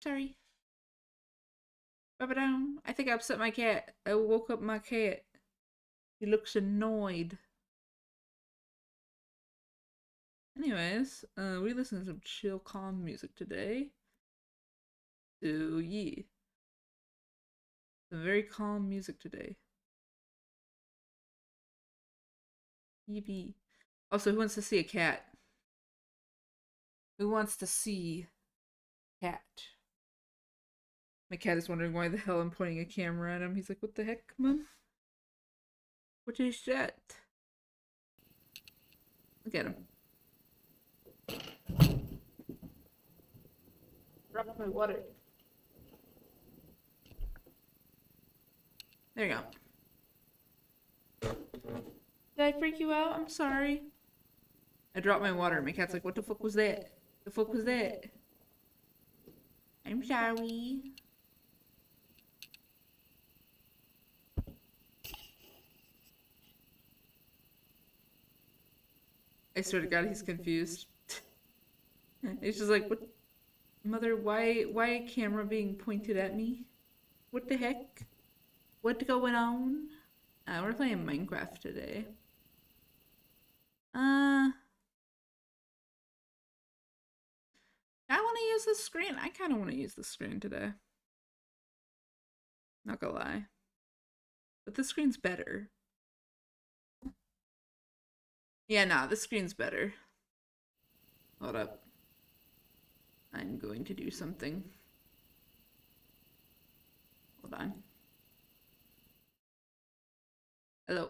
sorry. Rub it down. I think I upset my cat. I woke up my cat. He looks annoyed. Anyways, we listen to some chill, calm music today. So, yeah. Some very calm music today. Yippee. Also, who wants to see a cat? Who wants to see a cat? My cat is wondering why the hell I'm pointing a camera at him. He's like, what the heck, Mom? What is that? Look at him. Drop my water. There you go. Did I freak you out? I'm sorry. I dropped my water. My cat's like, what the fuck was that? The fuck was that? I'm sorry. I swear to God, he's confused. He's just like, what? Mother, why a camera being pointed at me? What the heck? What's going on? We're playing Minecraft today. I want to use the screen. I kind of want to use the screen today. Not gonna lie. But the screen's better. Yeah, nah, the screen's better. Hold up. I'm going to do something. Hold on. Hello.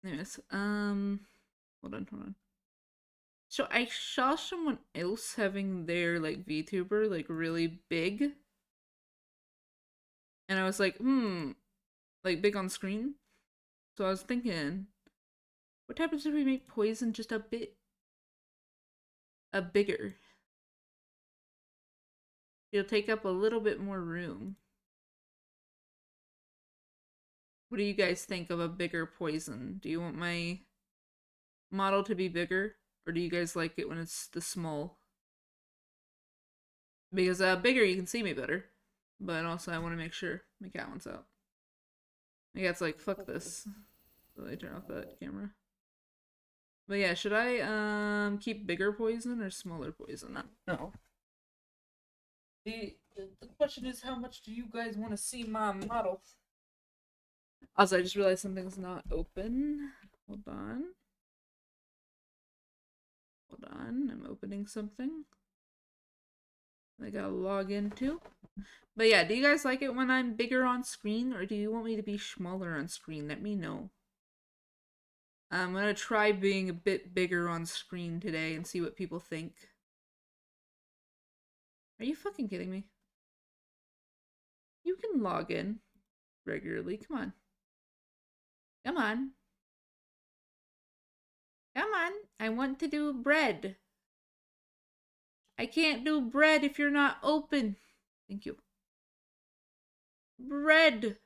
Anyways, hold on. So I saw someone else having their, like, VTuber, like, really big. And I was like, like, big on screen. So I was thinking, what happens if we make Poison just a bit bigger? It'll take up a little bit more room. What do you guys think of a bigger Poison? Do you want my model to be bigger? Or do you guys like it when it's the small? Because bigger you can see me better. But also I want to make sure my cat wants out. My cat's like, fuck this. So I turn off that camera. But yeah, should I keep bigger Poison or smaller Poison? No. The question is, how much do you guys want to see my model? Also, I just realized something's not open. Hold on. I'm opening something I gotta log into. But yeah, do you guys like it when I'm bigger on screen, or do you want me to be smaller on screen? Let me know. I'm gonna try being a bit bigger on screen today and see what people think. Are you fucking kidding me? You can log in regularly. Come on. Come on. Come on. I want to do bread. I can't do bread if you're not open. Thank you. Bread.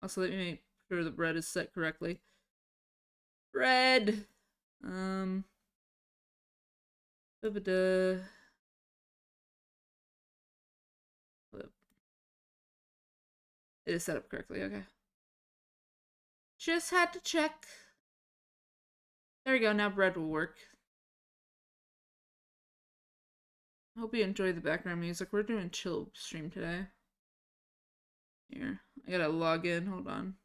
Also, let me make sure the bread is set correctly. Bread. Da-ba-da. It is set up correctly, okay. Just had to check. There we go, now bread will work. I hope you enjoy the background music. We're doing chill stream today. Here, I gotta log in, hold on.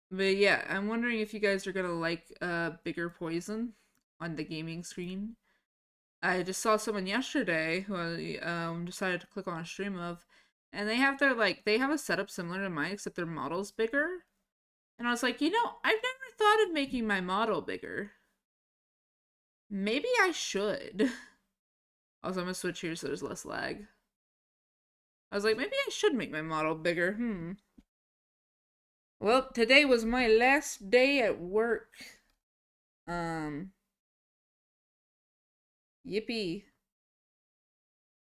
But yeah, I'm wondering if you guys are gonna like bigger Poison on the gaming screen. I just saw someone yesterday who I decided to click on a stream of, and they have their, like, they have a setup similar to mine, except their model's bigger. And I was like, you know, I've never thought of making my model bigger. Maybe I should. Also, I'm gonna switch here so there's less lag. I was like, maybe I should make my model bigger. Well, today was my last day at work. Yippee.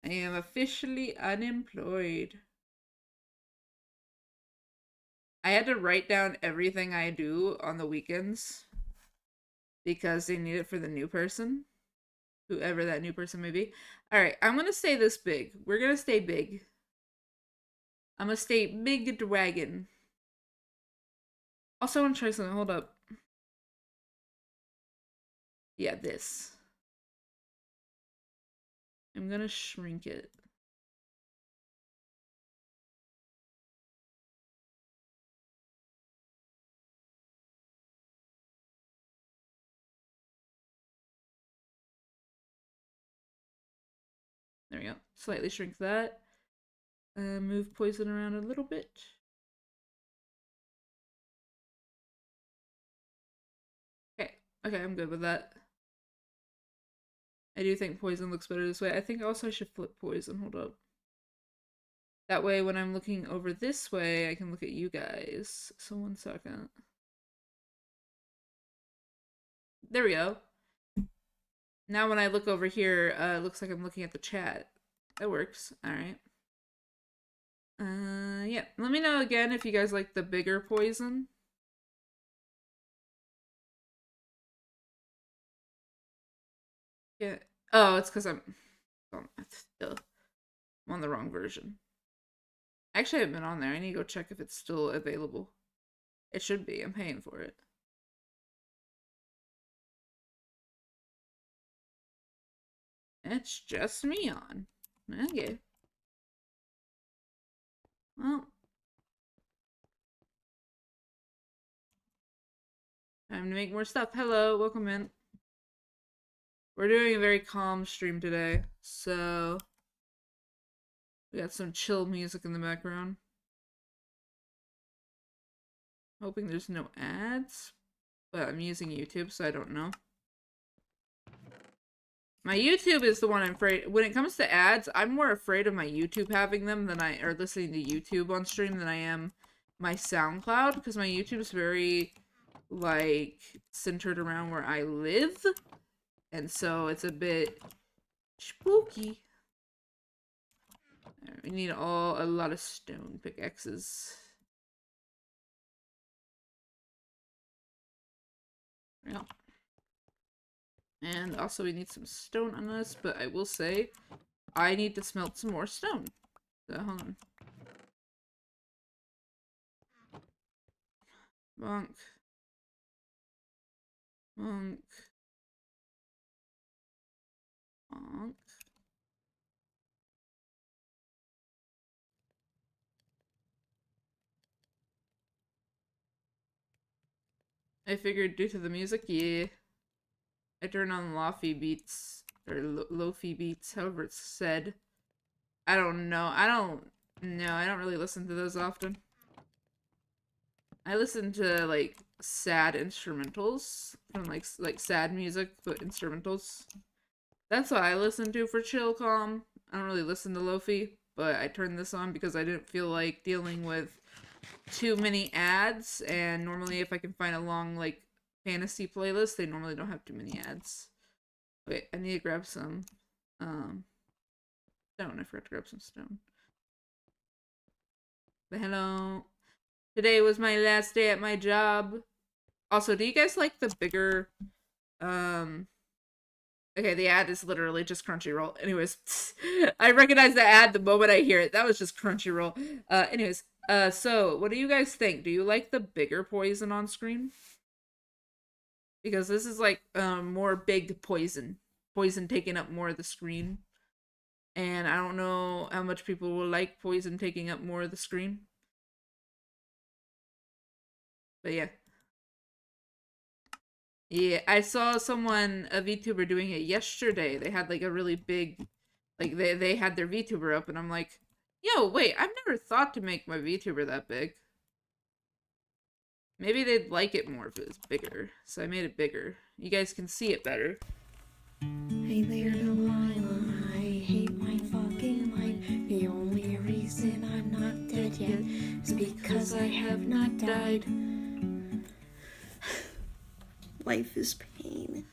I am officially unemployed. I had to write down everything I do on the weekends because they need it for the new person. whoever that new person may be. Alright, I'm gonna stay this big. We're gonna stay big. I'm gonna stay big dragon. Also, I want to try something. Hold up. Yeah, this. I'm gonna shrink it. There we go. Slightly shrink that. Move poison around a little bit. Okay. Okay, I'm good with that. I do think poison looks better this way. I think also I should flip poison. Hold up. That way, when I'm looking over this way, I can look at you guys. So 1 second. There we go. Now when I look over here, it looks like I'm looking at the chat. That works. Alright. Yeah. Let me know again if you guys like the bigger poison. Yeah. Oh, it's because I'm on the wrong version. Actually, I haven't been on there. I need to go check if it's still available. It should be. I'm paying for it. It's just me on. Okay. Well. Time to make more stuff. Hello, welcome in. We're doing a very calm stream today, so we got some chill music in the background. Hoping there's no ads, but I'm using YouTube, so I don't know. My YouTube is the one I'm afraid. When it comes to ads, I'm more afraid of my YouTube having them or listening to YouTube on stream than I am my SoundCloud, because my YouTube is very, like, centered around where I live, and so it's a bit spooky. We need a lot of stone pickaxes. Yeah. And also we need some stone on us, but I will say I need to smelt some more stone. So hold on. Bonk. Bonk. Bonk. I figured due to the music, yeah. I turn on lofi beats, or lofi beats, however it's said. I don't know. I don't really listen to those often. I listen to, like, sad instrumentals from, like sad music, but instrumentals. That's what I listen to for chill calm. I don't really listen to lofi, but I turned this on because I didn't feel like dealing with too many ads, and normally if I can find a long, like, fantasy playlist, they normally don't have too many ads. Wait, I need to grab some, stone. I forgot to grab some stone. But hello. Today was my last day at my job. Also, do you guys like the bigger, okay, the ad is literally just Crunchyroll. Anyways, I recognize the ad the moment I hear it. That was just Crunchyroll. Anyways, so what do you guys think? Do you like the bigger poison on screen? Because this is like more big poison. Poison taking up more of the screen. And I don't know how much people will like poison taking up more of the screen. But yeah. Yeah, I saw someone, a VTuber, doing it yesterday. They had like a really big, like they had their VTuber up, and I'm like, yo, wait, I've never thought to make my VTuber that big. Maybe they'd like it more if it was bigger, so I made it bigger. You guys can see it better. Hey there, Delilah, I hate my fucking life. The only reason I'm not dead yet is because I have not died. Life is pain.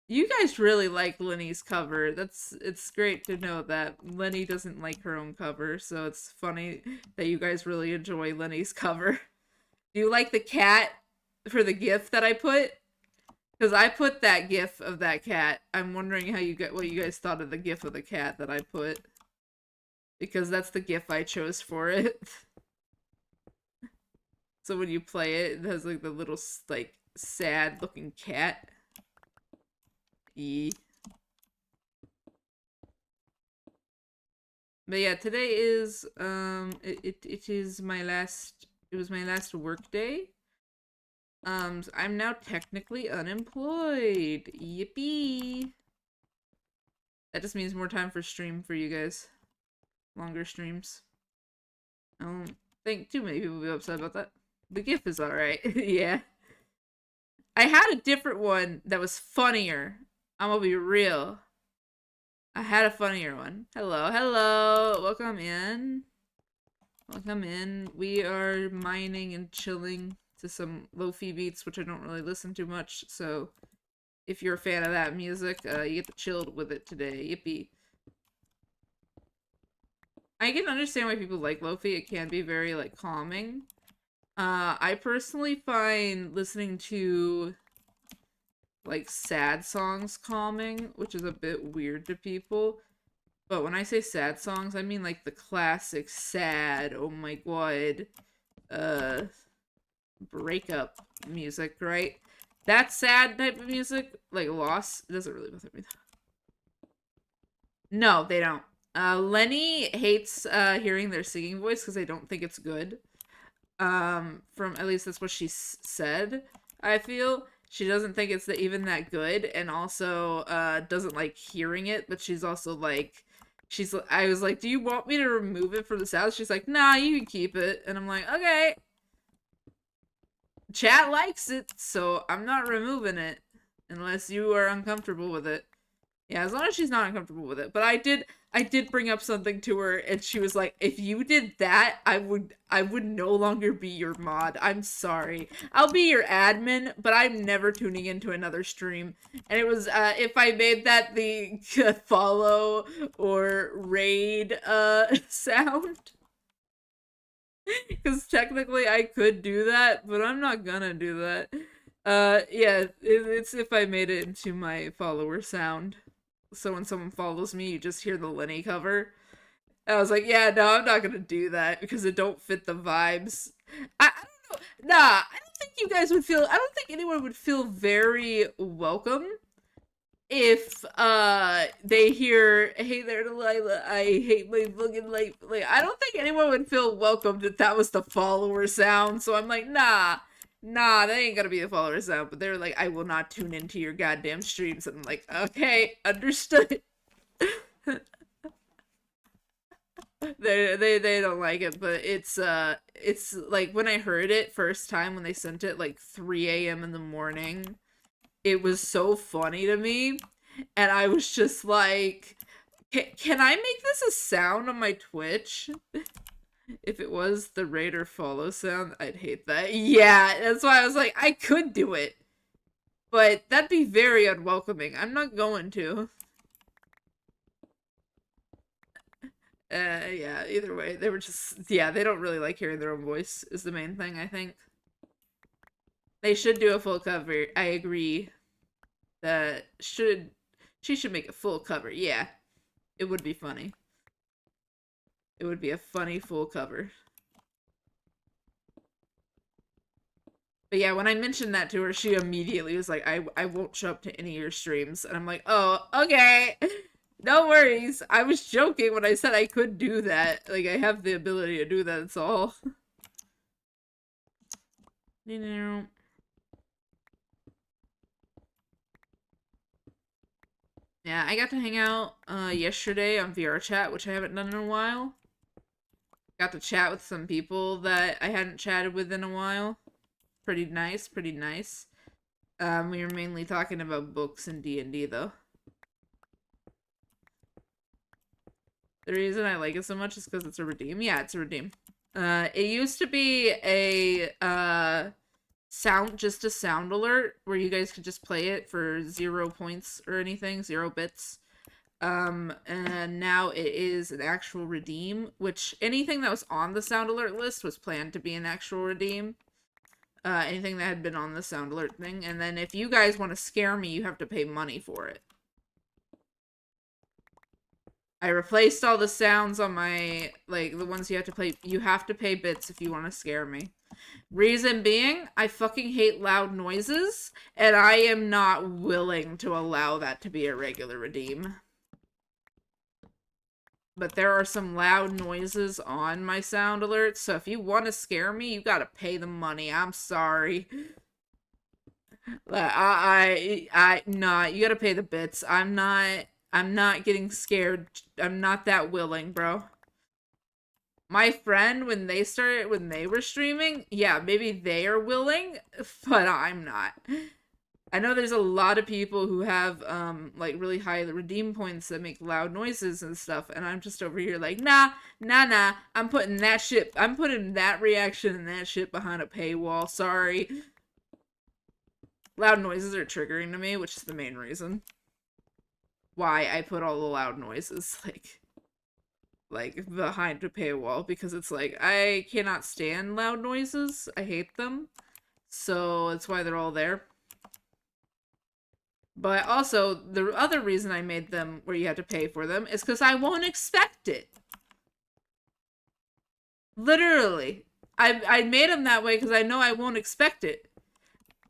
You guys really like Lenny's cover. It's great to know that Lenny doesn't like her own cover, so it's funny that you guys really enjoy Lenny's cover. Do you like the cat for the gift that I put? Because I put that gif of that cat. I'm wondering what you guys thought of the gif of the cat that I put. Because that's the gif I chose for it. So when you play it, it has like the little like sad looking cat. E. But yeah, today is it is my last it was my last work day. So I'm now technically unemployed. Yippee. That just means more time for stream for you guys. Longer streams. I don't think too many people will be upset about that. The GIF is alright. Yeah. I had a different one that was funnier. I'm gonna be real. I had a funnier one. Hello, hello. Welcome in. Welcome in. We are mining and chilling to some lo-fi beats, which I don't really listen to much, so if you're a fan of that music, you get to chill with it today. Yippee. I can understand why people like lo-fi. It can be very, like, calming. I personally find listening to, like, sad songs calming, which is a bit weird to people. But when I say sad songs, I mean, like, the classic sad, oh my god, breakup music, right? That sad type of music, like Lost, it doesn't really bother me. No, they don't. Lenny hates hearing their singing voice because I don't think it's good. From at least that's what she said. I feel she doesn't think it's even that good, and also doesn't like hearing it. But she's also like, I was like, do you want me to remove it from the sound? She's like, nah, you can keep it, and I'm like, okay. Chat likes it, so I'm not removing it unless you are uncomfortable with it. Yeah, as long as she's not uncomfortable with it. But I did bring up something to her, and she was like, if you did that, I would no longer be your mod. I'm sorry. I'll be your admin, but I'm never tuning into another stream. And it was if I made that the follow or raid sound. Because technically I could do that, but I'm not gonna do that. Yeah, it's if I made it into my follower sound. So when someone follows me, you just hear the Lenny cover. And I was like, yeah, no, I'm not gonna do that because it don't fit the vibes. I don't know. Nah, I don't think you guys would feel. I don't think anyone would feel very welcome if they hear, hey there, Delilah, I hate my fucking life. Like, I don't think anyone would feel welcomed if that was the follower sound. So I'm like, nah, that ain't gonna be the follower sound. But they're like, I will not tune into your goddamn streams. And I'm like, okay, understood. They don't like it, but it's like when I heard it first time when they sent it like 3 a.m. in the morning, it was so funny to me, and I was just like, can I make this a sound on my Twitch? If it was the raid or follow sound, I'd hate that. Yeah, that's why I was like, I could do it, but that'd be very unwelcoming. I'm not going to. Yeah, either way, they were just, yeah, they don't really like hearing their own voice, is the main thing, I think. They should do a full cover. I agree. She should make a full cover. Yeah, it would be funny. It would be a funny full cover. But yeah, when I mentioned that to her, she immediately was like, I won't show up to any of your streams. And I'm like, oh, okay. No worries. I was joking when I said I could do that. Like, I have the ability to do that, that's all. You know. Yeah, I got to hang out yesterday on VR chat, which I haven't done in a while. Got to chat with some people that I hadn't chatted with in a while. Pretty nice, pretty nice. We were mainly talking about books and D&D though. The reason I like it so much is because it's a redeem. Yeah, it's a redeem. It used to be a just a sound alert where you guys could just play it for 0 points or anything, 0 bits. And now it is an actual redeem, which anything that was on the sound alert list was planned to be an actual redeem. anything that had been on the sound alert thing. And then if you guys want to scare me, you have to pay money for it. I replaced all the sounds on my, like, the ones you have to play. You have to pay bits if you want to scare me. Reason being, I fucking hate loud noises, and I am not willing to allow that to be a regular redeem. But there are some loud noises on my sound alerts, so if you want to scare me, you gotta pay the money. I'm sorry. Nah, you gotta pay the bits. I'm not getting scared. I'm not that willing, bro. My friend, when they were streaming, yeah, maybe they are willing, but I'm not. I know there's a lot of people who have, like, really high redeem points that make loud noises and stuff, and I'm just over here like, nah, I'm putting that reaction and that shit behind a paywall, sorry. Loud noises are triggering to me, which is the main reason why I put all the loud noises, like behind a paywall, because it's like, I cannot stand loud noises. I hate them. So that's why they're all there. But also, the other reason I made them where you had to pay for them is because I won't expect it. Literally. I made them that way because I know I won't expect it.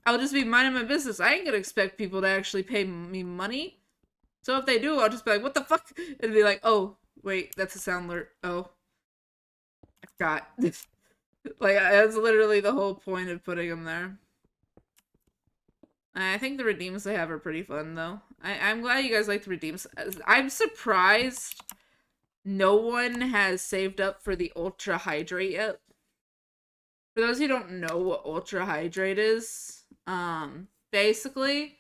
I'll just be minding my business. I ain't gonna expect people to actually pay me money. So if they do, I'll just be like, what the fuck? It'll be like, oh, wait, that's a sound alert. Oh. I forgot. Like, that's literally the whole point of putting them there. I think the redeems they have are pretty fun, though. I'm glad you guys like the redeems. I'm surprised no one has saved up for the Ultra Hydrate yet. For those who don't know what Ultra Hydrate is, basically,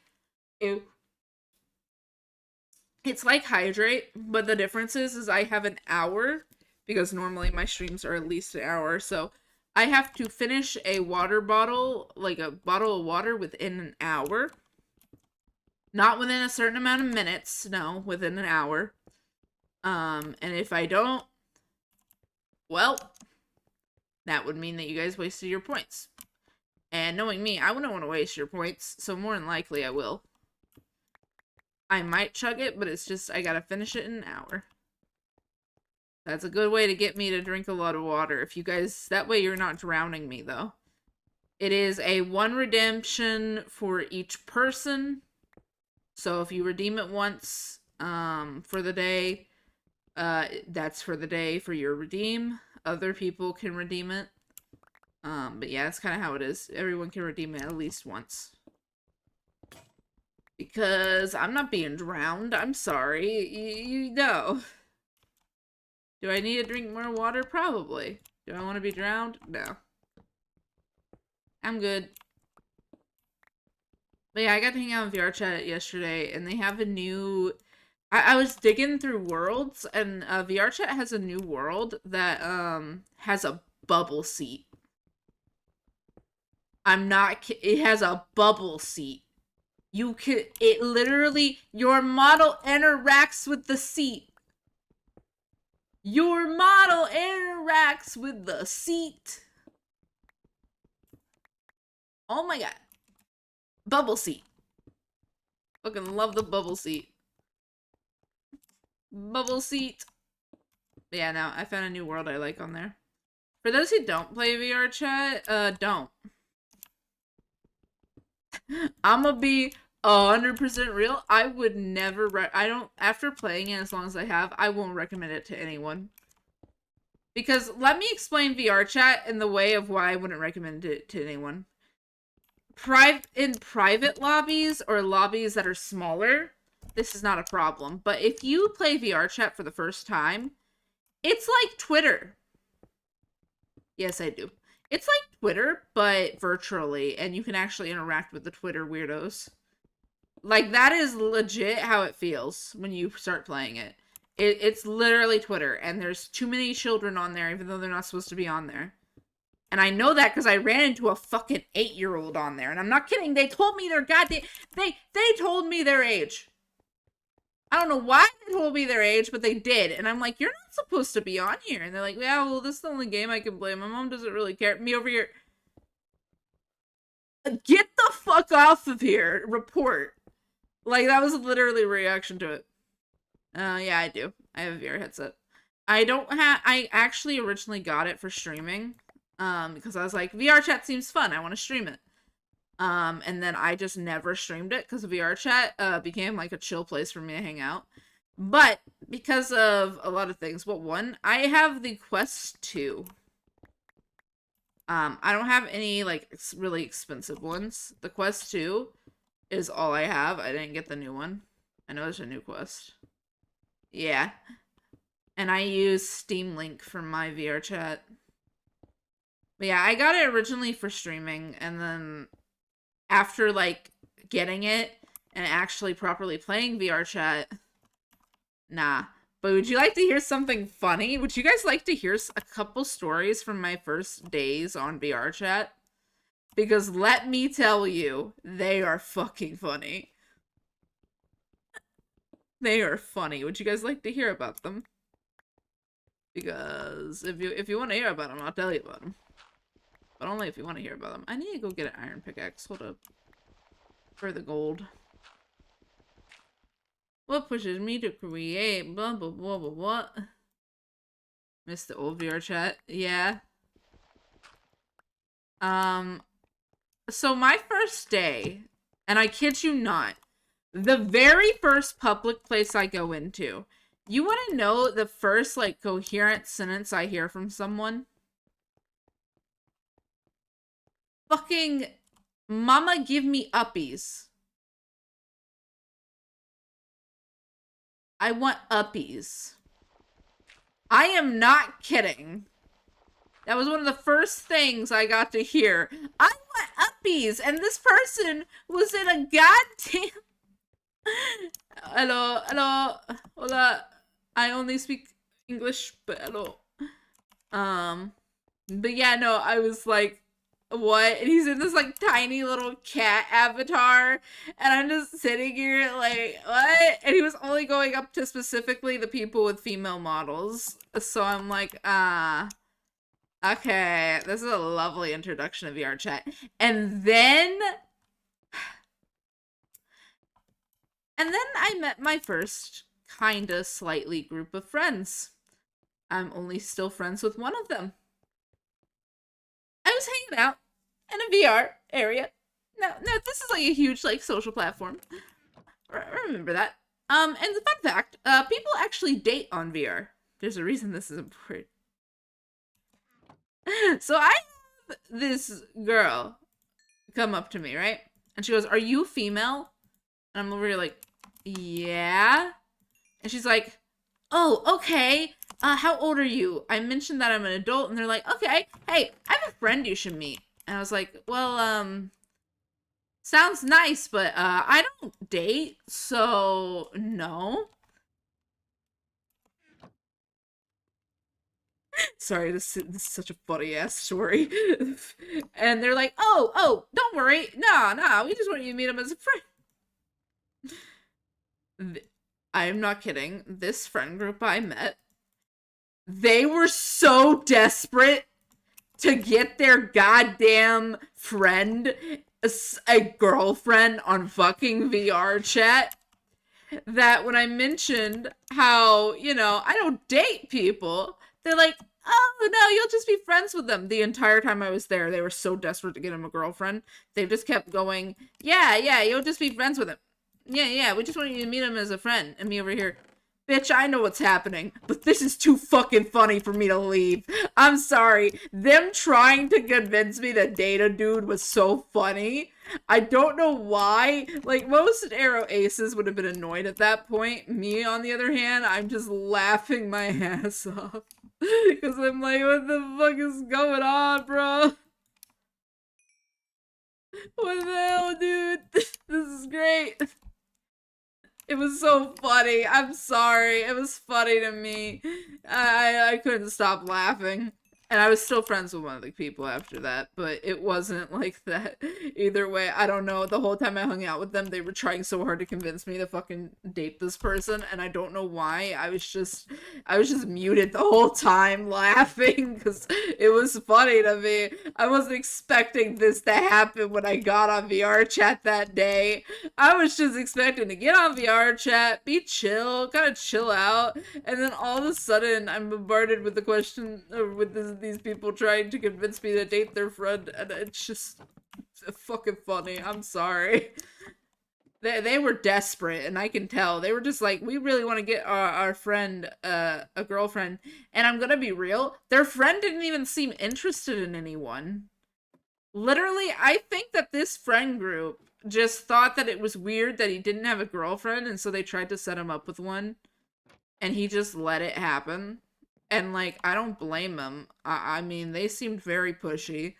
it's like Hydrate, but the difference is I have an hour, because normally my streams are at least an hour, so I have to finish a water bottle, like a bottle of water, within an hour. Not within a certain amount of minutes, no, within an hour. And if I don't, well, that would mean that you guys wasted your points. And knowing me, I wouldn't want to waste your points, so more than likely I will. I might chug it, but it's just, I gotta finish it in an hour. That's a good way to get me to drink a lot of water. If you guys, that way you're not drowning me, though. It is a 1 redemption for each person. So if you redeem it once, for the day, that's for the day for your redeem. Other people can redeem it. But yeah, that's kind of how it is. Everyone can redeem it at least once. Because I'm not being drowned. I'm sorry. You know. Do I need to drink more water? Probably. Do I want to be drowned? No. I'm good. But yeah, I got to hang out in VR chat yesterday, and they have a new... I was digging through worlds, and VR chat has a new world that has a bubble seat. I'm not kidding. It has a bubble seat. You can... It literally... Your model interacts with the seat. Your model interacts with the seat. Oh my god. Bubble seat. Fucking love the bubble seat. Bubble seat. Yeah, no, I found a new world I like on there. For those who don't play VR chat, don't. I'm gonna be 100% real. I would never, after playing it as long as I have, I won't recommend it to anyone. Because let me explain VR chat in the way of why I wouldn't recommend it to anyone. In private lobbies or lobbies that are smaller, this is not a problem. But if you play VR chat for the first time, it's like Twitter. Yes, I do. It's like Twitter, but virtually, and you can actually interact with the Twitter weirdos. Like, that is legit how it feels when you start playing it. It's literally Twitter, and there's too many children on there, even though they're not supposed to be on there. And I know that because I ran into a fucking 8-year-old on there, and I'm not kidding. They told me their goddamn... They told me their age. I don't know why they told me their age, but they did. And I'm like, you're not supposed to be on here. And they're like, yeah, well, this is the only game I can play. My mom doesn't really care. Me over here. Get the fuck off of here. Report. Like, that was literally a reaction to it. Yeah, I do. I have a VR headset. I don't have. I actually originally got it for streaming, because I was like, VR chat seems fun. I want to stream it. And then I just never streamed it because VR chat became like a chill place for me to hang out. But because of a lot of things, well, one, I have the Quest 2. I don't have any like really expensive ones. The Quest 2 is all I have. I didn't get the new one. I know there's a new Quest. Yeah. And I use Steam Link for my VR chat. But yeah, I got it originally for streaming, and then after like getting it and actually properly playing VR chat, nah. But would you like to hear something funny? Would you guys like to hear a couple stories from my first days on VR chat? Because let me tell you, they are fucking funny. They are funny. Would you guys like to hear about them? Because if you want to hear about them, I'll tell you about them. But only if you want to hear about them. I need to go get an iron pickaxe. Hold up. For the gold. What pushes me to create blah blah blah blah blah. Missed the old VR chat. Yeah. So my first day, and I kid you not, the very first public place I go into, you want to know the first like coherent sentence I hear from someone? Fucking mama give me uppies. I want uppies. I am not kidding. That was one of the first things I got to hear. I want uppies, and this person was in a goddamn... Hello, hello, hola. I only speak English, but hello. But yeah, no, I was like, what? And he's in this like tiny little cat avatar, and I'm just sitting here like, what? And he was only going up to specifically the people with female models. So I'm like, okay, this is a lovely introduction of VR chat. And then I met my first kinda slightly group of friends. I'm only still friends with one of them. I was hanging out in a VR area. No, this is like a huge like social platform. Remember that. And the fun fact, people actually date on VR. There's a reason this is important. So I have this girl come up to me, right? And she goes, "Are you female?" And I'm over here like, "Yeah." And she's like, "Oh, okay. How old are you?" I mentioned that I'm an adult, and they're like, "Okay, hey, I have a friend you should meet." And I was like, "Well, sounds nice, but I don't date, so no." Sorry, this is such a funny ass story. And they're like, "Oh, don't worry. No, we just want you to meet him as a friend." I'm not kidding. This friend group I met, they were so desperate to get their goddamn friend, a girlfriend, on fucking VR chat, that when I mentioned how, I don't date people, they're like, "Oh, no, you'll just be friends with them." The entire time I was there, they were so desperate to get him a girlfriend. They just kept going, yeah, you'll just be friends with him. Yeah, we just want you to meet him as a friend. And me over here, "Bitch, I know what's happening, but this is too fucking funny for me to leave. I'm sorry." Them trying to convince me to date a dude was so funny. I don't know why. Like, most arrow aces would have been annoyed at that point. Me, on the other hand, I'm just laughing my ass off. Because I'm like, what the fuck is going on, bro? What the hell, dude? This is great. It was so funny. I'm sorry. It was funny to me. I couldn't stop laughing. And I was still friends with one of the people after that, but it wasn't like that. Either way, I don't know. The whole time I hung out with them, they were trying so hard to convince me to fucking date this person, and I don't know why. I was just muted the whole time laughing because it was funny to me. I wasn't expecting this to happen when I got on VR chat that day. I was just expecting to get on VR chat, be chill, kind of chill out, and then all of a sudden I'm bombarded with the question, with these people trying to convince me to date their friend, and it's just fucking funny. I'm sorry. They were desperate, and I can tell. They were just like, we really want to get our friend a girlfriend. And I'm gonna be real, their friend didn't even seem interested in anyone. Literally, I think that this friend group just thought that it was weird that he didn't have a girlfriend, and so they tried to set him up with one, and he just let it happen. And like, I don't blame him. I mean, they seemed very pushy.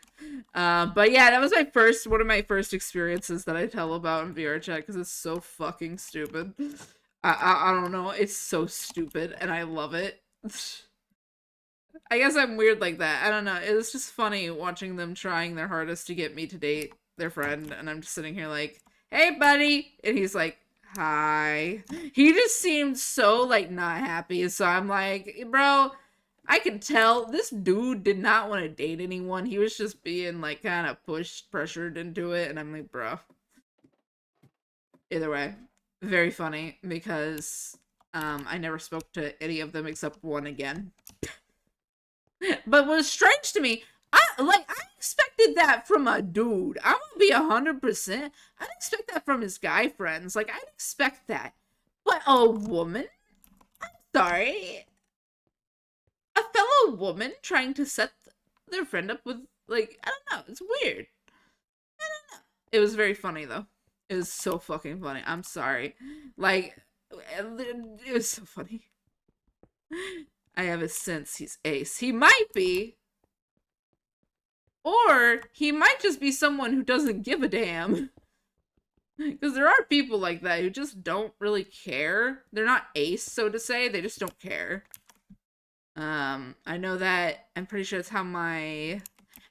But yeah, that was one of my first experiences that I tell about in VR chat because it's so fucking stupid. I don't know, it's so stupid, and I love it. I guess I'm weird like that. I don't know. It was just funny watching them trying their hardest to get me to date their friend, and I'm just sitting here like, "Hey, buddy," and he's like, "Hi." He just seemed so like not happy. So I'm like, "Bro, I can tell this dude did not want to date anyone. He was just being like kind of pressured into it." And I'm like, "Bro." Either way, very funny because I never spoke to any of them except one again. But what was strange to me, I expected that from a dude. I'm gonna be 100%. I'd expect that from his guy friends. Like I'd expect that. But a woman? Sorry. A fellow woman trying to set their friend up with, like, I don't know, it's weird. It was very funny though. It was so fucking funny. I'm sorry. Like it was so funny. I have a sense he's ace. He might be. Or he might just be someone who doesn't give a damn. Because there are people like that who just don't really care. They're not ace, so to say. They just don't care. I know that. I'm pretty sure it's how my...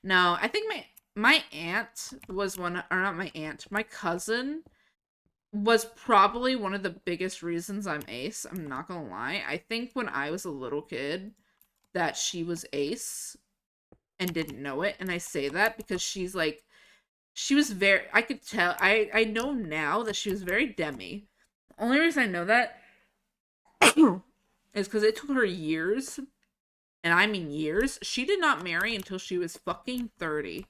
No, I think my aunt was one... Or not my aunt. My cousin was probably one of the biggest reasons I'm ace. I'm not gonna lie. I think when I was a little kid that she was ace and didn't know it. And I say that because she's like... She was very... I could tell... I know now that she was very demi. The only reason I know that is because it took her years, and I mean years. She did not marry until she was fucking 30.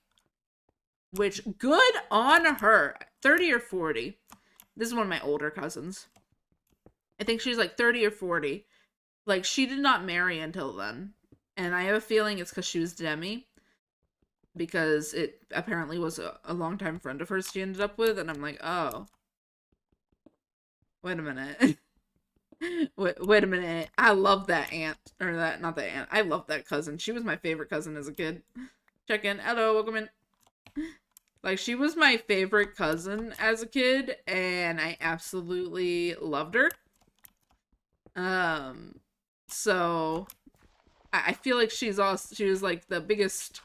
Which, good on her. 30 or 40. This is one of my older cousins. I think she's like 30 or 40. Like, she did not marry until then. And I have a feeling it's because she was demi. Because it apparently was a longtime friend of hers she ended up with. And I'm like, oh. Wait a minute. Wait a minute. I love that aunt. Or that, not that aunt. I love that cousin. She was my favorite cousin as a kid. Check in. Hello, welcome in. Like, she was my favorite cousin as a kid, and I absolutely loved her. So I feel like she was like the biggest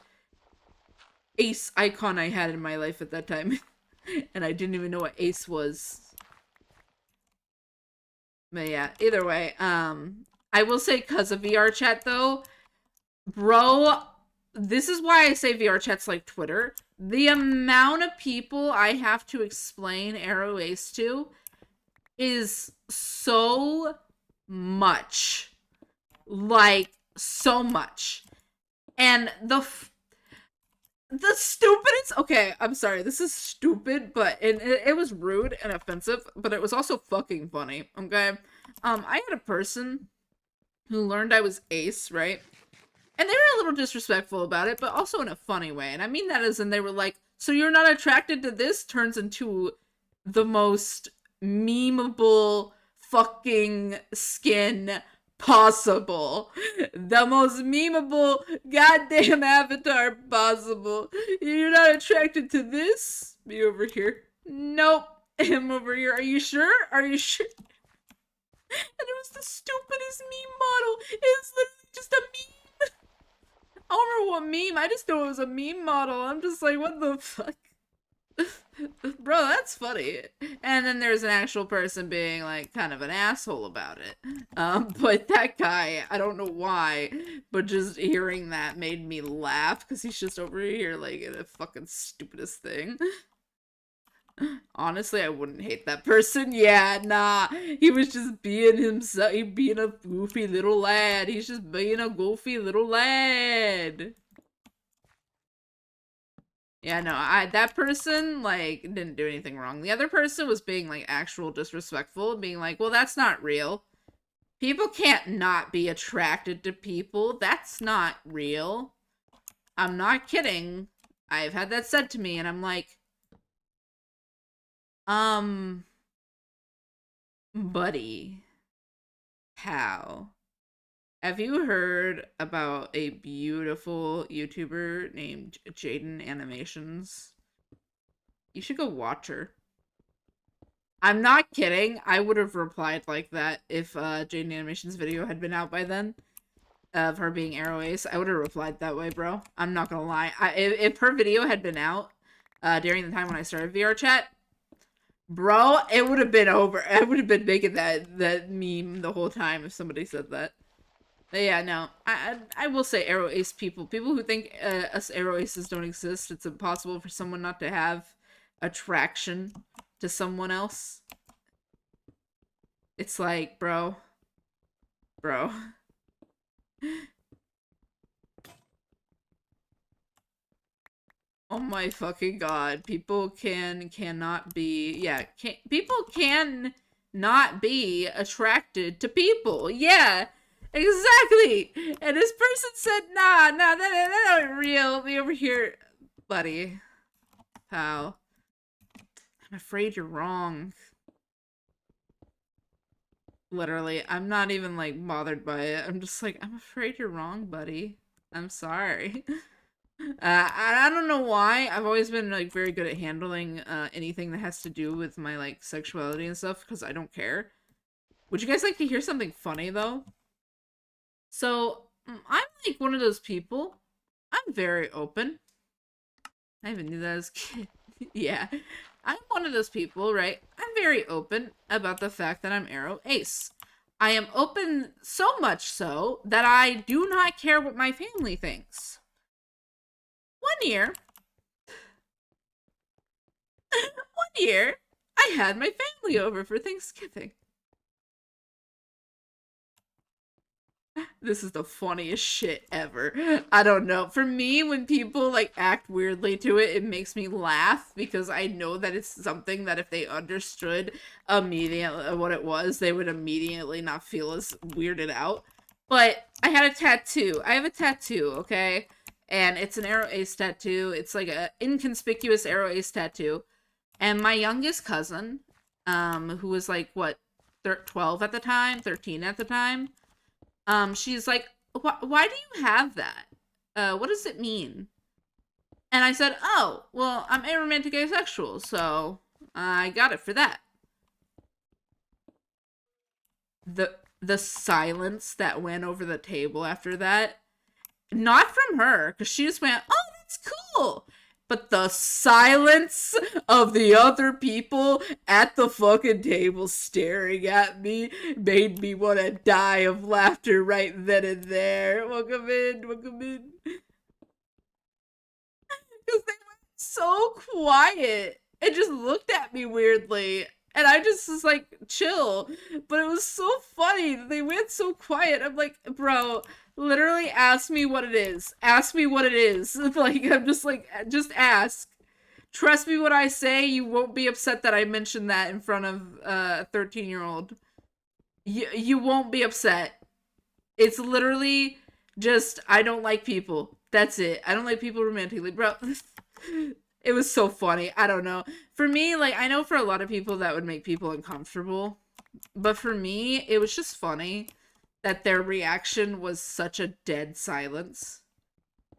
ace icon I had in my life at that time. And I didn't even know what ace was. But yeah, either way, I will say, cause of VR chat though, bro, this is why I say VR chat's like Twitter. The amount of people I have to explain Arrow Ace to is so much. Like, so much. And the stupidest... Okay, I'm sorry, this is stupid, but it was rude and offensive, but it was also fucking funny, okay? I had a person who learned I was ace, right? And they were a little disrespectful about it, but also in a funny way. And I mean that as in they were like, so you're not attracted to this? Turns into the most memeable fucking skin possible. The most memeable goddamn avatar possible. You're not attracted to this? Me over here. Nope. Him over here. Are you sure? Are you sure? And it was the stupidest meme model. It's literally just a meme. I don't remember know what meme. I just know it was a meme model. I'm just like, what the fuck? Bro, that's funny. And then there's an actual person being like kind of an asshole about it. But that guy, I don't know why, but just hearing that made me laugh because he's just over here like the fucking stupidest thing. Honestly, I wouldn't hate that person. Yeah, nah. He was just being himself, being a goofy little lad. He's just being a goofy little lad. Yeah, no, that person like didn't do anything wrong. The other person was being like actual disrespectful, being like, "Well, that's not real. People can't not be attracted to people. That's not real." I'm not kidding. I've had that said to me and I'm like, um, buddy, how? Have you heard about a beautiful YouTuber named Jaden Animations? You should go watch her. I'm not kidding. I would have replied like that if Jaden Animations video had been out by then. Of her being Arrow Ace. I would have replied that way, bro. I'm not gonna lie. If her video had been out during the time when I started VR chat, bro, it would have been over. I would have been making that meme the whole time if somebody said that. But yeah, no. I will say Arrow Ace people who think us Arrow Aces don't exist, it's impossible for someone not to have attraction to someone else. It's like, bro. Oh my fucking god. People cannot be, yeah, people can not be attracted to people. Yeah, exactly. And this person said, nah, that ain't real. Me over here, buddy, pal. I'm afraid you're wrong. Literally, I'm not even like bothered by it. I'm just like, I'm afraid you're wrong, buddy. I'm sorry. I don't know why. I've always been like very good at handling anything that has to do with my like sexuality and stuff because I don't care. Would you guys like to hear something funny though? So I'm like one of those people. I'm very open. I even knew that as a kid. Yeah, I'm one of those people, right? I'm very open about the fact that I'm Arrow Ace. I am open so much so that I do not care what my family thinks. One year, I had my family over for Thanksgiving. This is the funniest shit ever. I don't know. For me, when people like act weirdly to it, it makes me laugh because I know that it's something that if they understood immediately what it was, they would immediately not feel as weirded out. But I had a tattoo. I have a tattoo, okay? And it's an Arrow Ace tattoo. It's like a inconspicuous Arrow Ace tattoo. And my youngest cousin, who was like what, 12 at the time, 13 at the time, she's like, why do you have that? What does it mean? And I said, oh, well, I'm aromantic asexual, so I got it for that. The silence that went over the table after that, not from her, because she just went, oh, that's cool. But the silence of the other people at the fucking table staring at me made me want to die of laughter right then and there. Welcome in, welcome in. Because they went so quiet and just looked at me weirdly. And I just was like, chill. But it was so funny. They went so quiet. I'm like, bro, literally ask me what it is. Ask me what it is. Like, I'm just like, just ask. Trust me when I say you won't be upset that I mentioned that in front of a 13-year-old. You won't be upset. It's literally just, I don't like people. That's it. I don't like people romantically. Bro, it was so funny. I don't know. For me, like, I know for a lot of people that would make people uncomfortable. But for me, it was just funny that their reaction was such a dead silence.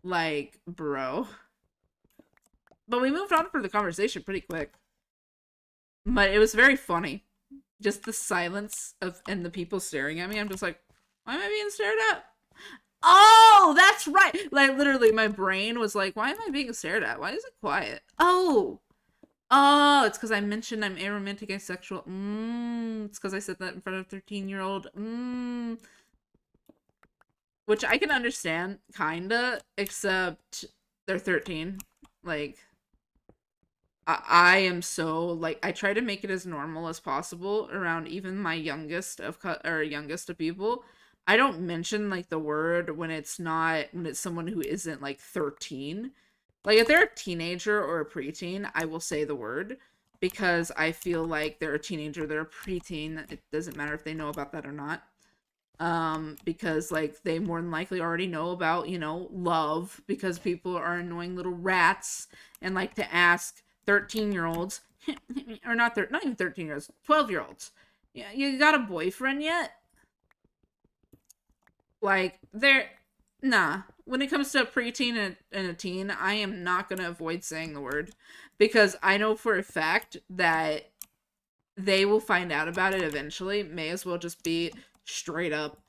Like, bro. But we moved on for the conversation pretty quick. But it was very funny. Just the silence of and the people staring at me. I'm just like, why am I being stared at? Oh, that's right. Like literally, my brain was like, "Why am I being stared at? Why is it quiet?" Oh, it's because I mentioned I'm aromantic asexual. It's because I said that in front of a 13-year-old. Which I can understand, kinda, except they're 13. Like, I am so like I try to make it as normal as possible around even my youngest of or youngest of people. I don't mention like the word when it's someone who isn't like 13. Like if they're a teenager or a preteen, I will say the word because I feel like they're a teenager, they're a preteen. It doesn't matter if they know about that or not. Because like they more than likely already know about, love because people are annoying little rats and like to ask 13-year-olds or not even 13-year-olds, 12-year-olds. Yeah, you got a boyfriend yet? Like they're nah. When it comes to a preteen and a teen, I am not gonna avoid saying the word because I know for a fact that they will find out about it eventually. May as well just be straight up.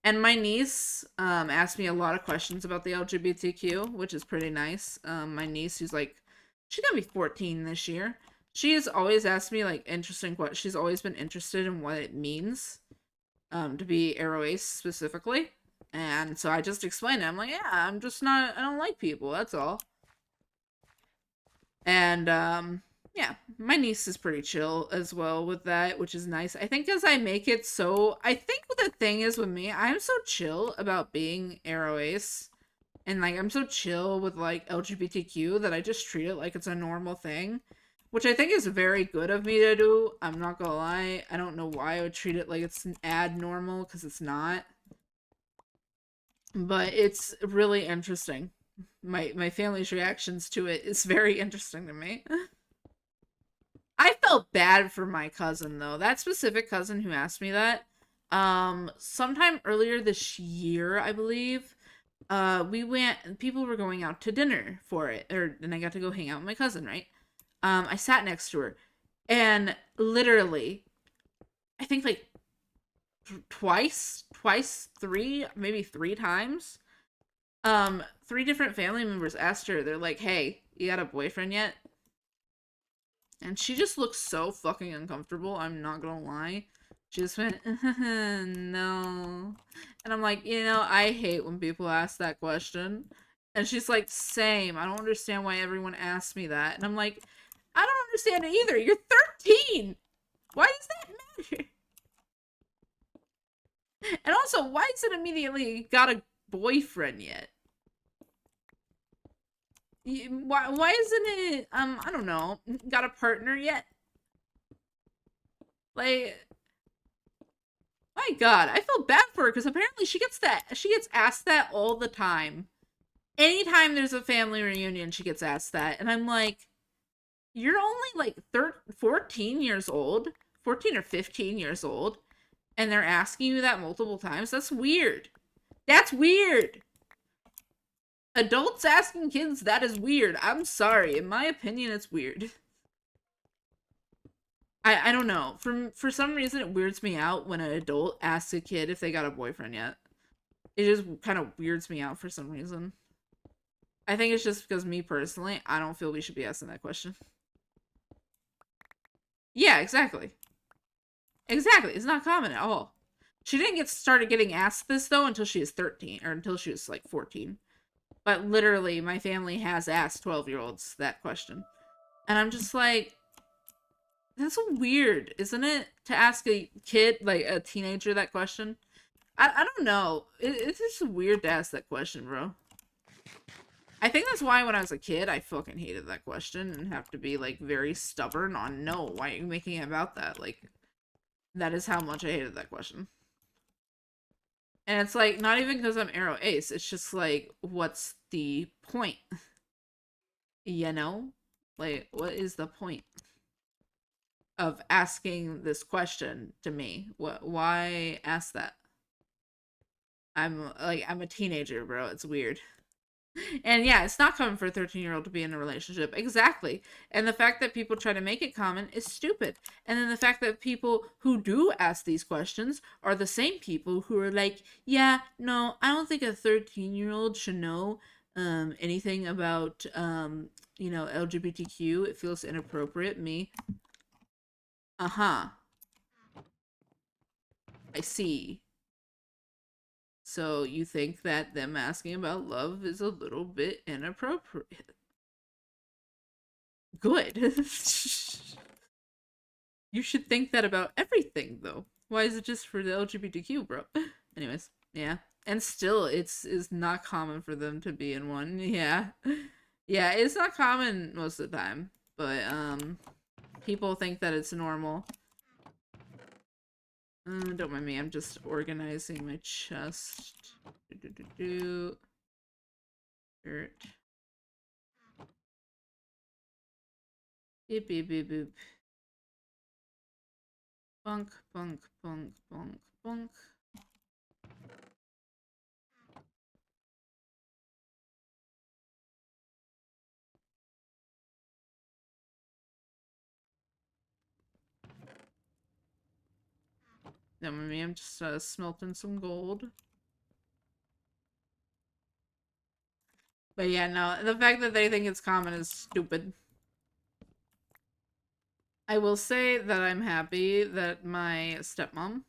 And my niece asked me a lot of questions about the LGBTQ, which is pretty nice. My niece, who's like, she's gonna be 14 this year. She has always asked me like interesting questions. She's always been interested in what it means to be aro ace specifically. And so I just explained it. I'm like, yeah, I'm just not. I don't like people. That's all. And yeah, my niece is pretty chill as well with that, which is nice. I think as I make it so I think what the thing is with me, I'm so chill about being aro ace and like I'm so chill with like LGBTQ that I just treat it like it's a normal thing, which I think is very good of me to do. I'm not gonna lie. I don't know why I would treat it like it's an ad normal because it's not. But it's really interesting. My family's reactions to it is very interesting to me. I felt bad for my cousin though. That specific cousin who asked me that. Sometime earlier this year, I believe, we went people were going out to dinner for it, and I got to go hang out with my cousin, right? I sat next to her and literally I think like twice, three, maybe three times. Three different family members asked her, they're like, "Hey, you got a boyfriend yet?" And she just looks so fucking uncomfortable. I'm not gonna lie. She just went, no. And I'm like, I hate when people ask that question. And she's like, same. I don't understand why everyone asks me that. And I'm like, I don't understand it either. You're 13. Why does that matter? And also, why is it immediately got a boyfriend yet? Why isn't it, I don't know, got a partner yet? Like, my God, I feel bad for her because apparently she gets asked that all the time. Anytime there's a family reunion, she gets asked that, and I'm like, you're only like 14 years old, 14 or 15 years old, and they're asking you that multiple times. That's weird. That's weird. Adults asking kids that is weird. I'm sorry. In my opinion, it's weird. I don't know. For some reason, it weirds me out when an adult asks a kid if they got a boyfriend yet. It just kind of weirds me out for some reason. I think it's just because me personally, I don't feel we should be asking that question. Yeah, exactly. Exactly. It's not common at all. She didn't get started getting asked this though until she was 13 or until she was like 14. But literally, my family has asked 12-year-olds that question. And I'm just like, that's so weird, isn't it? To ask a kid, like a teenager, that question. I don't know. It's just weird to ask that question, bro. I think that's why when I was a kid, I fucking hated that question and have to be like very stubborn on no, why are you making it about that? Like, that is how much I hated that question. And it's like, not even because I'm Arrow Ace, it's just like, what's the point? You know? Like, what is the point of asking this question to me? Why ask that? I'm a teenager, bro. It's weird. And yeah, it's not common for a 13-year-old to be in a relationship. Exactly. And the fact that people try to make it common is stupid. And then the fact that people who do ask these questions are the same people who are like, yeah, no, I don't think a 13-year-old should know anything about, LGBTQ. It feels inappropriate. Me, uh huh, I see. So you think that them asking about love is a little bit inappropriate. Good. You should think that about everything, though. Why is it just for the LGBTQ, bro? Anyways, yeah. And still, it's not common for them to be in one. Yeah, yeah, it's not common most of the time, but people think that it's normal. Don't mind me. I'm just organizing my chest. Dirt. Beep beep beep beep. Bunk bunk bunk bunk bunk. Don't mind me. I'm just smelting some gold. But yeah, no, the fact that they think it's common is stupid. I will say that I'm happy that my stepmom,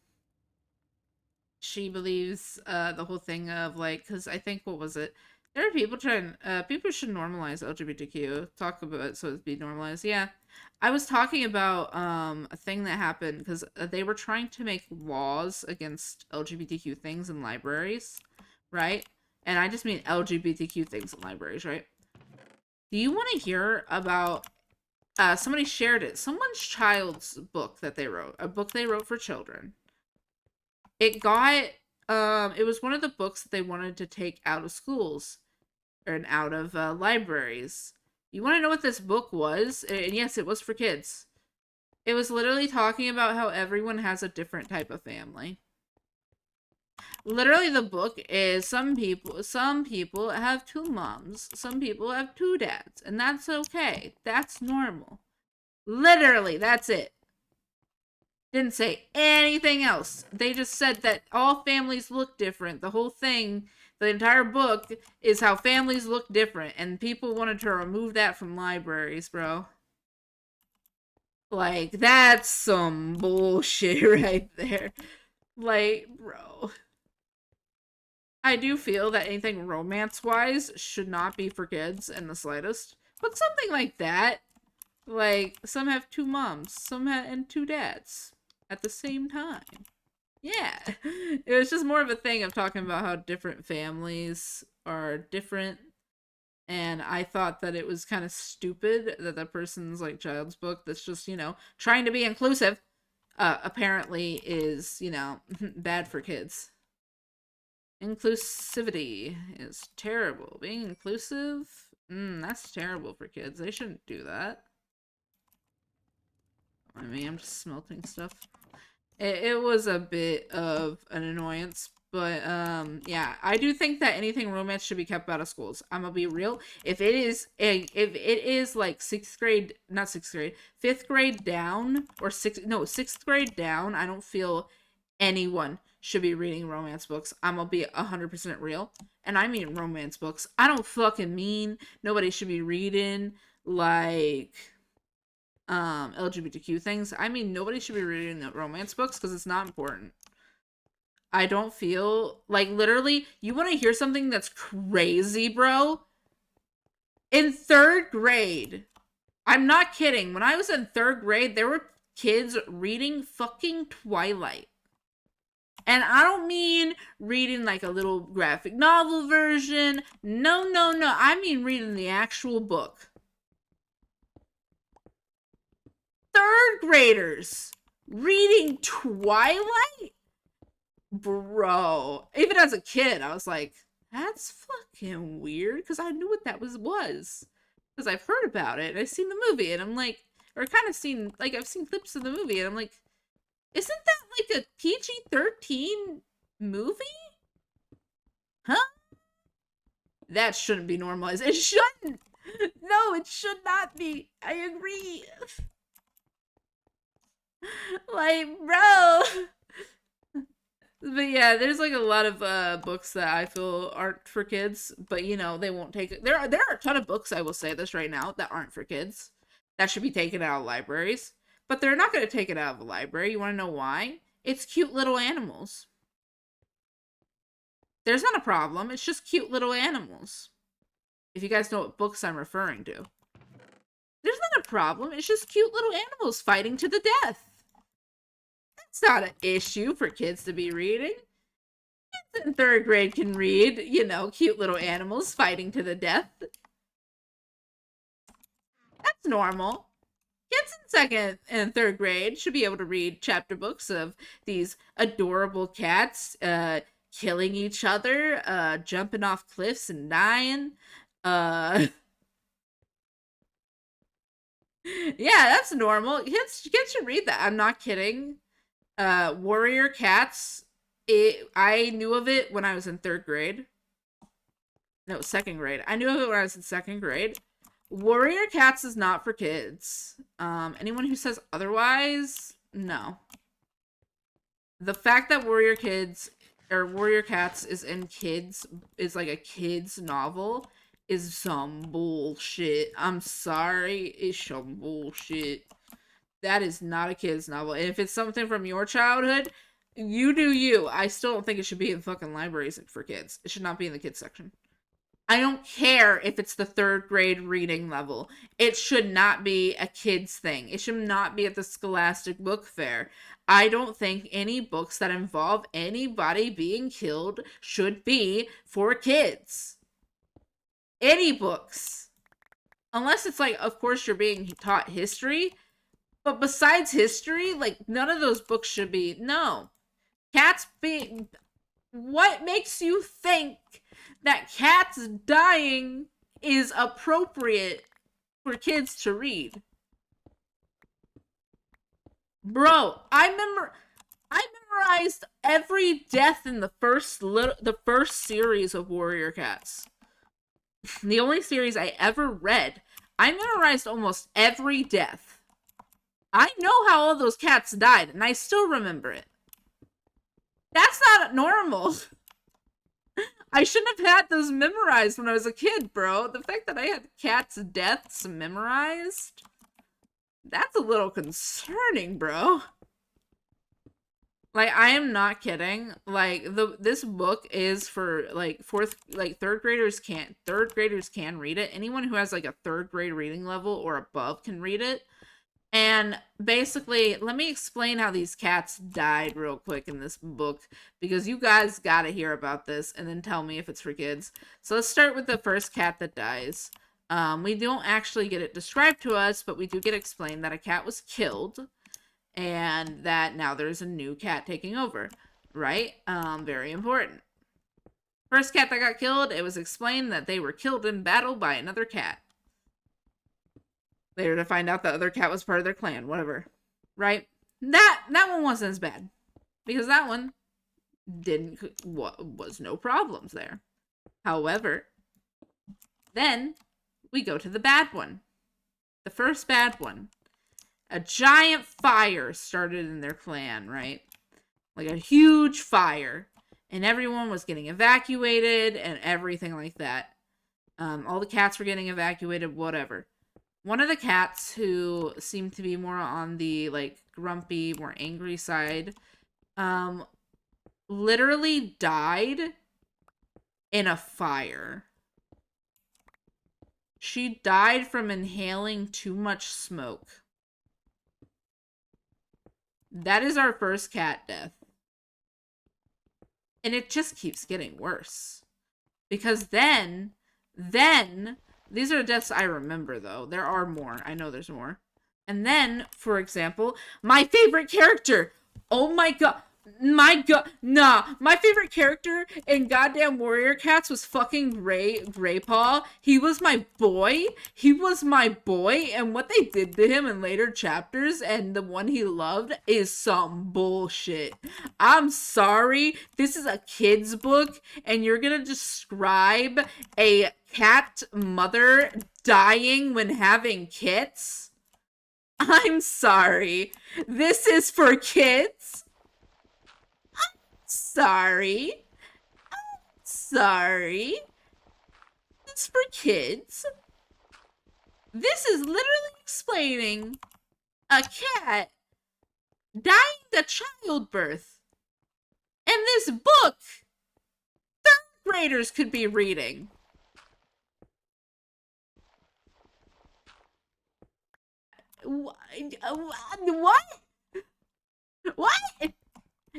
she believes the whole thing of like, because I think, what was it? There are people trying, people should normalize LGBTQ, talk about it so it be normalized. Yeah. I was talking about a thing that happened because they were trying to make laws against LGBTQ things in libraries, right? And I just mean LGBTQ things in libraries, right? Do you want to hear about somebody shared it, someone's child's book that they wrote, a book they wrote for children. It got it was one of the books that they wanted to take out of schools and out of libraries. You want to know what this book was? And yes, it was for kids. It was literally talking about how everyone has a different type of family. Literally, the book is some people have two moms, some people have two dads, and that's okay. That's normal. Literally, that's it. Didn't say anything else. They just said that all families look different. The whole thing, the entire book, is how families look different, and people wanted to remove that from libraries, bro. Like, that's some bullshit right there. Like, bro. I do feel that anything romance wise should not be for kids in the slightest. But something like that, like, some have two moms, some have, and two dads at the same time. Yeah. It was just more of a thing of talking about how different families are different. And I thought that it was kind of stupid that the person's like child's book that's just, trying to be inclusive, apparently is, bad for kids. Inclusivity is terrible. Being inclusive, that's terrible for kids. They shouldn't do that. I mean, I'm just smelting stuff. It was a bit of an annoyance, but yeah, I do think that anything romance should be kept out of schools. I'm gonna be real. If it is like sixth grade, not sixth grade, fifth grade down, or sixth grade down, I don't feel anyone should be reading romance books. I'm gonna be 100% real, and I mean romance books. I don't fucking mean nobody should be reading like LGBTQ things. I mean, nobody should be reading the romance books because it's not important. I don't feel like, literally, you want to hear something that's crazy, bro? In third grade, I'm not kidding. When I was in third grade, there were kids reading fucking Twilight. And I don't mean reading like a little graphic novel version. No, no, no. I mean reading the actual book. Third graders reading Twilight? Bro. Even as a kid, I was like, that's fucking weird. Because I knew what that was. Because I've heard about it. And I've seen the movie. And I'm like, or kind of seen, like, I've seen clips of the movie. And I'm like, isn't that like a PG-13 movie? Huh? That shouldn't be normalized. It shouldn't! No, it should not be. I agree. Like, bro. But yeah, there's like a lot of books that I feel aren't for kids, but you know, they won't take it. There are a ton of books, I will say this right now, that aren't for kids. That should be taken out of libraries. But they're not going to take it out of a library. You want to know why? It's cute little animals. There's not a problem. It's just cute little animals. If you guys know what books I'm referring to. There's not a problem. It's just cute little animals fighting to the death. It's not an issue for kids to be reading. Kids in 3rd grade can read, you know, cute little animals fighting to the death. That's normal. Kids in 2nd and 3rd grade should be able to read chapter books of these adorable cats killing each other, jumping off cliffs and dying. Yeah, that's normal. Kids should read that. I'm not kidding. Warrior Cats. I knew of it when I was in 3rd grade. No, 2nd grade. I knew of it when I was in 2nd grade. Warrior Cats is not for kids. Anyone who says otherwise, no. The fact that Warrior Cats is is like a kids novel is some bullshit. I'm sorry, it's some bullshit. That is not a kid's novel. And if it's something from your childhood, you do you. I still don't think it should be in fucking libraries for kids. It should not be in the kids section. I don't care if it's the 3rd grade reading level. It should not be a kids thing. It should not be at the Scholastic Book Fair. I don't think any books that involve anybody being killed should be for kids. Any books. Unless it's like, of course, you're being taught history. But besides history, like, none of those books should be. No. Cats being. What makes you think that cats dying is appropriate for kids to read? Bro, I memorized every death in the first series of Warrior Cats. The only series I ever read. I memorized almost every death. I know how all those cats died, and I still remember it. That's not normal. I shouldn't have had those memorized when I was a kid, bro. The fact that I had cats' deaths memorized, that's a little concerning, bro. Like, I am not kidding. Like, this book is for like 3rd graders can read it. Anyone who has like a 3rd grade reading level or above can read it. And basically, let me explain how these cats died real quick in this book, because you guys gotta hear about this and then tell me if it's for kids. So let's start with the first cat that dies. We don't actually get it described to us, but we do get explained that a cat was killed and that now there's a new cat taking over, right? Very important. First cat that got killed, it was explained that they were killed in battle by another cat. Later to find out the other cat was part of their clan, whatever. Right? That one wasn't as bad. Because that one was no problems there. However, then we go to the bad one. The first bad one. A giant fire started in their clan, right? Like a huge fire. And everyone was getting evacuated and everything like that. All the cats were getting evacuated, whatever. One of the cats, who seemed to be more on the, like, grumpy, more angry side, literally died in a fire. She died from inhaling too much smoke. That is our first cat death. And it just keeps getting worse. Because then, these are deaths I remember, though. There are more. I know there's more. And then, for example, my favorite character. Oh my god. My god, nah. My favorite character in goddamn Warrior Cats was fucking Graypaw. He was my boy. He was my boy, and what they did to him in later chapters and the one he loved is some bullshit. I'm sorry. This is a kid's book, and you're gonna describe a cat mother dying when having kits? I'm sorry. This is for kids. Sorry. Sorry. It's for kids. This is literally explaining a cat dying to childbirth. And this book, third graders could be reading. What? What?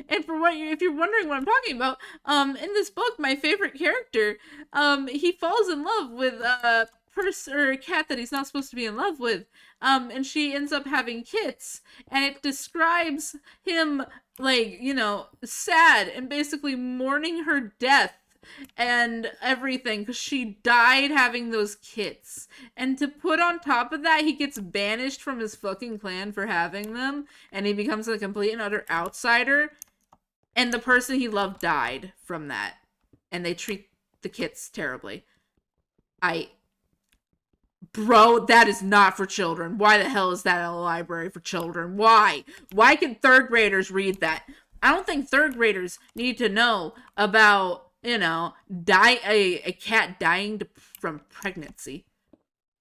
And for what if you're wondering what I'm talking about, in this book, my favorite character, he falls in love with a person or a cat that he's not supposed to be in love with, and she ends up having kits, and it describes him like sad and basically mourning her death and everything because she died having those kits. And to put on top of that, he gets banished from his fucking clan for having them, and he becomes a complete and utter outsider. And the person he loved died from that, and they treat the kits terribly. Bro, that is not for children. Why the hell is that in a library for children? Why can third graders read that? I don't think third graders need to know about a cat dying from pregnancy.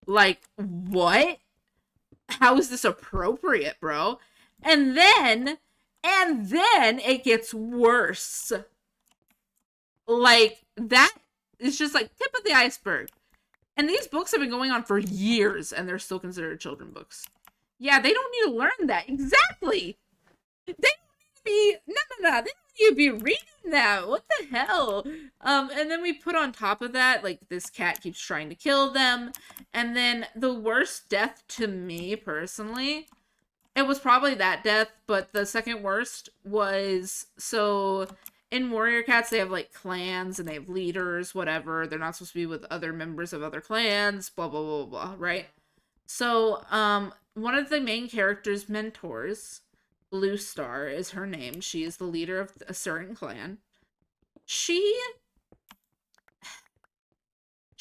Like, what? How is this appropriate, bro? And then it gets worse. Like, that is just like tip of the iceberg. And these books have been going on for years, and they're still considered children books. Yeah, they don't need to learn that. Exactly. They don't need to be no. They don't need to be reading that. What the hell? And then we put on top of that, like, this cat keeps trying to kill them. And then the worst death to me personally, it was probably that death, but the second worst was, so in Warrior Cats, they have like clans and they have leaders, whatever. They're not supposed to be with other members of other clans, blah, blah, blah, blah, right? So, one of the main character's mentors, Blue Star is her name. She is the leader of a certain clan. She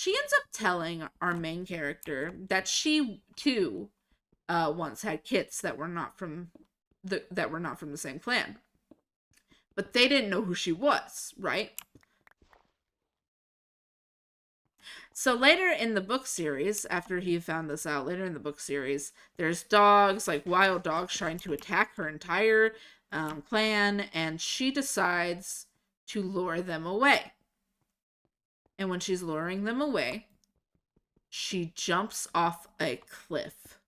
ends up telling our main character that she too once had kits that were not from the same clan. But they didn't know who she was, right? So later in the book series, after he found this out, later in the book series, there's dogs, like wild dogs, trying to attack her entire clan, and she decides to lure them away. And when she's luring them away, she jumps off a cliff.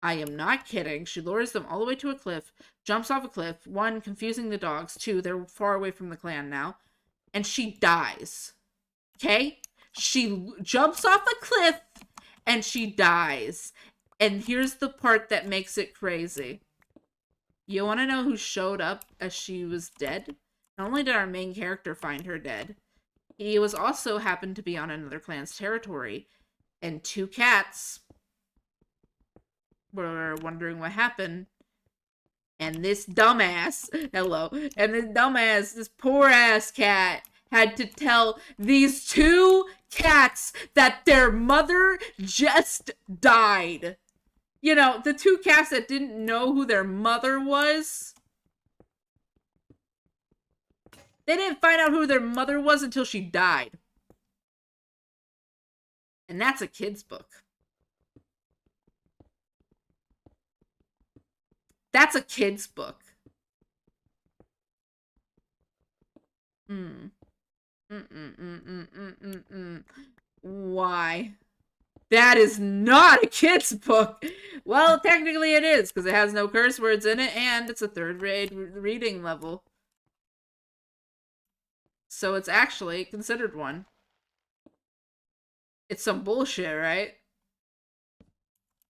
I am not kidding. She lures them all the way to a cliff, jumps off a cliff. One, confusing the dogs. Two, they're far away from the clan now. And she dies. Okay? She jumps off a cliff and she dies. And here's the part that makes it crazy. You want to know who showed up as she was dead? Not only did our main character find her dead, he was also happened to be on another clan's territory. And two cats were wondering what happened. And this dumbass, this poor ass cat had to tell these two cats that their mother just died. The two cats that didn't know who their mother was. They didn't find out who their mother was until she died. And that's a kid's book. That's a kid's book. Why? That is not a kid's book. Well, technically it is, because it has no curse words in it, and it's a third grade reading level. So it's actually considered one. It's some bullshit, right?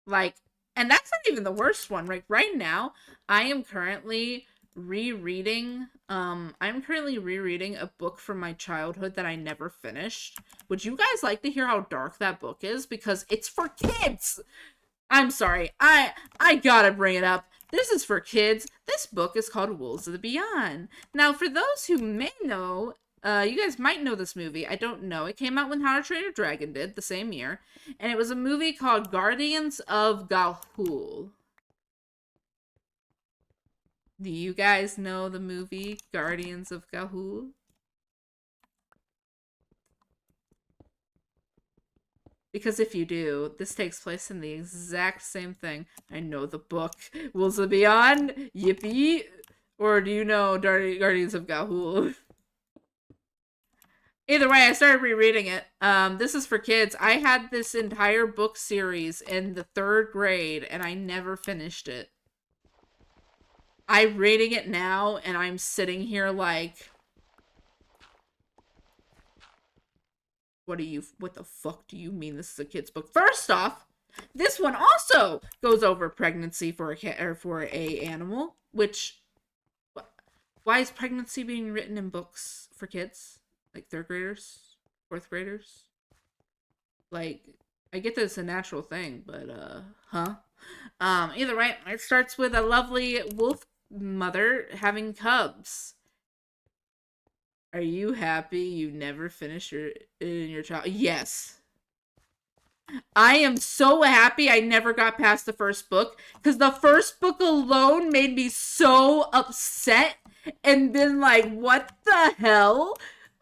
Like, and that's not even the worst one. Right now, I am currently rereading. I'm currently rereading a book from my childhood that I never finished. Would you guys like to hear how dark that book is? Because it's for kids. I'm sorry. I gotta bring it up. This is for kids. This book is called Wolves of the Beyond. Now, for those who may know, you guys might know this movie. I don't know. It came out when How to Train Your Dragon did the same year, and it was a movie called Guardians of Ga'Hoole. Do you guys know the movie Guardians of Ga'Hoole? Because if you do, this takes place in the exact same thing. I know the book. Wolves of the Beyond? Yippee! Or do you know Guardians of Ga'Hoole? Either way, I started rereading it. This is for kids. I had this entire book series in the 3rd grade, and I never finished it. I'm reading it now, and I'm sitting here like, what the fuck do you mean this is a kid's book? First off, this one also goes over pregnancy for a cat or for a animal, which, why is pregnancy being written in books for kids? Like 3rd graders? 4th graders? Like, I get that it's a natural thing, but, huh? Either way, it starts with a lovely wolf mother having cubs. Are you happy you never finished your child? Yes. I am so happy I never got past the first book, because the first book alone made me so upset and been like, what the hell?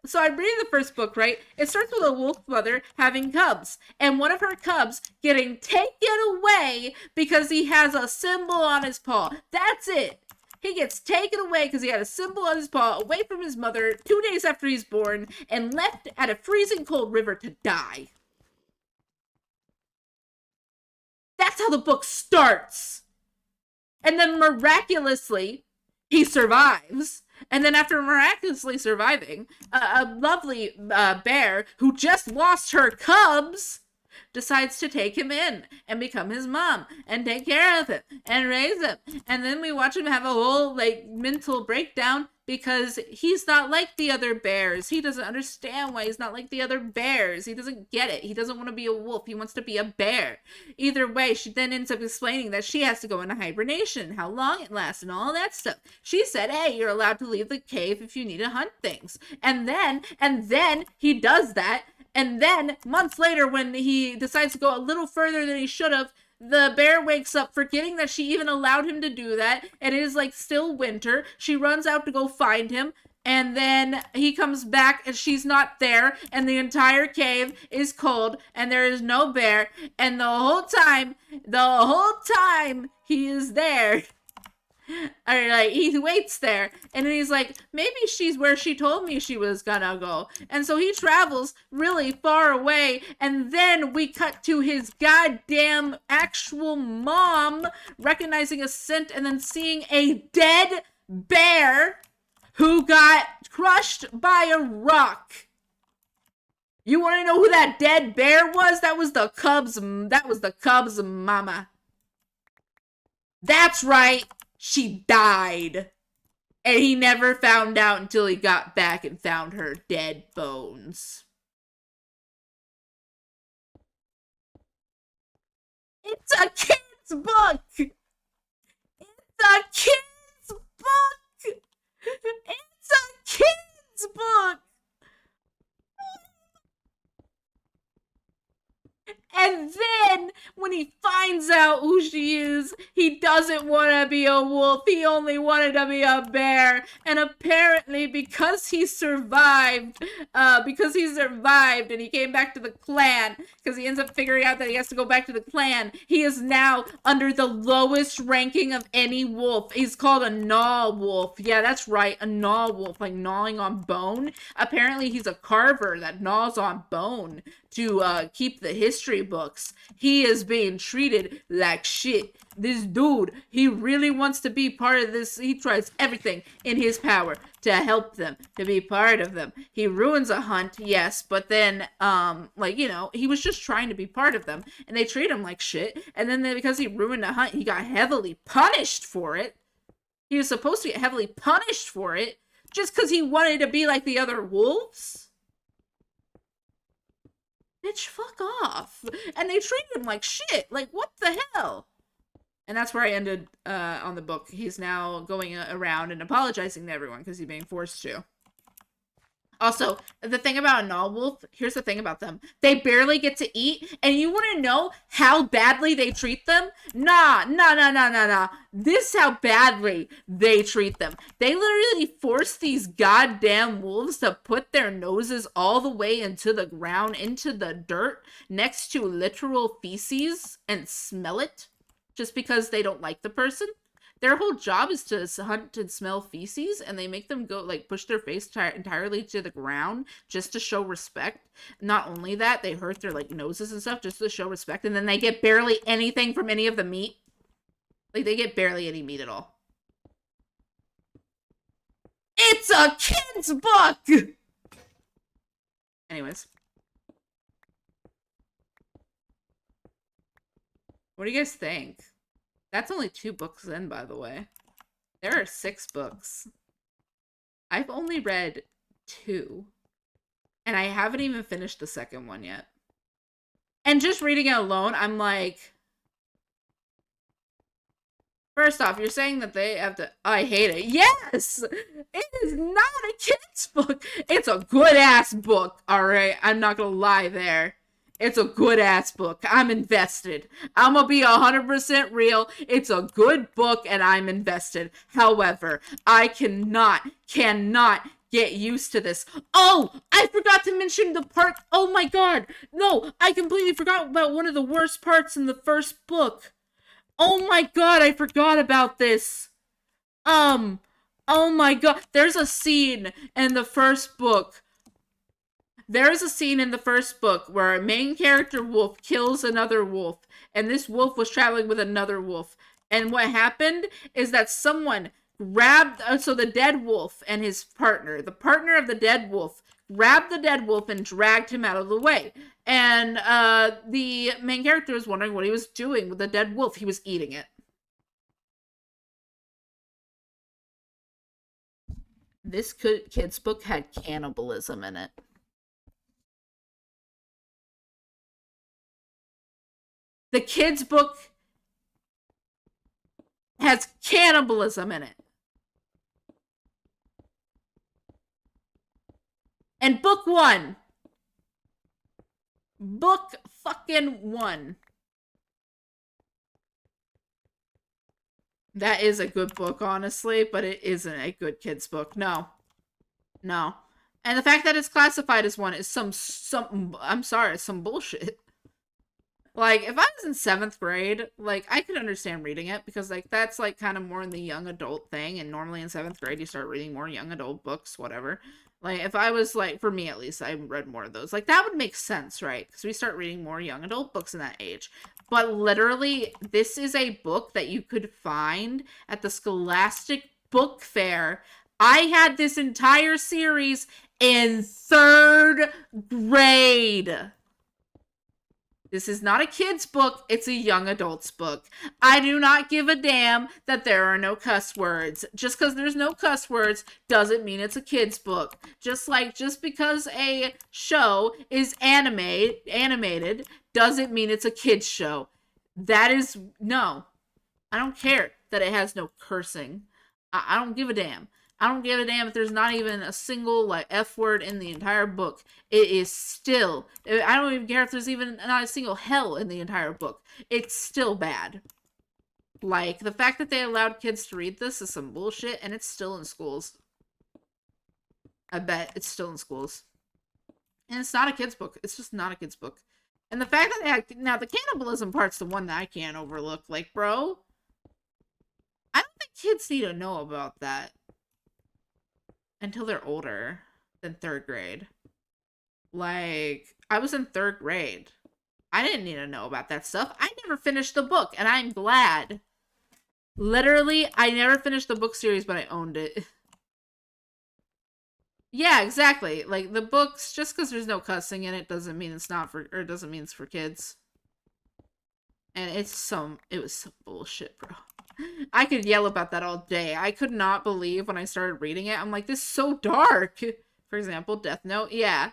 So I'm reading the first book, right? It starts with a wolf mother having cubs, and one of her cubs getting taken away because he has a symbol on his paw. That's it. He gets taken away because he had a symbol on his paw, away from his mother 2 days after he's born, and left at a freezing cold river to die. That's how the book starts. And then miraculously, he survives. And then after miraculously surviving, a lovely bear who just lost her cubs decides to take him in and become his mom and take care of him and raise him. And then we watch him have a whole like mental breakdown because he's not like the other bears. He doesn't understand why he's not like the other bears. He doesn't get it. He doesn't want to be a wolf. He wants to be a bear. Either way, she then ends up explaining that she has to go into hibernation, how long it lasts, and all that stuff. She said, hey, you're allowed to leave the cave if you need to hunt things. And then he does that. And then months later, when he decides to go a little further than he should have, the bear wakes up forgetting that she even allowed him to do that, and it is like still winter. She runs out to go find him, and then he comes back and she's not there, and the entire cave is cold, and there is no bear, and the whole time he is there. Or like he waits there, and then he's like, maybe she's where she told me she was gonna go. And so he travels really far away, and then we cut to his goddamn actual mom recognizing a scent and then seeing a dead bear who got crushed by a rock. You want to know who that dead bear was? That was the Cubs mama. That's right. She died. And he never found out until he got back and found her dead bones. It's a kid's book! It's a kid's book! It's a kid's book! And then, when he finds out who she is, he doesn't want to be a wolf. He only wanted to be a bear. And apparently, because he survived and he came back to the clan, because he ends up figuring out that he has to go back to the clan, he is now under the lowest ranking of any wolf. He's called a gnaw wolf. Yeah, that's right, a gnaw wolf, like gnawing on bone. Apparently, he's a carver that gnaws on bone to keep the history books. He is being treated like shit. This dude, he really wants to be part of this. He tries everything in his power to help them, to be part of them. He ruins a hunt, yes, but then, he was just trying to be part of them, and they treat him like shit, and then because he ruined a hunt, he got heavily punished for it. He was supposed to get heavily punished for it just because he wanted to be like the other wolves. Bitch, fuck off. And they treated him like shit. Like, what the hell? And that's where I ended on the book. He's now going around and apologizing to everyone because he's being forced to. Also, the thing about a null wolf, here's the thing about them. They barely get to eat, and you want to know how badly they treat them? Nah. This is how badly they treat them. They literally force these goddamn wolves to put their noses all the way into the ground, into the dirt, next to literal feces, and smell it, just because they don't like the person. Their whole job is to hunt and smell feces, and they make them go, like, push their face entirely to the ground just to show respect. Not only that, they hurt their, like, noses and stuff just to show respect, and then they get barely anything from any of the meat. Like, they get barely any meat at all. It's a kid's book! Anyways. What do you guys think? That's only 2 books in, by the way. There are 6 books. I've only read 2. And I haven't even finished the second one yet. And just reading it alone, I'm like... First off, you're saying that they have to... I hate it. Yes! It is not a kid's book. It's a good-ass book, alright? I'm not gonna lie there. It's a good-ass book. I'm invested. I'm gonna be 100% real. It's a good book, and I'm invested. However, I cannot get used to this. Oh, I forgot to mention the part. Oh my god. No, I completely forgot about one of the worst parts in the first book. Oh my god, I forgot about this. Oh my god. There's a scene in the first book. There's a scene in the first book where a main character wolf kills another wolf, and this wolf was traveling with another wolf. And what happened is that someone grabbed, so the dead wolf and his partner, the partner of the dead wolf, grabbed the dead wolf and dragged him out of the way. And the main character was wondering what he was doing with the dead wolf. He was eating it. This kid's book had cannibalism in it. The kid's book has cannibalism in it. And book 1. Book fucking 1. That is a good book, honestly, but it isn't a good kid's book. No. And the fact that it's classified as one is some I'm sorry, some bullshit. Like, if I was in 7th grade, like, I could understand reading it, because, like, that's, like, kind of more in the young adult thing, and normally in 7th grade, you start reading more young adult books, whatever. Like, if I was, like, for me at least, I read more of those. Like, that would make sense, right? Because we start reading more young adult books in that age. But literally, this is a book that you could find at the Scholastic Book Fair. I had this entire series in 3rd grade. This is not a kid's book, it's a young adult's book. I do not give a damn that there are no cuss words. Just because there's no cuss words doesn't mean it's a kid's book. Just because a show is animated doesn't mean it's a kid's show. That is, no. I don't care that it has no cursing. I don't give a damn. I don't give a damn if there's not even a single, like, F word in the entire book. It is still, I don't even care if there's even not a single hell in the entire book. It's still bad. Like, the fact that they allowed kids to read this is some bullshit, and it's still in schools. I bet it's still in schools. And it's not a kid's book. It's just not a kid's book. And the fact that they had, now the cannibalism part's the one that I can't overlook. Like, bro, I don't think kids need to know about that until they're older than 3rd grade. Like, I was in 3rd grade. I didn't need to know about that stuff. I never finished the book, and I'm glad. Literally, I never finished the book series, but I owned it. Yeah, exactly. Like, the books, just because there's no cussing in it doesn't mean it's not for, or doesn't mean it's for kids. And it was some bullshit, bro. I could yell about that all day. I could not believe when I started reading it. I'm like, this is so dark. For example, Death Note. Yeah.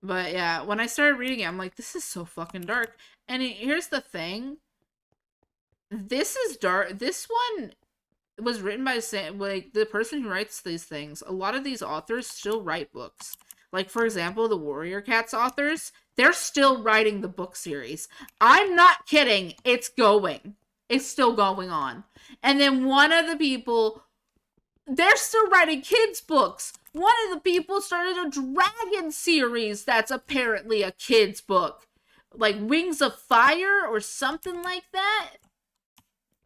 But yeah, when I started reading it, I'm like, this is so fucking dark. And here's the thing. This is dark. This one was written by like the person who writes these things. A lot of these authors still write books. Like for example, the Warrior Cats authors, they're still writing the book series. I'm not kidding. It's going. It's still going on. And then one of the people, they're still writing kids books. One of the people started a dragon series that's apparently a kids book. Like Wings of Fire or something like that.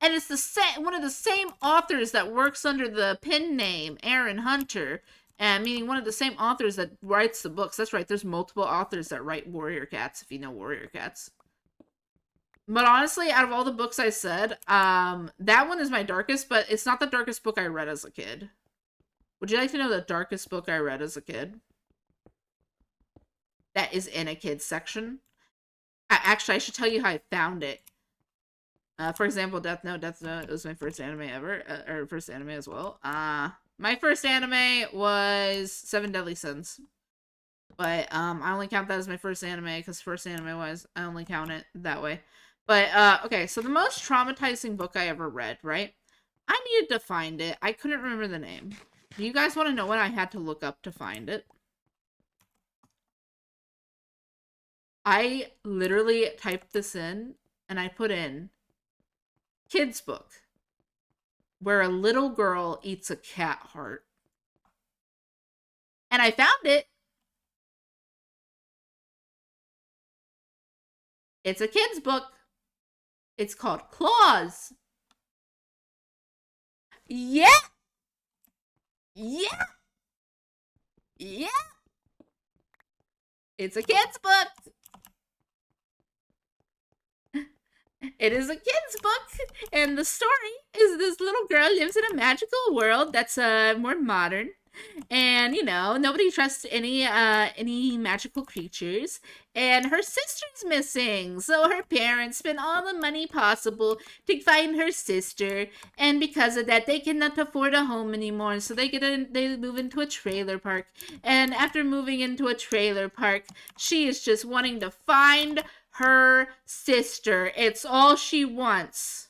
And it's the same one of the same authors that works under the pen name Aaron Hunter, and meaning one of the same authors that writes the books. That's right, there's multiple authors that write Warrior Cats, if you know Warrior Cats. But honestly, out of all the books I said, that one is my darkest, but it's not the darkest book I read as a kid. Would you like to know the darkest book I read as a kid? That is in a kids section. Actually, I should tell you how I found it. For example, Death Note. Death Note was my first anime ever, or first anime as well. My first anime was Seven Deadly Sins, but I only count that as my first anime because first anime was I only count it that way. But okay, so the most traumatizing book I ever read, right? I needed to find it. I couldn't remember the name. Do you guys want to know what I had to look up to find it? I literally typed this in and I put in kids book where a little girl eats a cat heart. And I found it. It's a kid's book. It's called Claws. Yeah. Yeah. Yeah. It's a kid's book. It is a kid's book, and the story is this little girl lives in a magical world that's more modern, and you know nobody trusts any magical creatures, and her sister's missing, so her parents spend all the money possible to find her sister, and because of that they cannot afford a home anymore, so they move into a trailer park, and after moving into a trailer park she is just wanting to find her sister. It's all she wants.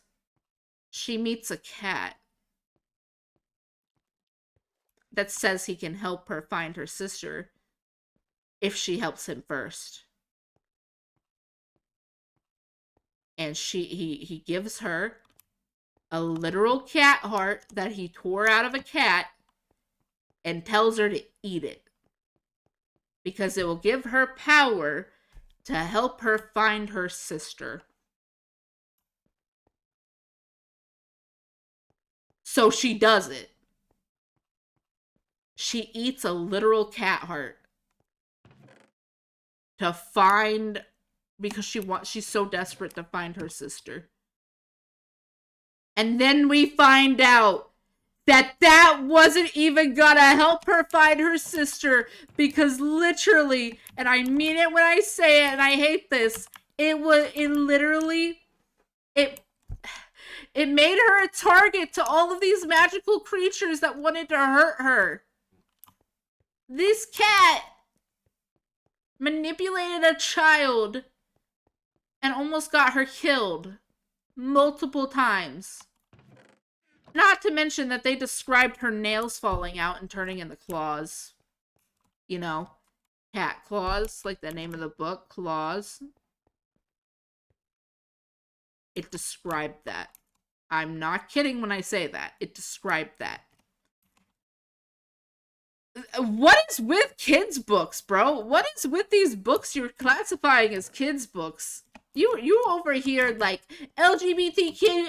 She meets a cat that says he can help her find her sister if she helps him first. And he gives her a literal cat heart that he tore out of a cat and tells her to eat it because it will give her power to help her find her sister. So she does it. She eats a literal cat heart to find, because she's so desperate to find her sister. And then we find out that wasn't even gonna help her find her sister, because literally, and I mean it when I say it, and I hate this, it literally it made her a target to all of these magical creatures that wanted to hurt her. This cat manipulated a child and almost got her killed multiple times. Not to mention that they described her nails falling out and turning into claws. You know, cat claws, like the name of the book, Claws. It described that. I'm not kidding when I say that. It described that. What is with kids' books, bro? What is with these books you're classifying as kids' books? You over here like LGBTQ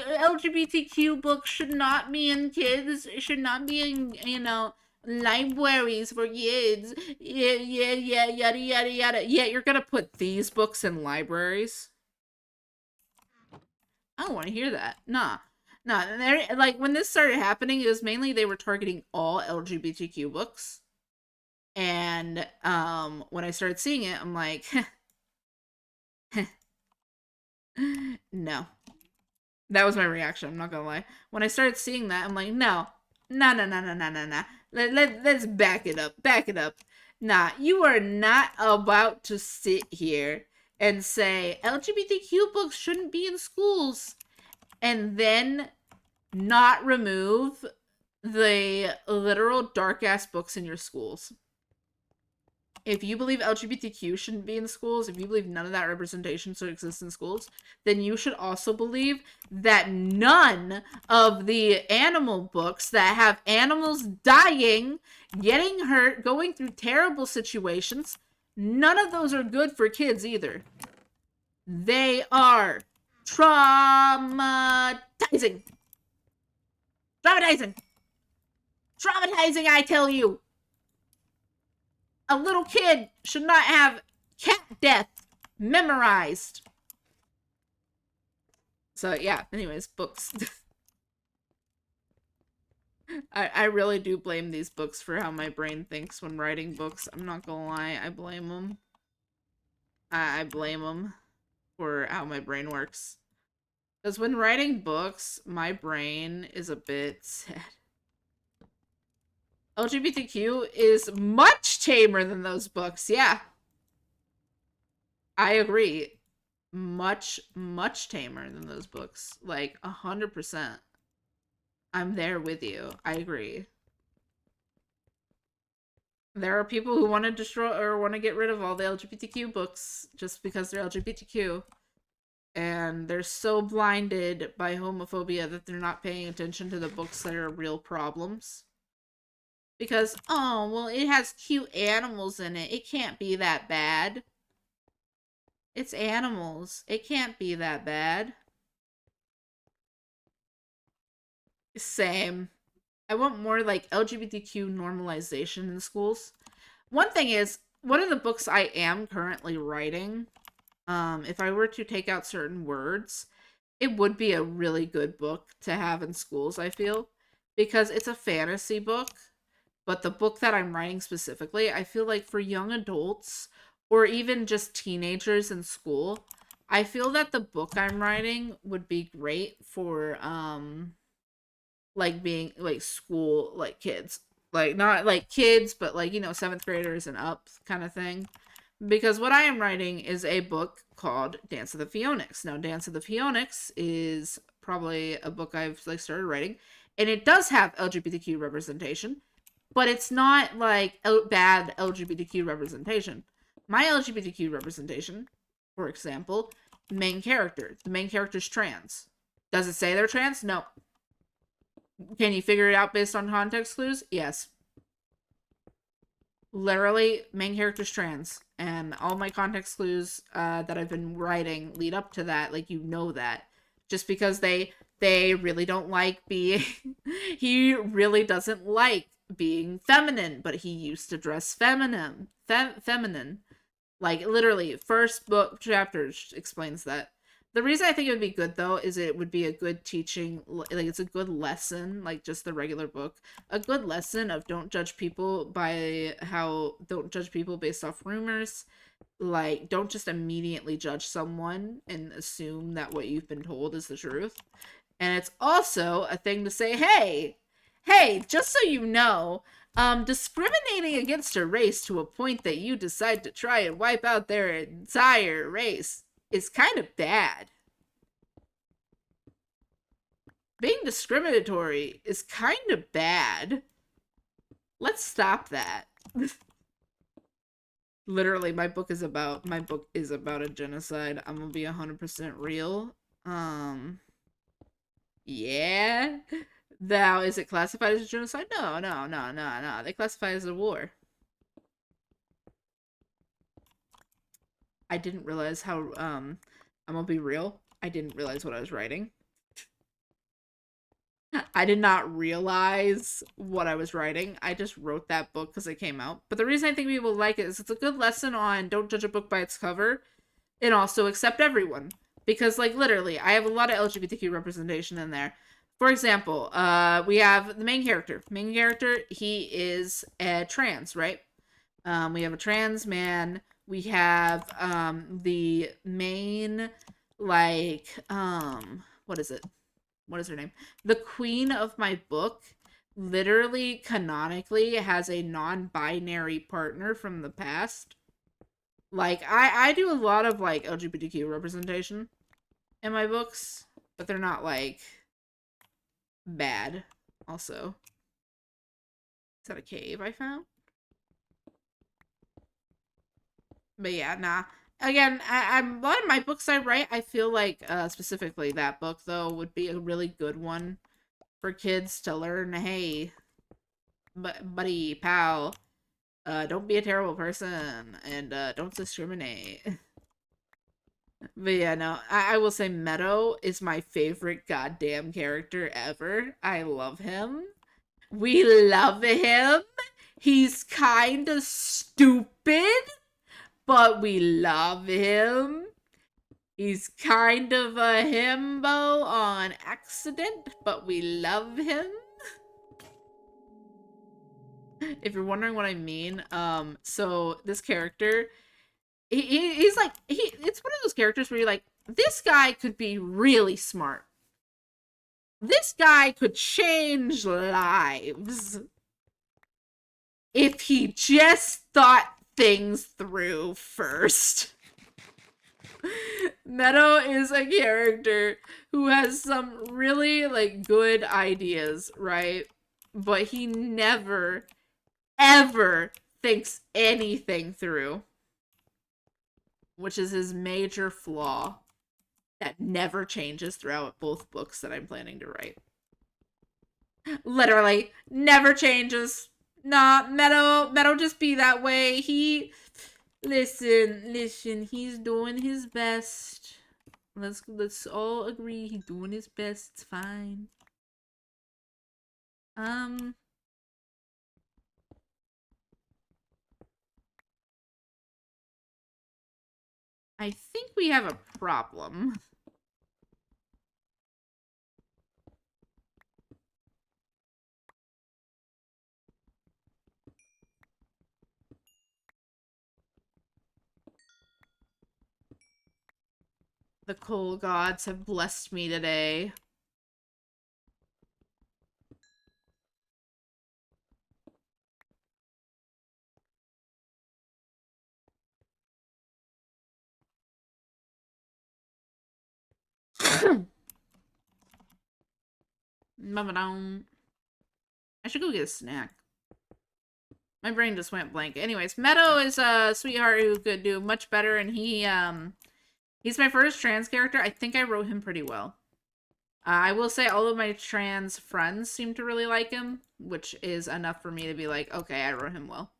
books should not be in kids. Should not be in libraries for kids. Yeah, yada yada yada. Yeah, you're gonna put these books in libraries? I don't want to hear that. Nah. Nah, like when this started happening, it was mainly they were targeting all LGBTQ books. And when I started seeing it, I'm like, no. That was my reaction. I'm not gonna lie. When I started seeing that, I'm like, no, no, no, no, no, no, no, no. Let's back it up. Back it up. Nah, you are not about to sit here and say LGBTQ books shouldn't be in schools and then not remove the literal dark ass books in your schools. If you believe LGBTQ shouldn't be in schools, if you believe none of that representation should exist in schools, then you should also believe that none of the animal books that have animals dying, getting hurt, going through terrible situations, none of those are good for kids either. They are traumatizing. Traumatizing. Traumatizing, I tell you. A little kid should not have cat death memorized. So yeah, anyways, books. I really do blame these books for how my brain thinks when writing books. I'm not gonna lie, I blame them. I blame them for how my brain works. Because when writing books, my brain is a bit sad. LGBTQ is much tamer than those books, yeah. I agree. Much, much tamer than those books. Like, 100%. I'm there with you. I agree. There are people who want to destroy or want to get rid of all the LGBTQ books just because they're LGBTQ. And they're so blinded by homophobia that they're not paying attention to the books that are real problems. Because, oh, well, it has cute animals in it. It can't be that bad. It's animals. It can't be that bad. Same. I want more like LGBTQ normalization in schools. One thing is, one of the books I am currently writing, if I were to take out certain words, it would be a really good book to have in schools, I feel, because it's a fantasy book, but the book that I'm writing specifically, I feel like for young adults or even just teenagers in school, I feel that the book I'm writing would be great for like being like school like kids, like not like kids but like, you know, seventh graders and up kind of thing, because what I am writing is a book called Dance of the Phoenix. Now Dance of the Phoenix is probably a book I've like started writing, and it does have LGBTQ representation, but it's not like bad LGBTQ representation. My LGBTQ representation, for example, the main character's trans. Does it say they're trans? No. Can you figure it out based on context clues? Yes. Literally, main character's trans, and all my context clues that I've been writing lead up to that. Like, you know that, just because they really don't like being. He really doesn't like being feminine, but he used to dress feminine. Like, literally, first book chapter explains that. The reason I think it would be good, though, is it would be a good teaching, like, it's a good lesson, like just the regular book. A good lesson of don't judge people don't judge people based off rumors. Like, don't just immediately judge someone and assume that what you've been told is the truth. And it's also a thing to say, hey, just so you know, discriminating against a race to a point that you decide to try and wipe out their entire race is kind of bad. Being discriminatory is kind of bad. Let's stop that. Literally, my book is about a genocide. I'm gonna be 100% real. Yeah. Now, is it classified as a genocide? No, no, no, no, no. They classify it as a war. I didn't realize how, I'm gonna be real. I didn't realize what I was writing. I did not realize what I was writing. I just wrote that book because it came out. But the reason I think people like it is it's a good lesson on don't judge a book by its cover and also accept everyone. Because, like, literally, I have a lot of LGBTQ representation in there. For example, we have the main character. Main character, he is a trans, right? We have a trans man. We have the main, like, what is it? What is her name? The queen of my book literally canonically has a non-binary partner from the past. Like I do a lot of like LGBTQ representation in my books, but they're not like bad. Also, is that a cave I found? But yeah, nah. Again, I'm a lot of my books I write. I feel like specifically that book though would be a really good one for kids to learn. Hey, buddy, pal, don't be a terrible person and don't discriminate. But yeah, no, I will say Meadow is my favorite goddamn character ever. I love him. We love him. He's kind of stupid, but we love him. He's kind of a himbo on accident, but we love him. If you're wondering what I mean, so this character, he's like, it's one of those characters where you're like, this guy could be really smart. This guy could change lives if he just thought things through first. Meadow is a character who has some really like good ideas, right? But he never ever thinks anything through, which is his major flaw that never changes throughout both books that I'm planning to write. Literally never changes. Nah, Meadow just be that way. Listen, he's doing his best. Let's all agree he's doing his best. It's fine. Um, I think we have a problem. The coal gods have blessed me today. I should go get a snack. My brain just went blank. Anyways, Meadow is a sweetheart who could do much better, and he's my first trans character. I think I wrote him pretty well. I will say all of my trans friends seem to really like him, which is enough for me to be like, okay, I wrote him well.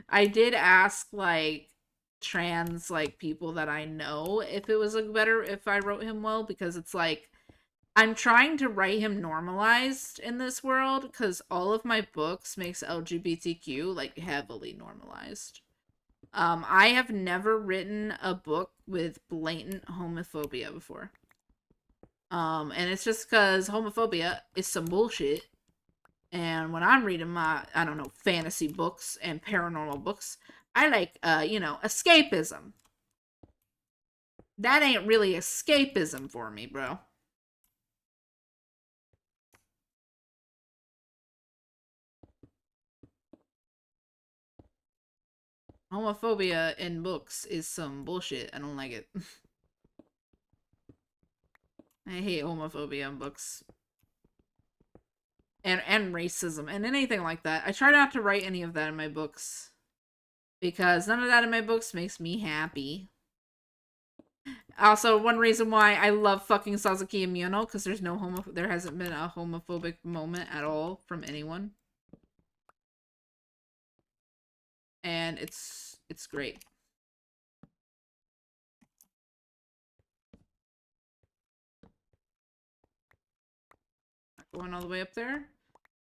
I did ask like trans like people that I know if it was like better if I wrote him well, because it's like I'm trying to write him normalized in this world because all of my books makes LGBTQ like heavily normalized. I have never written a book with blatant homophobia before. And it's just because homophobia is some bullshit. And when I'm reading my, I don't know, fantasy books and paranormal books, I like, escapism. That ain't really escapism for me, bro. Homophobia in books is some bullshit. I don't like it. I hate homophobia in books. And racism and anything like that. I try not to write any of that in my books. Because none of that in my books makes me happy. Also, one reason why I love fucking Sasuke and Miyono, because there hasn't been a homophobic moment at all from anyone. And it's great. Not going all the way up there.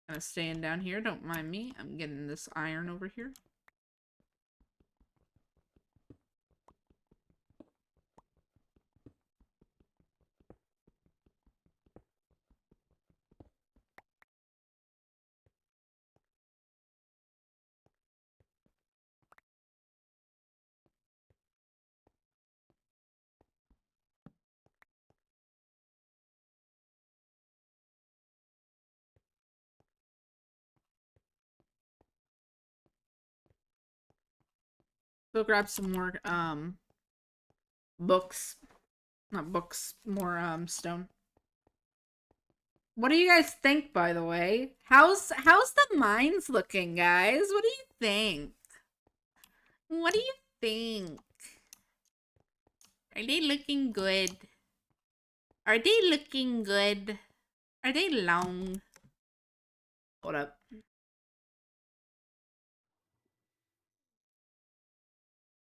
Kind of staying down here, don't mind me. I'm getting this iron over here. Go grab some more books. Not books, more stone. What do you guys think, by the way? How's the mines looking, guys? What do you think? What do you think? Are they looking good? Are they looking good? Are they long? Hold up.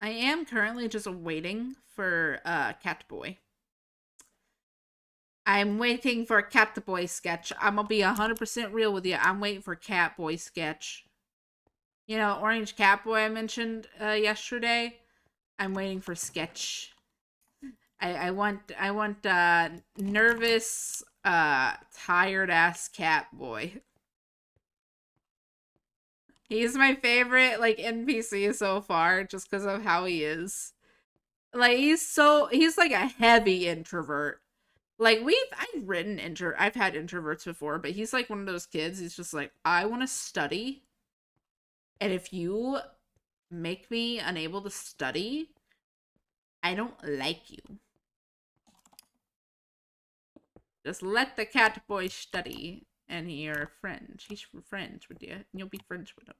I am currently just waiting for Catboy. I'm waiting for Catboy sketch. I'm gonna be 100% real with you. I'm waiting for Catboy sketch. You know, Orange Catboy I mentioned yesterday. I'm waiting for sketch. I want nervous, tired ass Catboy. He's my favorite like NPC so far, just because of how he is. Like he's like a heavy introvert. Like I've had introverts before, but he's like one of those kids. He's just like, I want to study, and if you make me unable to study, I don't like you. Just let the cat boy study, and you're friends. He's friends with you, and you'll be friends with him.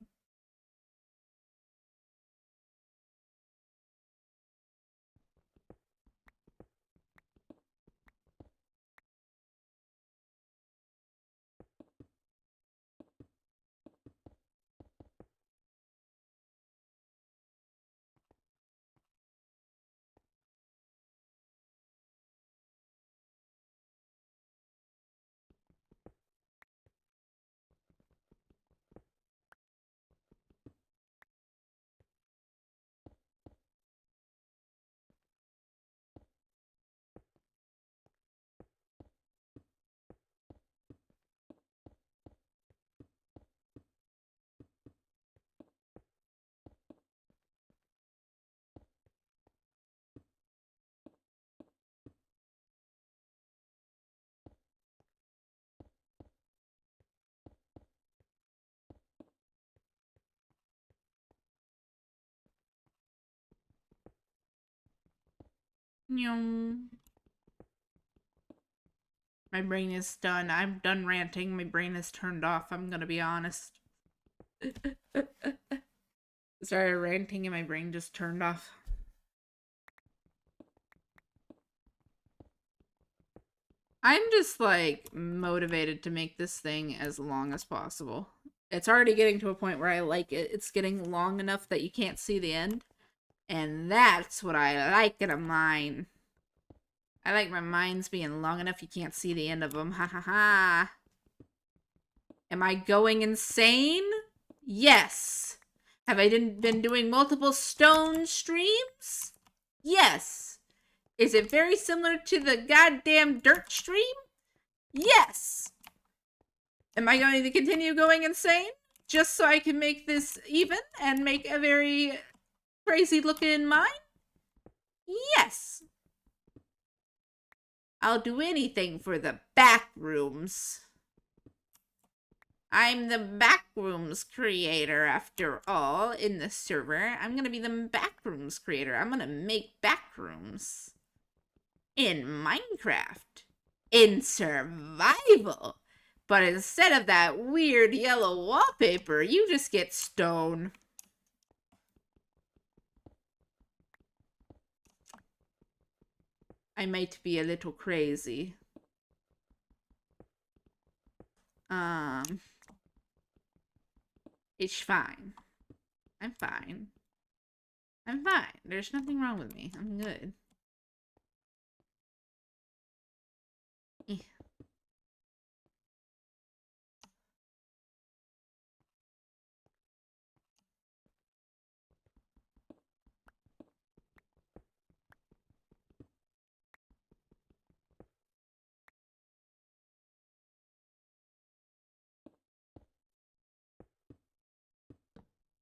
My brain is done. I'm done ranting. My brain is turned off. I'm gonna be honest. Started ranting and my brain just turned off. I'm just like motivated to make this thing as long as possible. It's already getting to a point where I like it. It's getting long enough that you can't see the end. And that's what I like in a mine. I like my mines being long enough you can't see the end of them. Ha ha ha. Am I going insane? Yes. Have I been doing multiple stone streams? Yes. Is it very similar to the goddamn dirt stream? Yes. Am I going to continue going insane? Just so I can make this even and make a very crazy looking mine? Yes. I'll do anything for the back rooms. I'm the backrooms creator after all in the server. I'm gonna be the backrooms creator. I'm gonna make backrooms in Minecraft in survival. But instead of that weird yellow wallpaper, you just get stone. I might be a little crazy. It's fine. I'm fine. I'm fine. There's nothing wrong with me. I'm good.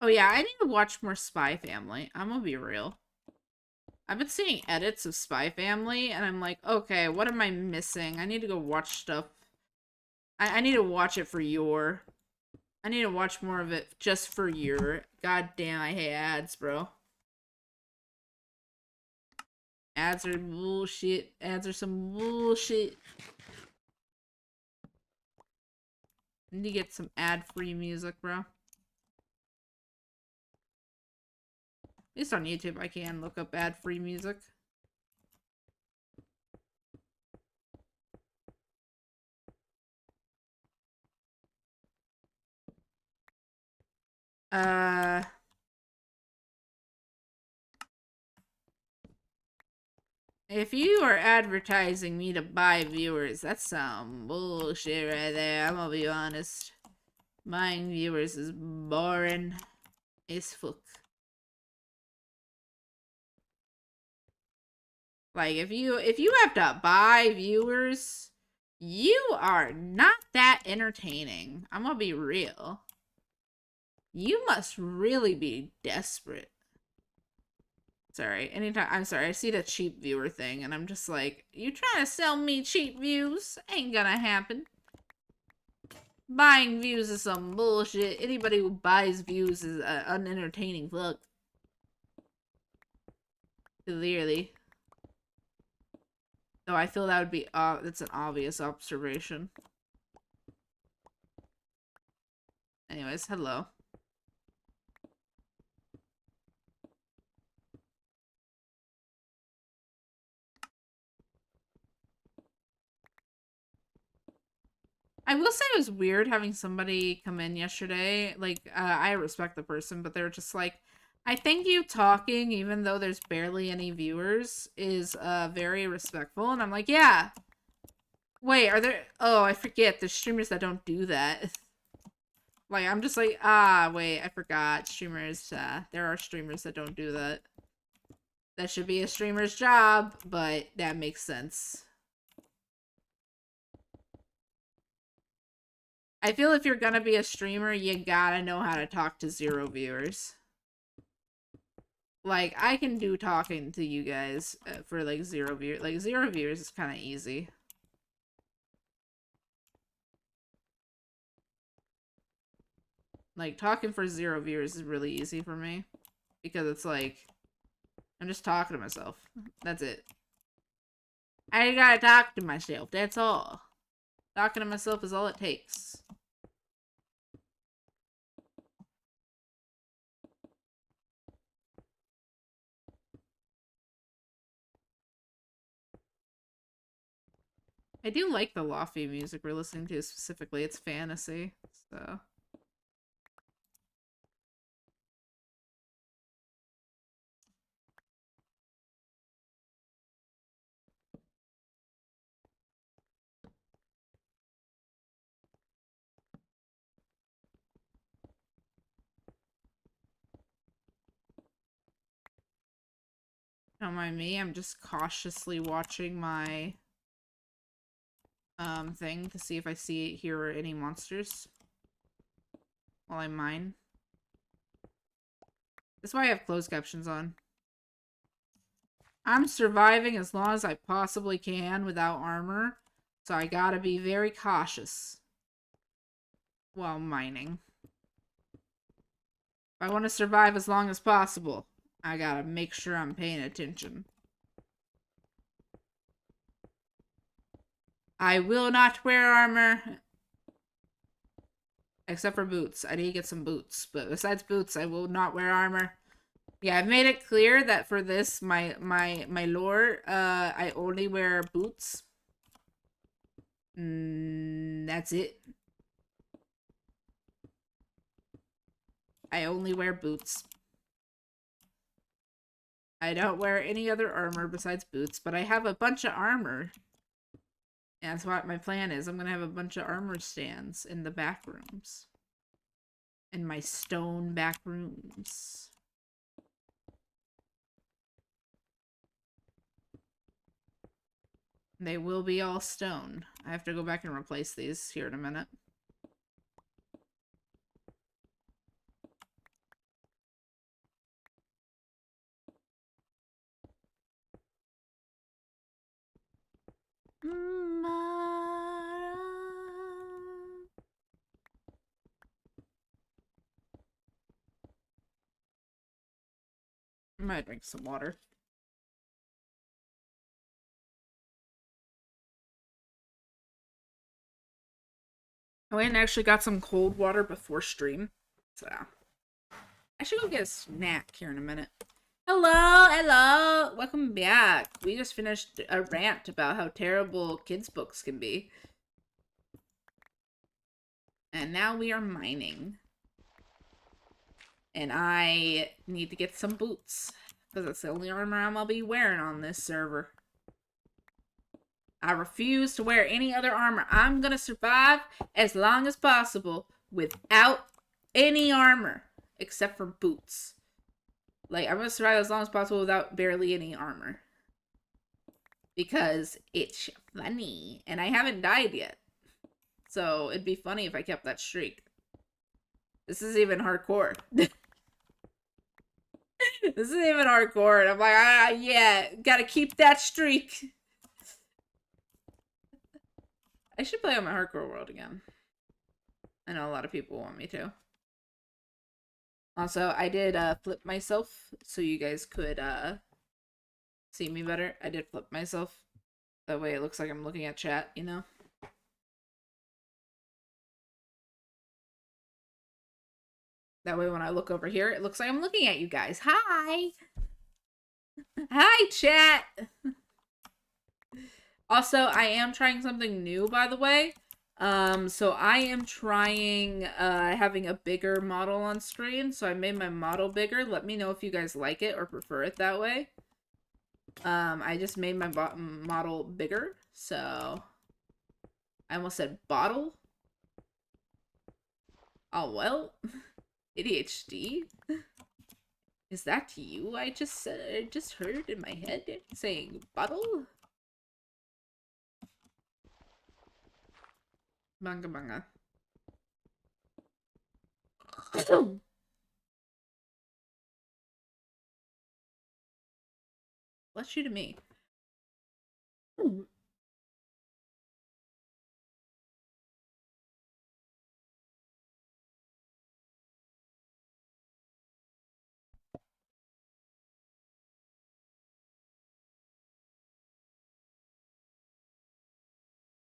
Oh yeah, I need to watch more Spy Family. I'm gonna be real. I've been seeing edits of Spy Family, and I'm like, okay, what am I missing? I need to go watch stuff. I need to watch it for your. I need to watch more of it just for your. God damn, I hate ads, bro. Ads are bullshit. Ads are some bullshit. Need to get some ad-free music, bro. At least on YouTube, I can look up ad-free music. Uh... If you are advertising me to buy viewers, that's some bullshit right there. I'm gonna be honest. Buying viewers is boring as fuck. Like if you have to buy viewers, you are not that entertaining. I'm gonna be real. You must really be desperate. Sorry, anytime I'm sorry, I see the cheap viewer thing and I'm just like, you trying to sell me cheap views? Ain't gonna happen. Buying views is some bullshit. Anybody who buys views is unentertaining fuck. Clearly. Though I feel that would be, that's an obvious observation. Anyways, hello. I will say it was weird having somebody come in yesterday. Like, I respect the person, but they were just like, I think you talking, even though there's barely any viewers, is very respectful. And I'm like, yeah. Wait, are there... Oh, I forget. There's streamers that don't do that. Like, I'm just like, wait, I forgot. Streamers, there are streamers that don't do that. That should be a streamer's job, but that makes sense. I feel if you're gonna be a streamer, you gotta know how to talk to 0 viewers. Like, I can do talking to you guys for, like, 0 viewers. Like, 0 viewers is kind of easy. Like, talking for 0 viewers is really easy for me. Because it's like, I'm just talking to myself. That's it. I gotta talk to myself, that's all. Talking to myself is all it takes. I do like the lofty music we're listening to specifically. It's fantasy, so... Don't mind me, I'm just cautiously watching my thing to see if I hear any monsters while I mine. That's why I have closed captions on. I'm surviving as long as I possibly can without armor, so I gotta be very cautious while mining. If I want to survive as long as possible, I gotta make sure I'm paying attention. I will not wear armor. Except for boots. I need to get some boots. But besides boots, I will not wear armor. Yeah, I've made it clear that for this, my lore, I only wear boots. That's it. I only wear boots. I don't wear any other armor besides boots, but I have a bunch of armor. And that's what my plan is. I'm gonna have a bunch of armor stands in the back rooms. In my stone back rooms. They will be all stone. I have to go back and replace these here in a minute. I might drink some water. I went and actually got some cold water before stream. So I should go get a snack here in a minute. Hello, hello, welcome back. We just finished a rant about how terrible kids' books can be. And now we are mining. And I need to get some boots. Because that's the only armor I'll be wearing on this server. I refuse to wear any other armor. I'm gonna survive as long as possible without any armor. Except for boots. Like, I'm gonna survive as long as possible without barely any armor. Because it's funny. And I haven't died yet. So, it'd be funny if I kept that streak. This is even hardcore. This is even hardcore. And I'm like, yeah, gotta keep that streak. I should play on my hardcore world again. I know a lot of people want me to. Also, I did flip myself so you guys could see me better. I did flip myself. That way it looks like I'm looking at chat, you know? That way when I look over here, it looks like I'm looking at you guys. Hi! Hi, chat! Also, I am trying something new, by the way. So I am trying having a bigger model on screen. So I made my model bigger. Let me know if you guys like it or prefer it that way. I just made my model bigger. So I almost said bottle. Oh, well. ADHD? Is that you? I just heard in my head saying bottle? Manga manga. Bless you to me.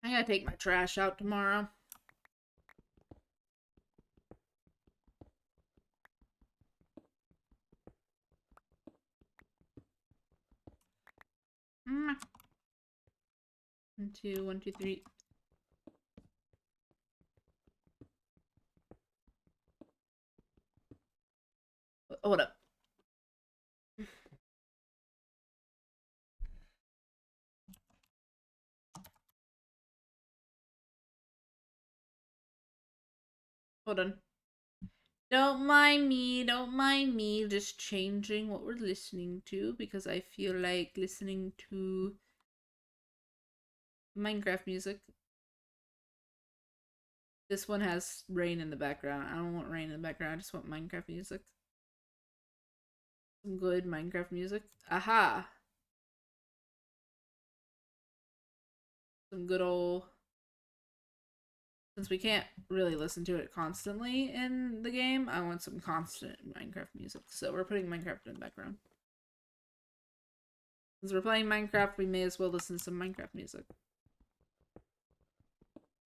I gotta take my trash out tomorrow. One, two, 1, 2, 3. Hold up. Hold on. Don't mind me just changing what we're listening to because I feel like listening to Minecraft music. This one has rain in the background. I don't want rain in the background. I just want Minecraft music. Some good Minecraft music. Aha! Some good old... Since we can't really listen to it constantly in the game, I want some constant Minecraft music. So we're putting Minecraft in the background. Since we're playing Minecraft, we may as well listen to some Minecraft music.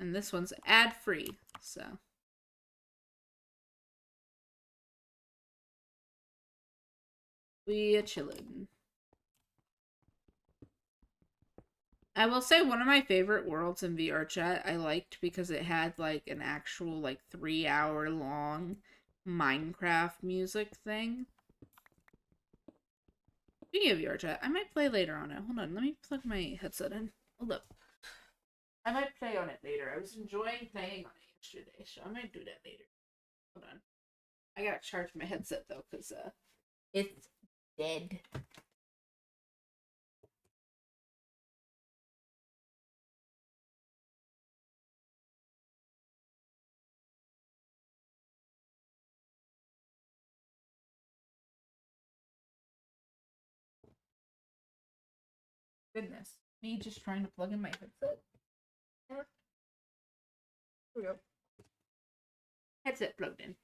And this one's ad-free, so... We are chillin'. I will say one of my favorite worlds in VR chat I liked because it had like an actual like 3-hour long Minecraft music thing. Speaking of VR chat, I might play later on it. Hold on, let me plug my headset in. Hold up. I might play on it later. I was enjoying playing on it yesterday, so I might do that later. Hold on. I gotta charge my headset though, because it's dead. Goodness. Me just trying to plug in my headset. Here we go. Headset plugged in.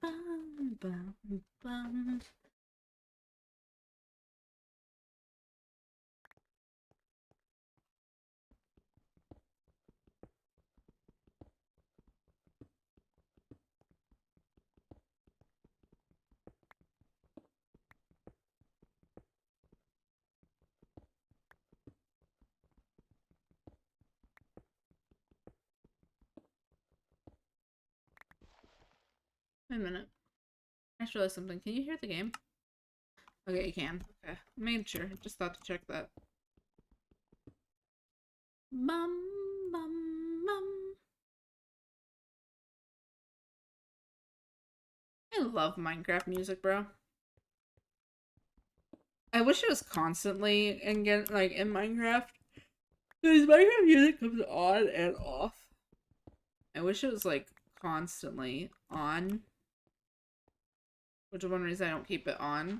Bum, bum, bum. Wait a minute. I just realized something. Can you hear the game? Okay, you can. Okay. Made sure. Just thought to check that. Bum, bum, bum. I love Minecraft music, bro. I wish it was constantly in in Minecraft. Because Minecraft music comes on and off. I wish it was like constantly on. Which is one reason I don't keep it on.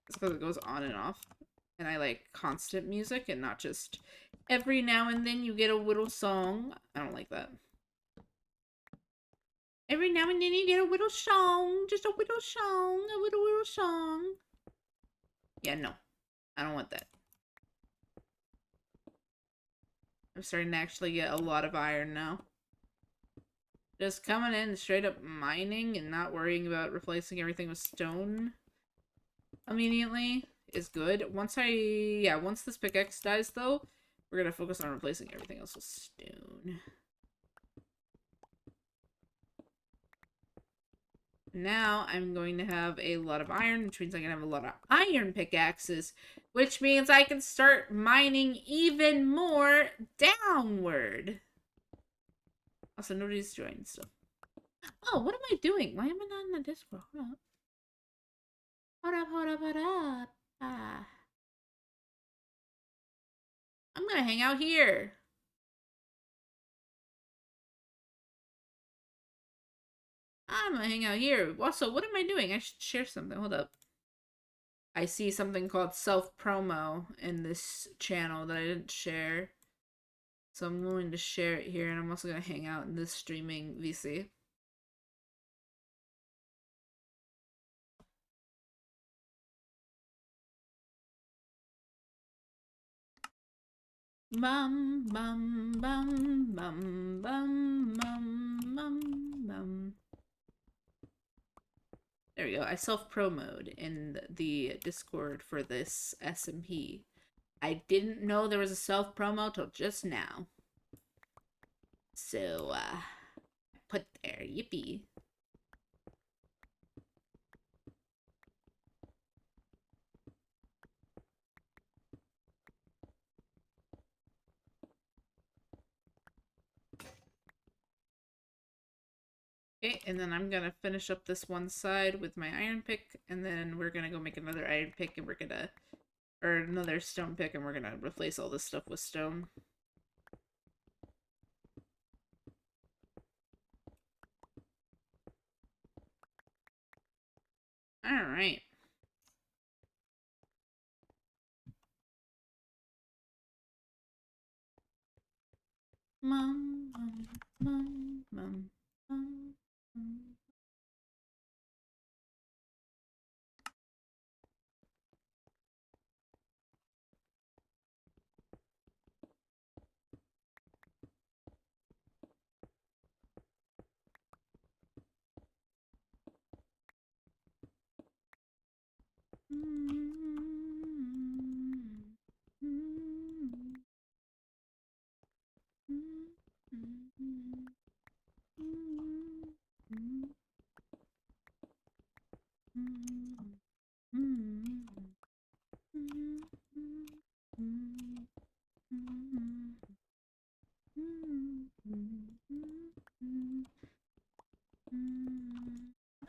It's because it goes on and off. And I like constant music and not just every now and then you get a little song. I don't like that. Every now and then you get a little song. Just a little song. A little song. Yeah, no. I don't want that. I'm starting to actually get a lot of iron now. Just coming in straight up mining and not worrying about replacing everything with stone immediately is good. Once this pickaxe dies though, we're gonna focus on replacing everything else with stone. Now I'm going to have a lot of iron, which means I can have a lot of iron pickaxes, which means I can start mining even more downward. Also, nobody's joined, so. Oh, what am I doing? Why am I not in the Discord? Hold up. Hold up. Ah. I'm gonna hang out here. I'm gonna hang out here. Also, what am I doing? I should share something. Hold up. I see something called self-promo in this channel that I didn't share. So I'm going to share it here, and I'm also going to hang out in this streaming VC. Bum, bum, bum, bum, bum, bum, bum, bum. There we go. I self-promoed in the Discord for this SMP. I didn't know there was a self-promo till just now. So, put there. Yippee. Okay, and then I'm gonna finish up this one side with my iron pick, and then we're gonna go make another iron pick, and or another stone pick, and we're gonna replace all this stuff with stone. Alright. Mum, mum, mum, mum, mum, mum.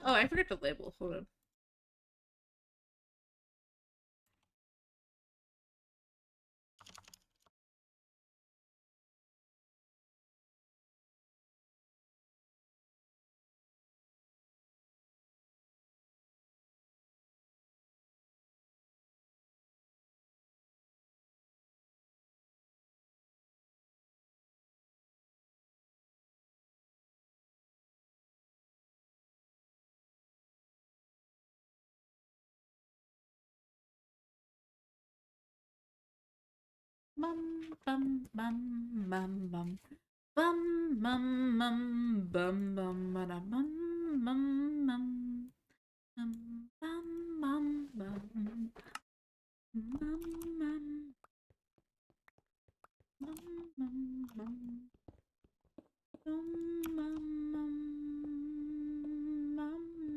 Oh, I forgot to label. Hold on. Bum bum bum bum bum bum bum bum bum bum bada bum bum bum bum bum bum bum bum bum bum bum bum bum bum bum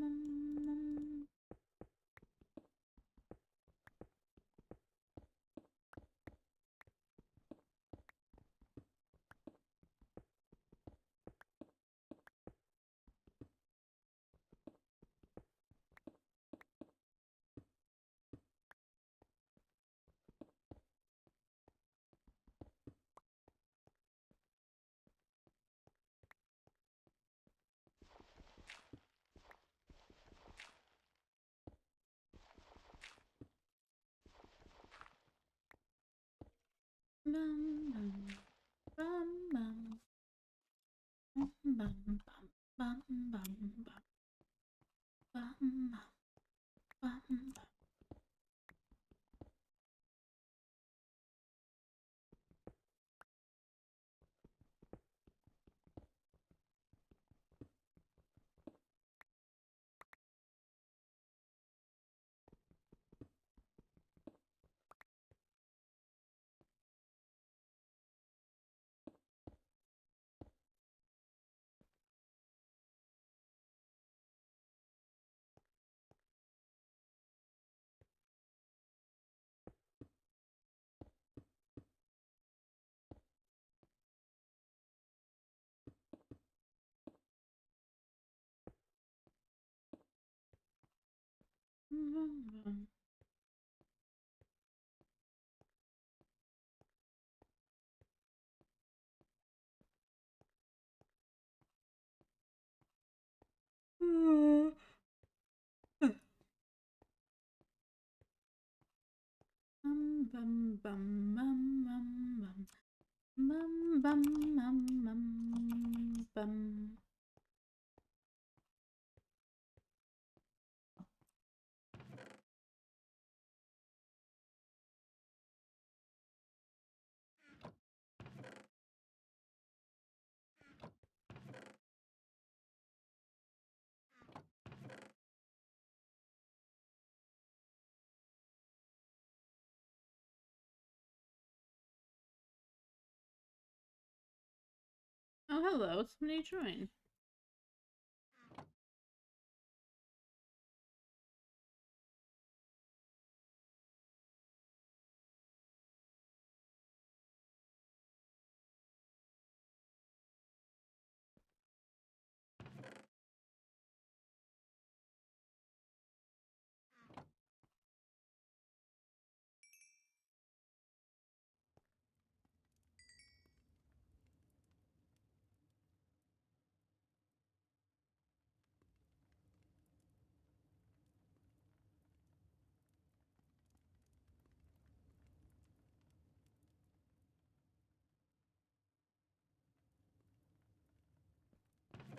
Oh, hello. Somebody joined.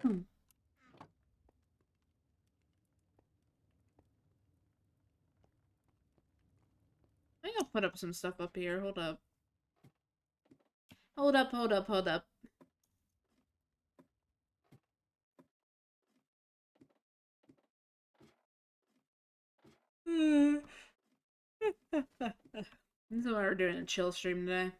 Hmm. I think I'll put up some stuff up here. Hold up. Hold up, hold up, hold up. This is why we're doing a chill stream today.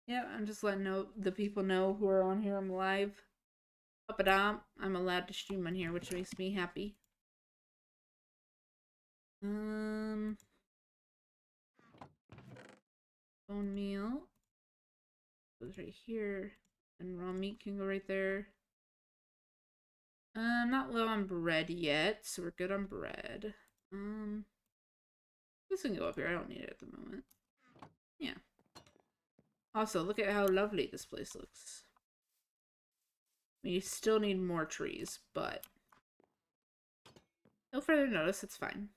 Yeah, I'm just letting the people know who are on here. I'm live. I'm allowed to stream on here, which makes me happy. Bone meal goes right here, and raw meat can go right there. I'm not low on bread yet, so we're good on bread. This can go up here. I don't need it at the moment. Yeah. Also, look at how lovely this place looks. We still need more trees, but no further notice. It's fine.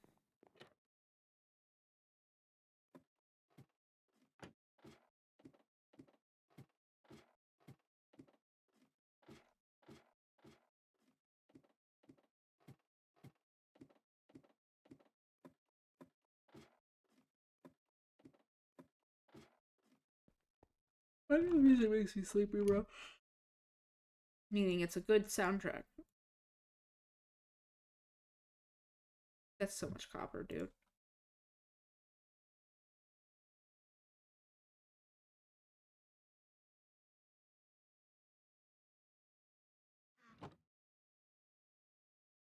Why do music makes me sleepy, bro? Meaning it's a good soundtrack. That's so much copper, dude.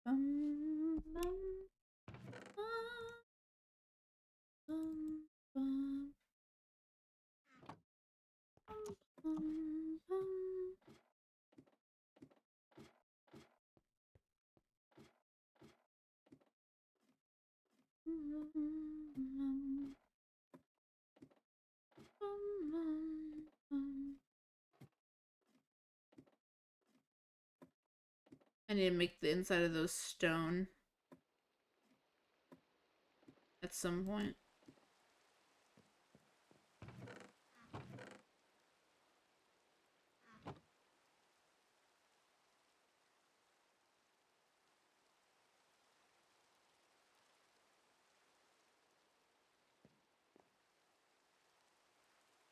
Bum, bum, bum, bum, bum, bum. I need to make the inside of those stone at some point.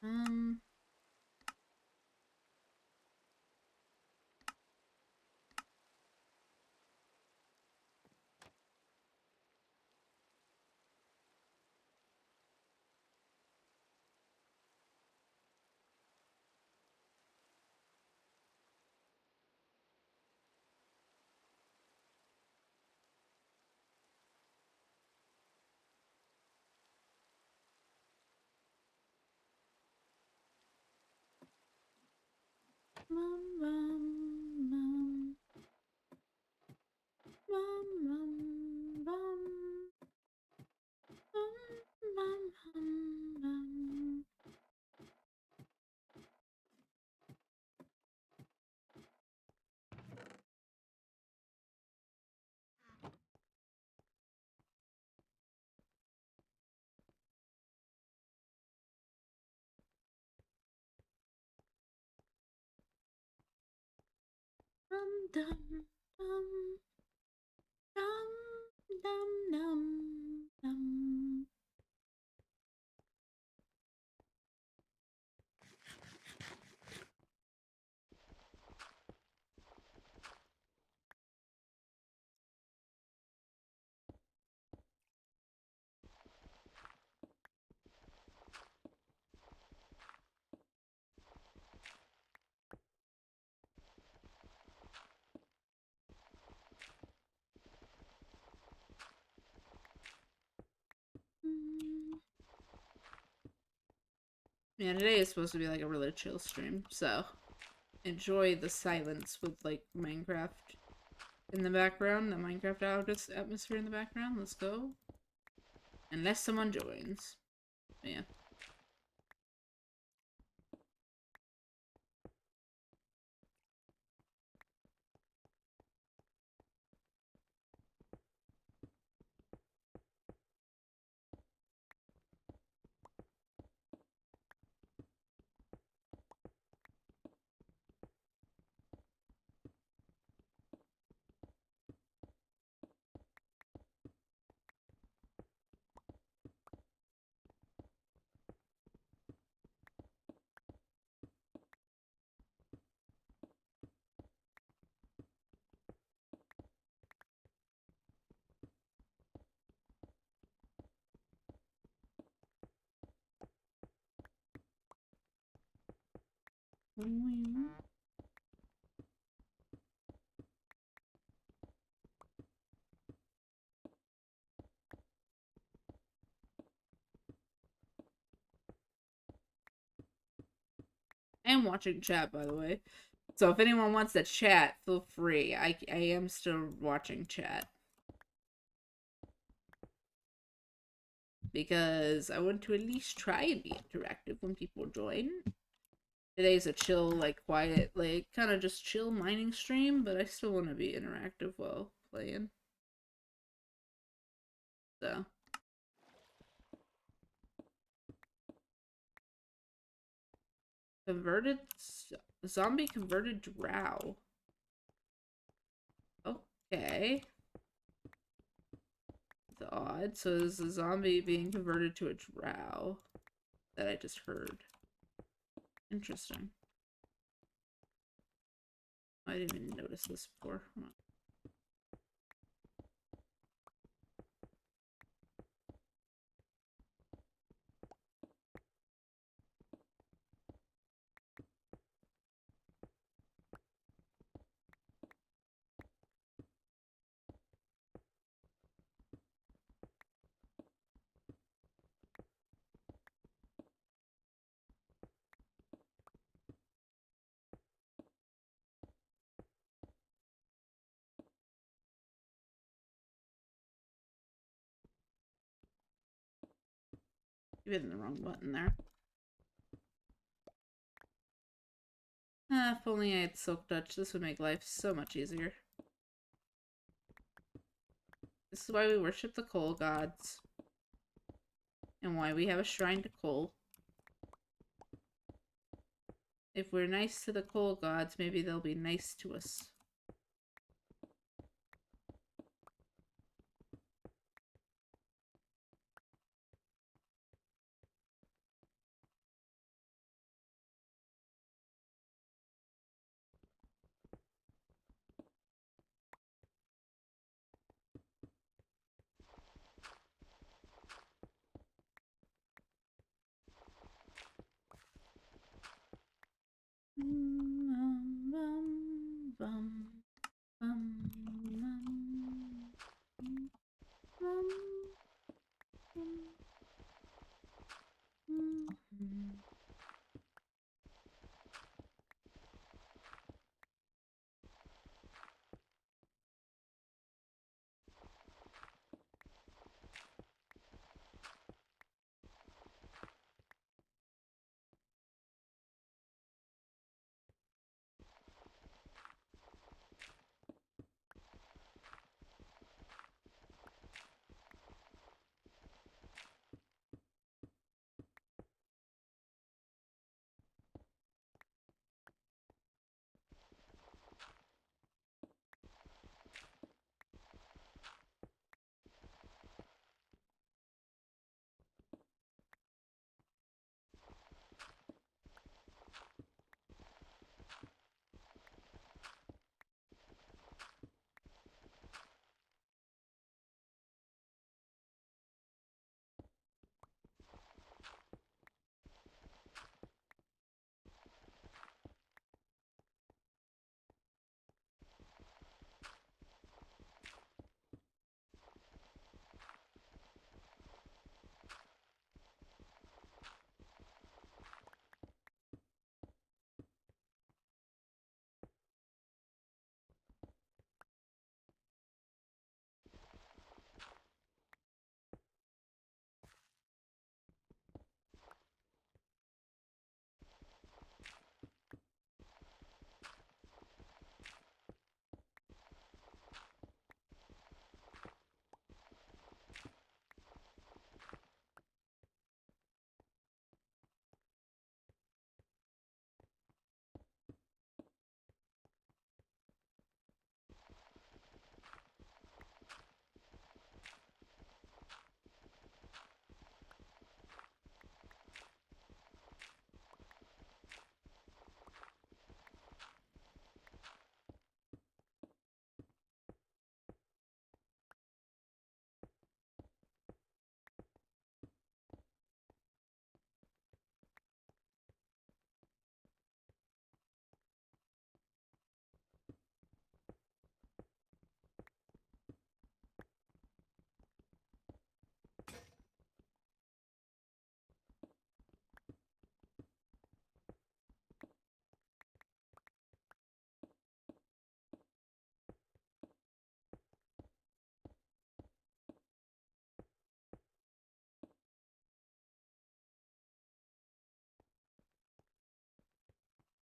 Um, Mum, mum, mum, mum, mum, mum, mum, mum, mum, mum. Dum dum dum dum dum dum dum. Yeah, today is supposed to be like a really chill stream, so enjoy the silence with like Minecraft in the background, the Minecraft atmosphere in the background. Let's go. Unless someone joins. But yeah. I am watching chat, by the way. So if anyone wants to chat, feel free. I am still watching chat. Because I want to at least try and be interactive when people join. Today's a chill, like, quiet, like, kind of just chill mining stream, but I still want to be interactive while playing. So. Converted... Zombie converted drow. Okay. It's odd. So is a zombie being converted to a drow that I just heard. Interesting. I didn't even notice this before. You hit the wrong button there. Ah, if only I had Silk Touch, this would make life so much easier. This is why we worship the coal gods. And why we have a shrine to coal. If we're nice to the coal gods, maybe they'll be nice to us.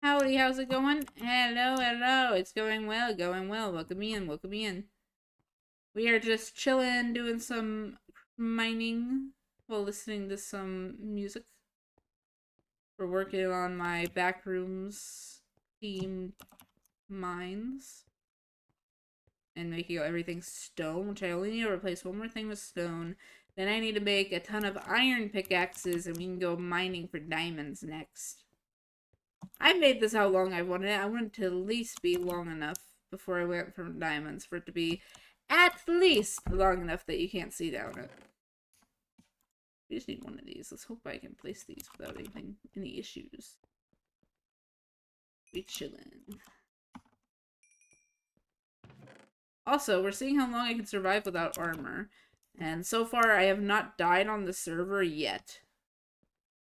Howdy, how's it going? Hello, hello. It's going well, going well. Welcome in, welcome in. We are just chilling, doing some mining while listening to some music. We're working on my backrooms themed mines and making everything stone, which I only need to replace one more thing with stone. Then I need to make a ton of iron pickaxes and we can go mining for diamonds next. I made this how long I wanted it. I wanted it to at least be long enough before I went from diamonds for it to be at least long enough that you can't see down it. We just need one of these. Let's hope I can place these without any issues. Be chillin'. Also, we're seeing how long I can survive without armor. And so far, I have not died on the server yet.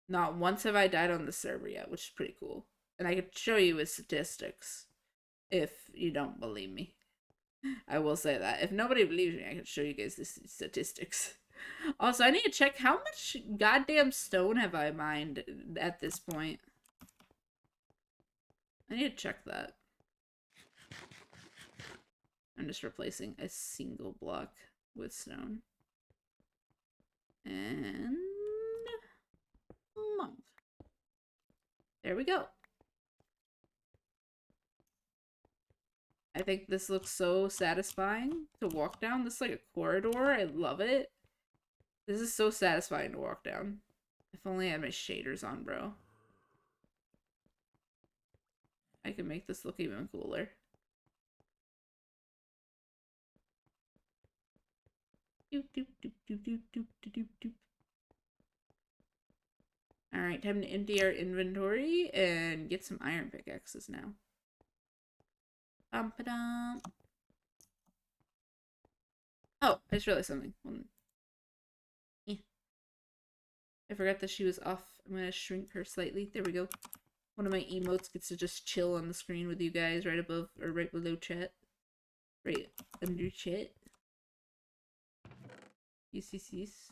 Not once have I died on the server yet, which is pretty cool. And I could show you his statistics if you don't believe me. I will say that. If nobody believes me, I can show you guys the statistics. Also, I need to check how much goddamn stone have I mined at this point. I need to check that. I'm just replacing a single block with stone. And monk. There we go. I think this looks so satisfying to walk down. This is like a corridor. I love it. This is so satisfying to walk down. If only I had my shaders on, bro. I can make this look even cooler. Doop, doop, doop, doop, doop, doop, doop, doop. Alright, time to empty our inventory and get some iron pickaxes now. Bum-ba-dum. Oh, I just realized something. I forgot that she was off. I'm gonna shrink her slightly. There we go. One of my emotes gets to just chill on the screen with you guys right above or right below chat. Right under chat. Yes.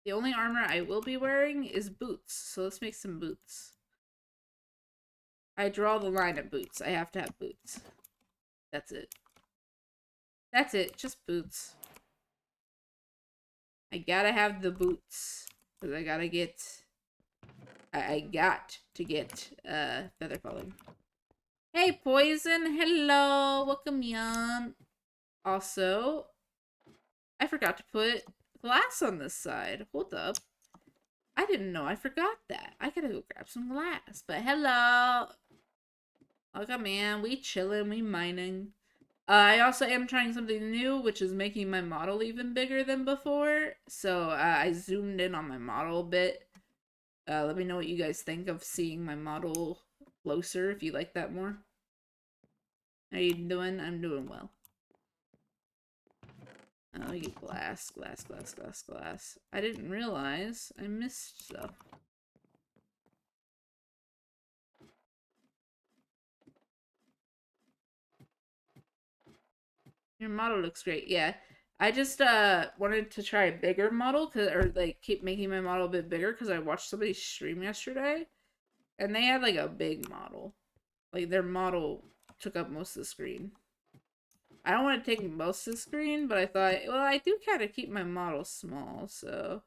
The only armor I will be wearing is boots, so let's make some boots. I draw the line at boots. I have to have boots. That's it. That's it. Just boots. I gotta have the boots. Because I gotta get... I got to get feather falling. Hey, Poison! Hello! Welcome, Yon. Also, I forgot to put glass on this side. Hold up. I didn't know I forgot that. I gotta go grab some glass. But hello! Welcome, man. We chillin', we mining. I also am trying something new, which is making my model even bigger than before. So I zoomed in on my model a bit. Let me know what you guys think of seeing my model closer, if you like that more. How you doing? I'm doing well. Oh, you get glass. I didn't realize I missed stuff. Your model looks great. Yeah. I just wanted to try a bigger model, or like keep making my model a bit bigger because I watched somebody stream yesterday and they had like a big model. Like their model took up most of the screen. I don't want to take most of the screen, but I thought, well, I do kind of keep my model small, so.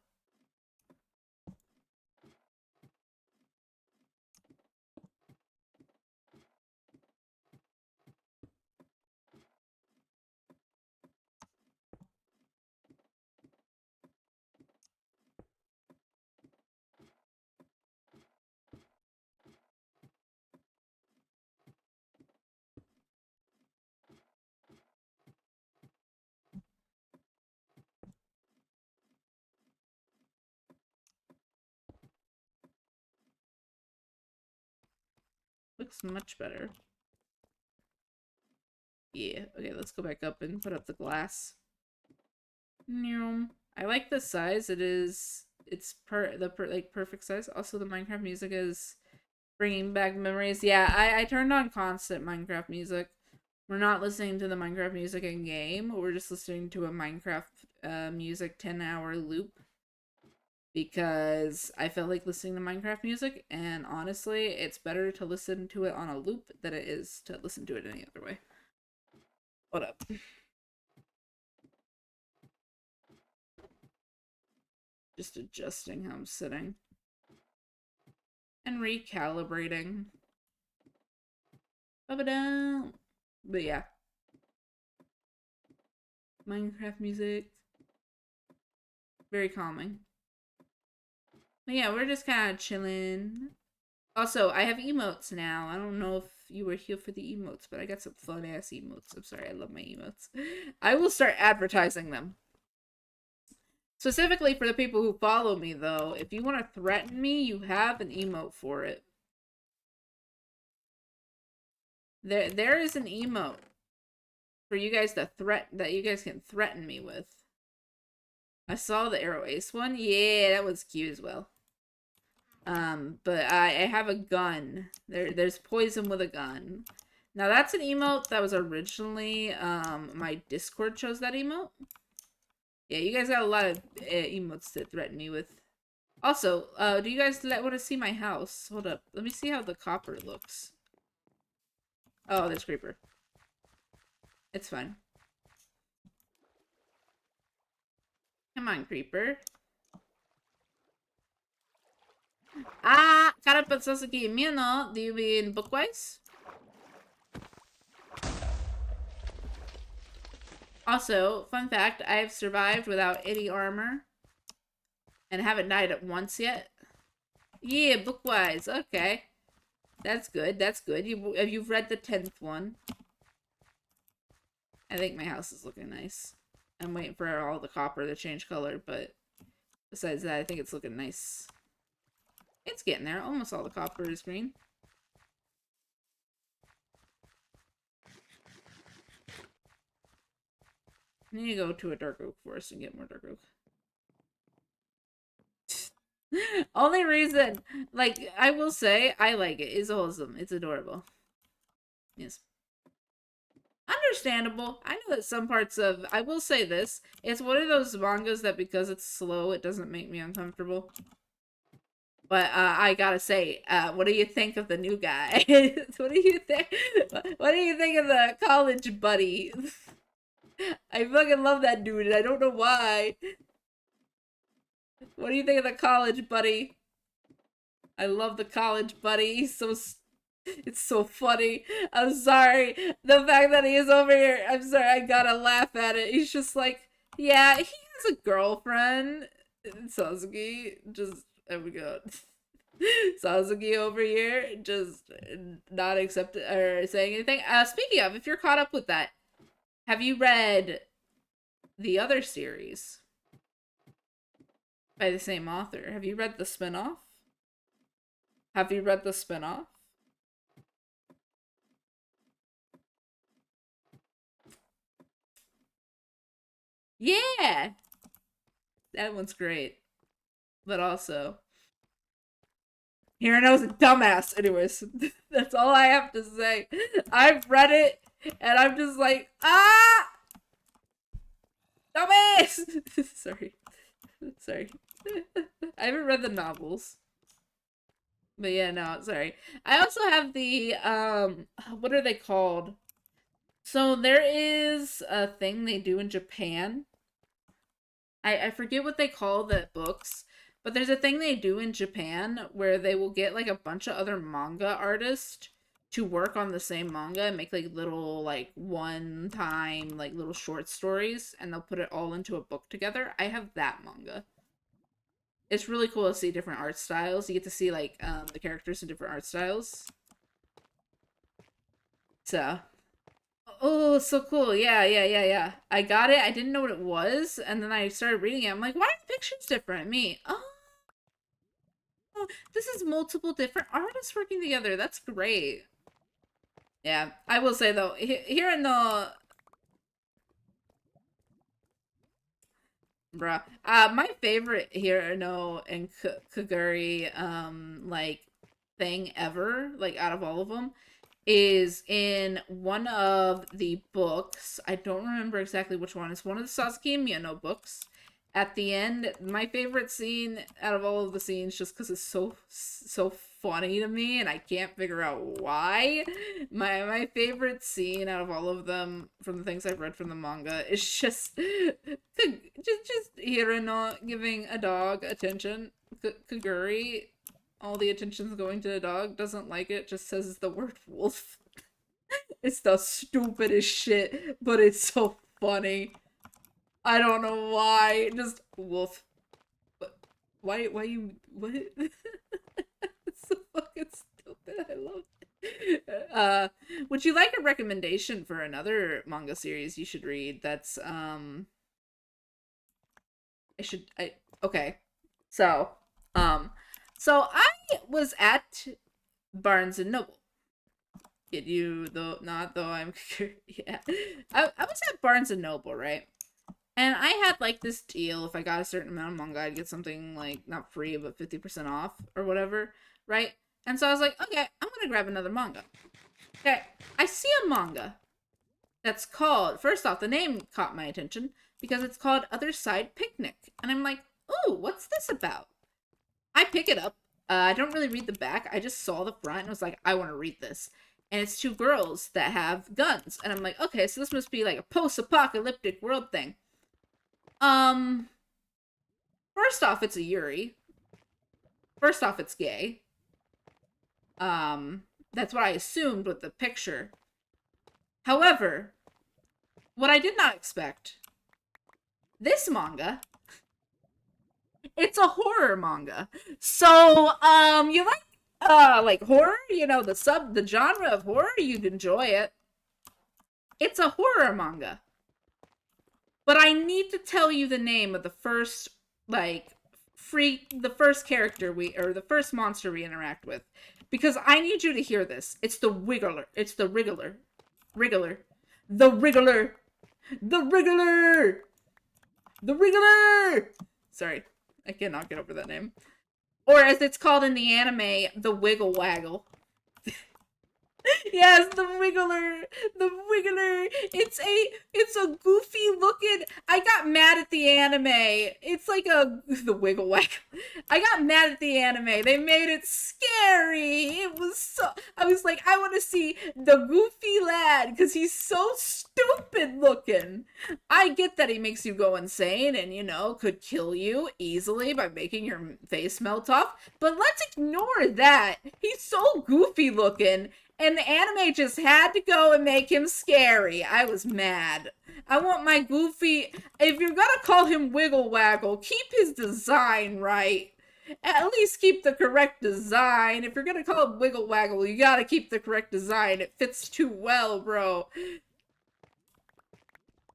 Looks much better. Yeah, okay, let's go back up and put up the glass. I like the size. It's perfect size. Also, the Minecraft music is bringing back memories. Yeah, I turned on constant Minecraft music. We're not listening to the Minecraft music in game. We're just listening to a Minecraft music 10-hour loop because I felt like listening to Minecraft music, and honestly, it's better to listen to it on a loop than it is to listen to it any other way. Hold up. Just adjusting how I'm sitting. And recalibrating. But yeah. Minecraft music. Very calming. But yeah, we're just kind of chilling. Also, I have emotes now. I don't know if you were here for the emotes, but I got some fun ass emotes. I'm sorry, I love my emotes. I will start advertising them. Specifically for the people who follow me, though, if you want to threaten me, you have an emote for it. There is an emote for you guys to that you guys can threaten me with. I saw the Arrow Ace one. Yeah, that was cute as well. But I have a gun. There's poison with a gun. Now that's an emote that was originally my Discord chose that emote. Yeah, you guys got a lot of emotes to threaten me with. Also, do you guys want to see my house? Hold up, let me see how the copper looks. Oh, there's creeper. It's fine. Come on, creeper. Ah, Karapatsuki Mino. Do you mean bookwise? Also, fun fact, I have survived without any armor. And haven't died at once yet. Yeah, bookwise. Okay. That's good. That's good. You've read the 10th one. I think my house is looking nice. I'm waiting for all the copper to change color, but besides that, I think it's looking nice. It's getting there. Almost all the copper is green. I need to go to a dark oak forest and get more dark oak. Only reason, like, I will say, I like it. It's wholesome. It's adorable. Yes. Understandable. I know that some parts of, I will say this, it's one of those mangas that because it's slow, it doesn't make me uncomfortable. But I gotta say, what do you think of the new guy? What do you think? What do you think of the college buddy? I fucking love that dude, and I don't know why. What do you think of the college buddy? I love the college buddy. He's so it's so funny. I'm sorry. The fact that he is over here, I'm sorry, I gotta laugh at it. He's just like, yeah, he has a girlfriend. Sasuke, just, there we go. Sasuke over here, just not accepting or saying anything. Speaking of, if you're caught up with that, have you read the other series by the same author? Have you read the spinoff? Have you read the spinoff? Yeah! That one's great. But also, Hirano's a dumbass. Anyways, that's all I have to say. I've read it, and I'm just like, ah! Dumbass! Sorry. Sorry. I haven't read the novels. But yeah, no, sorry. I also have the, what are they called? So there is a thing they do in Japan. I forget what they call the books, but there's a thing they do in Japan where they will get like a bunch of other manga artists to work on the same manga and make like little like one time like little short stories, and they'll put it all into a book together. I have that manga. It's really cool to see different art styles. You get to see like the characters in different art styles. So, oh, so cool. Yeah, yeah, yeah, yeah. I got it. I didn't know what it was, and then I started reading it. I'm like, why are the pictures different? Me. Oh, this is multiple different artists working together. That's great. Yeah, I will say though, here in the bruh, my favorite here no and Kaguri like thing ever, like out of all of them, is in one of the books. I don't remember exactly which one. It's one of the Sasuke and Miyano books. At the end, my favorite scene out of all of the scenes, just because it's so funny to me, and I can't figure out why. My favorite scene out of all of them, from the things I've read from the manga, is just Hirano giving a dog attention. Kaguri, all the attention's going to the dog, doesn't like it, just says the word wolf. It's the stupidest shit, but it's so funny. I don't know why. Just wolf. But why you what? It's so fucking stupid. I love it. Would you like a recommendation for another manga series you should read that's I okay. So, um so I was at Barnes and Noble. Get you though not though I'm yeah. I was at Barnes and Noble, right? And I had like this deal, if I got a certain amount of manga, I'd get something like not free, but 50% off or whatever, right? And so I was like, okay, I'm gonna grab another manga. Okay, I see a manga that's called, first off, the name caught my attention because it's called Other Side Picnic. And I'm like, ooh, what's this about? I pick it up. I don't really read the back. I just saw the front and was like, I want to read this. And it's two girls that have guns. And I'm like, okay, so this must be like a post-apocalyptic world thing. Um, First off, it's a Yuri. First off, it's gay. That's what I assumed with the picture. However, what I did not expect, this manga, it's a horror manga. So, you like horror, you know, the genre of horror, you'd enjoy it. It's a horror manga. But I need to tell you the name of the first, like, the first character or the first monster we interact with. Because I need you to hear this. It's the Wiggler. It's the Wriggler. Wriggler. The Wriggler. The Wriggler. The Wriggler. Sorry. I cannot get over that name. Or as it's called in the anime, the Wiggle Waggle. Yes, the Wiggler, the Wiggler. It's a goofy looking. I got mad at the anime. It's like the Wiggle Whack. I got mad at the anime. They made it scary. It was so. I was like, I want to see the goofy lad because he's so stupid looking. I get that he makes you go insane and could kill you easily by making your face melt off. But let's ignore that. He's so goofy looking. And the anime just had to go and make him scary. I was mad. I want my goofy... If you're gonna call him Wiggle Waggle, keep his design right. At least keep the correct design. If you're gonna call him Wiggle Waggle, you gotta keep the correct design. It fits too well, bro.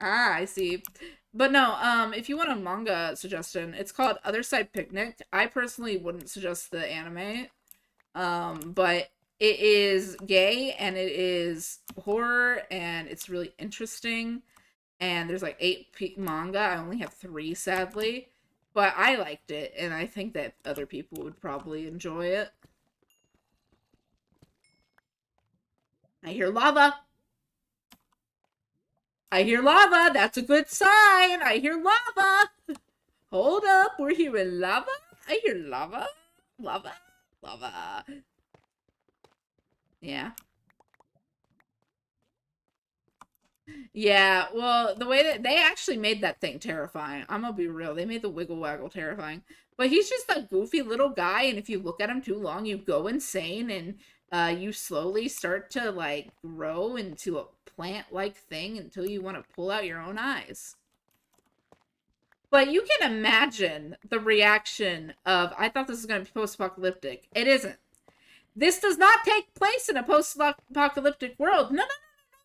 Ah, I see. But no, if you want a manga suggestion, it's called Other Side Picnic. I personally wouldn't suggest the anime. But it is gay and it is horror and it's really interesting. And there's like 8 manga. I only have 3, sadly. But I liked it, and I think that other people would probably enjoy it. I hear lava. I hear lava. That's a good sign. I hear lava. Hold up. We're hearing lava. I hear lava. Lava. Lava. Yeah. Yeah, well, the way that they actually made that thing terrifying. I'm gonna be real. They made the Wiggle Waggle terrifying. But he's just a goofy little guy, and if you look at him too long, you go insane, and you slowly start to, like, grow into a plant-like thing until you want to pull out your own eyes. But you can imagine the reaction of, I thought this was going to be post-apocalyptic. It isn't. This does not take place in a post-apocalyptic world. No, no,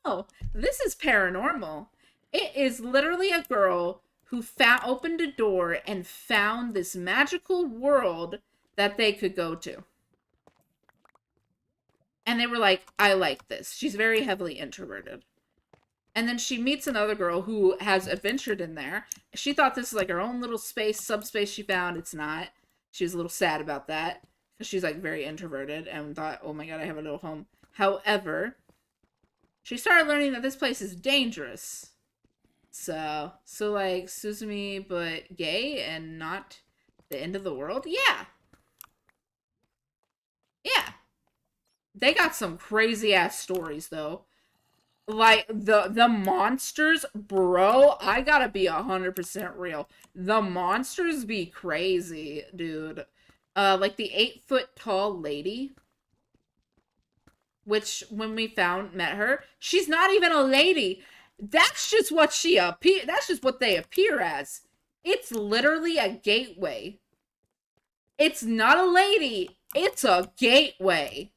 no, no. This is paranormal. It is literally a girl who opened a door and found this magical world that they could go to. And they were like, I like this. She's very heavily introverted. And then she meets another girl who has adventured in there. She thought this was like her own little subspace she found. It's not. She was a little sad about that. Because she's like very introverted and thought, oh my god, I have a little home. However, she started learning that this place is dangerous. So like Suzumi, but gay and not the end of the world? Yeah. Yeah. They got some crazy ass stories though. Like the monsters, bro, I gotta be 100% real. The monsters be crazy, dude. Like the 8-foot tall lady, which when we met her, she's not even a lady. That's just what that's just what they appear as. It's literally a gateway. It's not a lady, it's a gateway.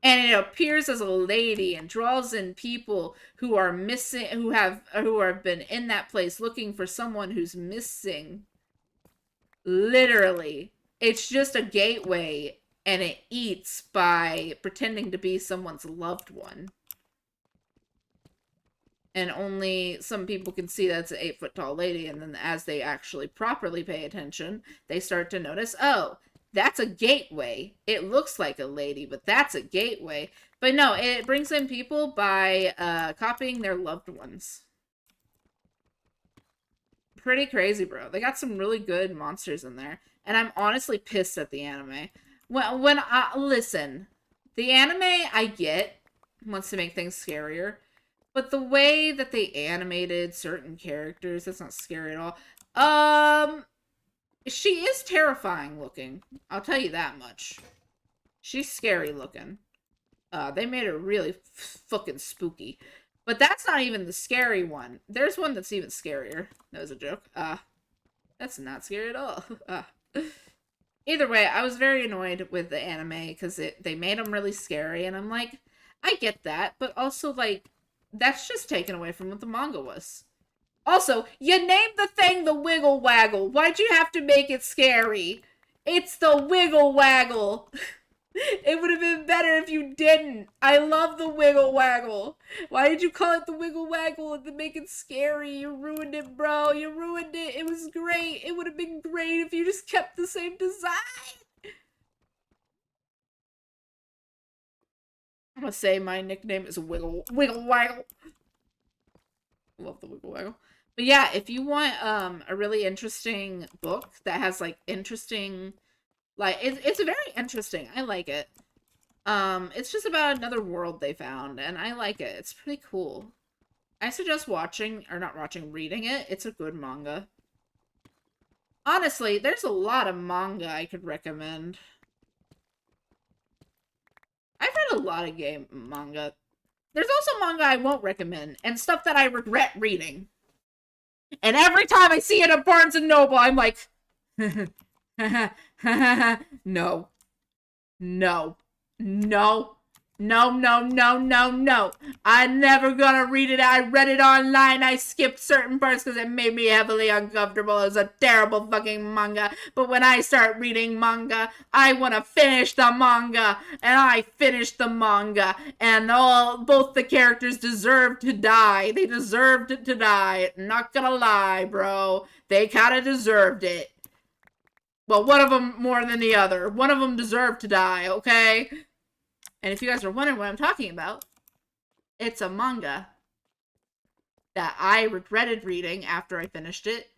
And it appears as a lady and draws in people who are missing, who have been in that place looking for someone who's missing. Literally. It's just a gateway, and it eats by pretending to be someone's loved one. and only some people can see that it's an 8 foot tall lady, and then as they actually properly pay attention, they start to notice, oh, that's a gateway. It looks like a lady, but that's a gateway. But no, it brings in people by copying their loved ones. Pretty crazy, bro. They got some really good monsters in there, and I'm honestly pissed at the anime. When I listen, the anime I get wants to make things scarier, but the way that they animated certain characters, that's not scary at all. She is terrifying looking. I'll tell you that much. She's scary looking. They made her really fucking spooky. But that's not even the scary one. There's one that's even scarier. That was a joke. That's not scary at all. Either way, I was very annoyed with the anime because they made them really scary, and I'm like, I get that, but also, like, that's just taken away from what the manga was. Also, you named the thing the Wiggle Waggle. Why'd you have to make it scary? It's the Wiggle Waggle. It would have been better if you didn't. I love the Wiggle Waggle. Why did you call it the Wiggle Waggle and to make it scary? You ruined it, bro. You ruined it. It was great. It would have been great if you just kept the same design. I'm gonna say my nickname is Wiggle Waggle. Love the Wiggle Waggle. But yeah, if you want a really interesting book that has like interesting, like it's very interesting. I like it. It's just about another world they found, and I like it. It's pretty cool. I suggest watching, or not watching, reading it. It's a good manga. Honestly, there's a lot of manga I could recommend. I've read a lot of game manga. There's also manga I won't recommend, and stuff that I regret reading. And every time I see it at Barnes & Noble, I'm like, no. No. No. No, no, no, no, no. I'm never gonna read it. I read it online. I skipped certain parts because it made me heavily uncomfortable. It was a terrible fucking manga. But when I start reading manga, I want to finish the manga. And I finished the manga. And both the characters deserved to die. They deserved to die. Not gonna lie, bro. They kind of deserved it. Well, one of them more than the other. One of them deserved to die, okay? And if you guys are wondering what I'm talking about, it's a manga that I regretted reading after I finished it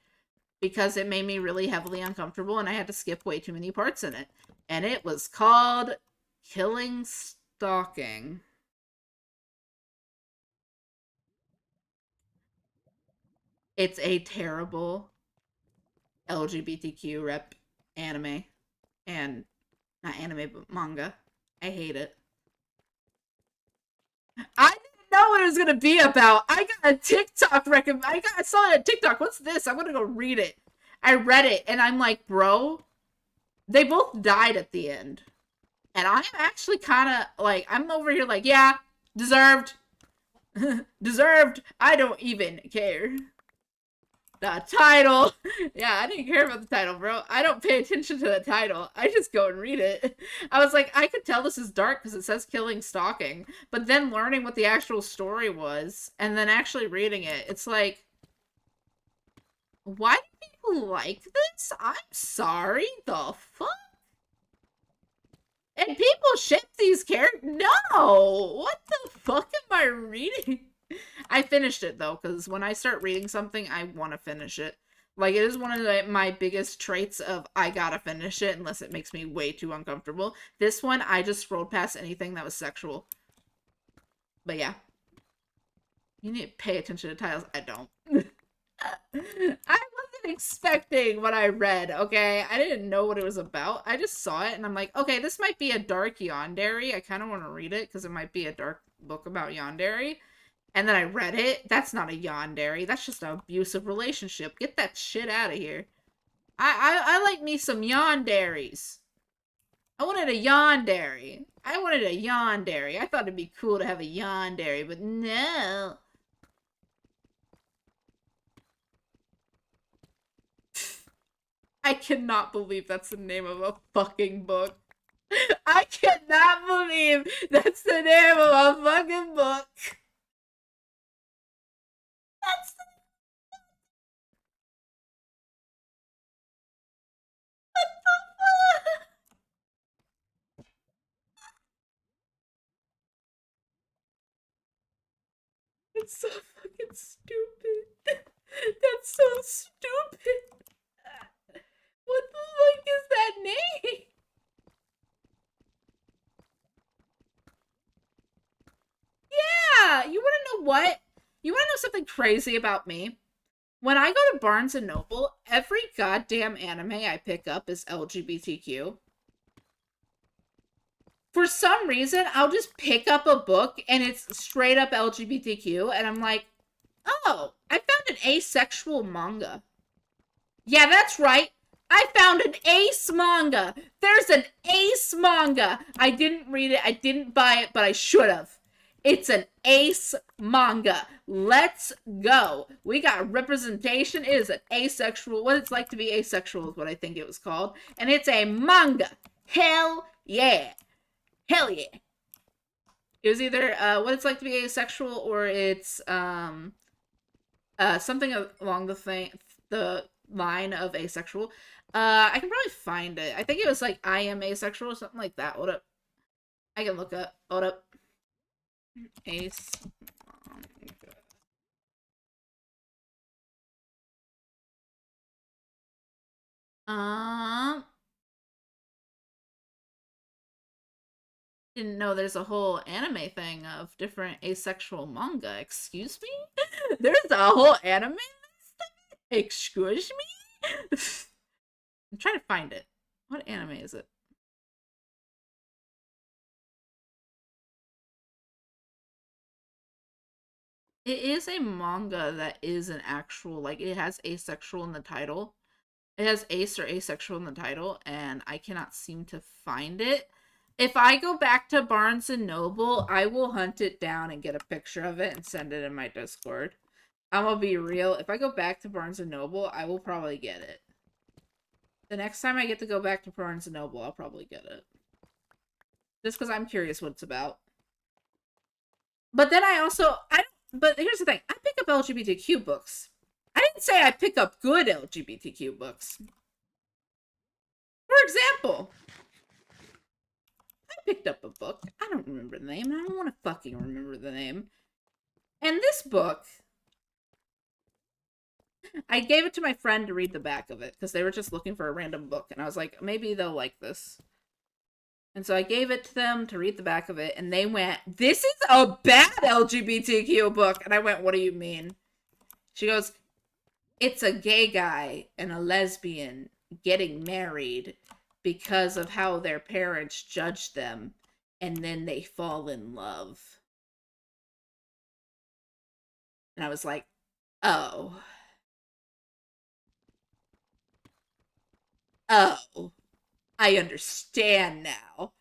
because it made me really heavily uncomfortable and I had to skip way too many parts in it. And it was called Killing Stalking. It's a terrible LGBTQ rep anime. And not anime, but manga. I hate it. I didn't know what it was gonna be about. I got a TikTok recommend. I saw it on TikTok. What's this? I'm gonna go read it. I read it and I'm like, bro, they both died at the end, and I'm actually kind of like, I'm over here like, yeah, deserved, deserved. I don't even care. The title. Yeah, I didn't care about the title, bro. I don't pay attention to the title. I just go and read it. I was like, I could tell this is dark because it says killing stalking. But then learning what the actual story was and then actually reading it, it's like, why do people like this? I'm sorry. The fuck? And people ship these characters? No! What the fuck am I reading? I finished it though, because when I start reading something, I want to finish it. Like, it is one of my biggest traits of I gotta finish it unless it makes me way too uncomfortable. This one, I just scrolled past anything that was sexual. But yeah. You need to pay attention to titles. I don't. I wasn't expecting what I read, okay? I didn't know what it was about. I just saw it and I'm like, okay, this might be a dark yandere. I kind of want to read it because it might be a dark book about yandere. And then I read it. That's not a yandere. That's just an abusive relationship. Get that shit out of here. I like me some yanderes. I wanted a yandere. I wanted a yandere. I thought it'd be cool to have a yandere, but no. I cannot believe that's the name of a fucking book. I cannot believe that's the name of a fucking book. That's It's so fucking stupid. That's so stupid. What the fuck is that name? Yeah, you want to know what? You want to know something crazy about me? When I go to Barnes and Noble, every goddamn anime I pick up is LGBTQ. For some reason, I'll just pick up a book and it's straight up LGBTQ, and I'm like, oh, I found an asexual manga. Yeah, that's right. I found an ace manga. There's an ace manga. I didn't read it. I didn't buy it, but I should have. It's an ace manga. Let's go. We got representation. It is an asexual. What it's like to be asexual is what I think it was called. And it's a manga. Hell yeah. Hell yeah. It was either what it's like to be asexual or it's something along the line of asexual. I can probably find it. I think it was like I am asexual or something like that. Hold up. I can look up. Hold up. Ace. Um, didn't know there's a whole anime thing of different asexual manga. Excuse me? There's a whole anime? Excuse me? I'm trying to find it. What anime is it? It is a manga that is an actual, like, it has asexual in the title. It has ace or asexual in the title, and I cannot seem to find it. If I go back to Barnes and Noble, I will hunt it down and get a picture of it and send it in my Discord. I'm gonna be real. If I go back to Barnes and Noble, I will probably get it. The next time I get to go back to Barnes and Noble, I'll probably get it. Just because I'm curious what it's about. But then but here's the thing. I pick up LGBTQ books. I didn't say I pick up good LGBTQ books. For example, I picked up a book. I don't remember the name, and I don't want to fucking remember the name. And this book, I gave it to my friend to read the back of it because they were just looking for a random book, and I was like, maybe they'll like this. And so I gave it to them to read the back of it, and they went, "This is a bad LGBTQ book." And I went, "What do you mean?" She goes, "It's a gay guy and a lesbian getting married because of how their parents judge them, and then they fall in love." And I was like, oh. Oh. I understand now.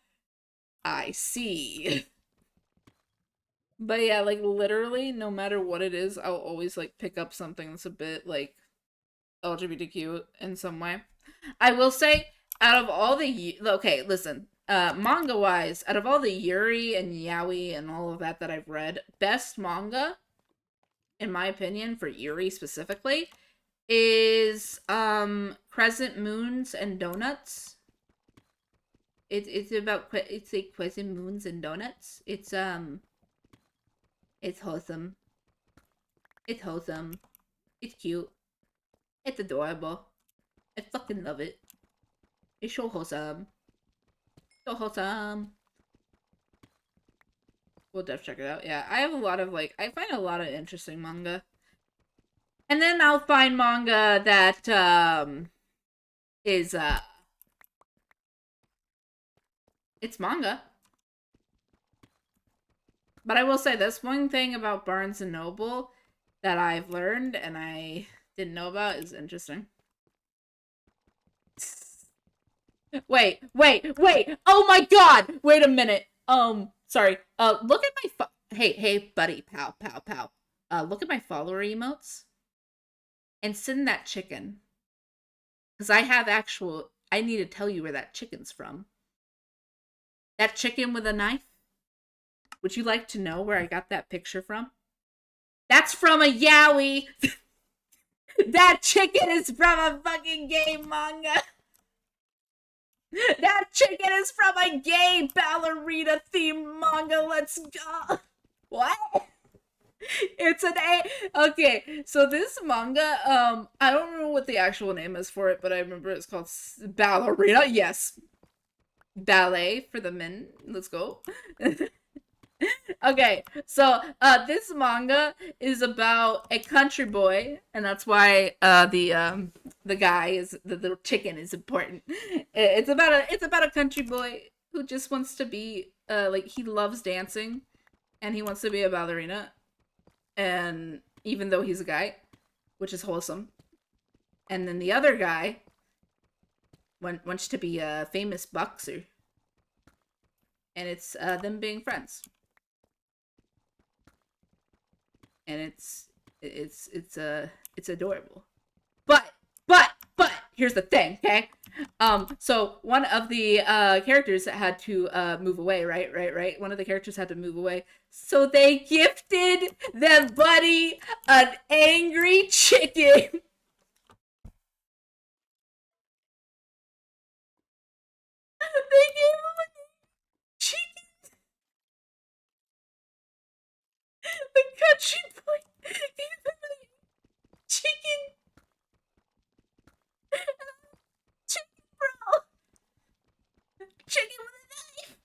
I see. But yeah, like literally, no matter what it is, I'll always like pick up something that's a bit like LGBTQ in some way. I will say, out of all the okay, listen, manga wise, out of all the Yuri and Yaoi and all of that I've read, best manga, in my opinion, for Yuri specifically, is Crescent Moons and Donuts. It's about it's like Crescent Moons and Donuts. It's wholesome. It's wholesome. It's cute. It's adorable. I fucking love it. It's so wholesome. So wholesome. We'll definitely check it out. Yeah, I have a lot of like I find a lot of interesting manga. And then I'll find manga that is it's manga. But I will say this one thing about Barnes and Noble that I've learned and I didn't know about is interesting. Wait. Oh my god. Wait a minute. Sorry. Look at my hey, buddy, pal. Look at my follower emotes and send that chicken. Cuz I need to tell you where that chicken's from. That chicken with a knife? Would you like to know where I got that picture from? That's from a yaoi. That chicken is from a fucking gay manga. That chicken is from a gay ballerina themed manga. Let's go. What? It's an A. Okay, so this manga, I don't remember what the actual name is for it, but I remember it's called Ballerina. Yes, ballet for the men. Let's go. Okay, so this manga is about a country boy, and that's why the guy is the little chicken is important. It's about a country boy who just wants to be like he loves dancing, and he wants to be a ballerina, and even though he's a guy, which is wholesome, and then the other guy wants to be a famous boxer, and it's them being friends. And it's adorable. But here's the thing, okay? So one of the characters had to move away, right. One of the characters had to move away, so they gifted their buddy an angry chicken. They gave him a chicken. The country boy gave him a chicken. Chicken, bro. Chicken with a knife.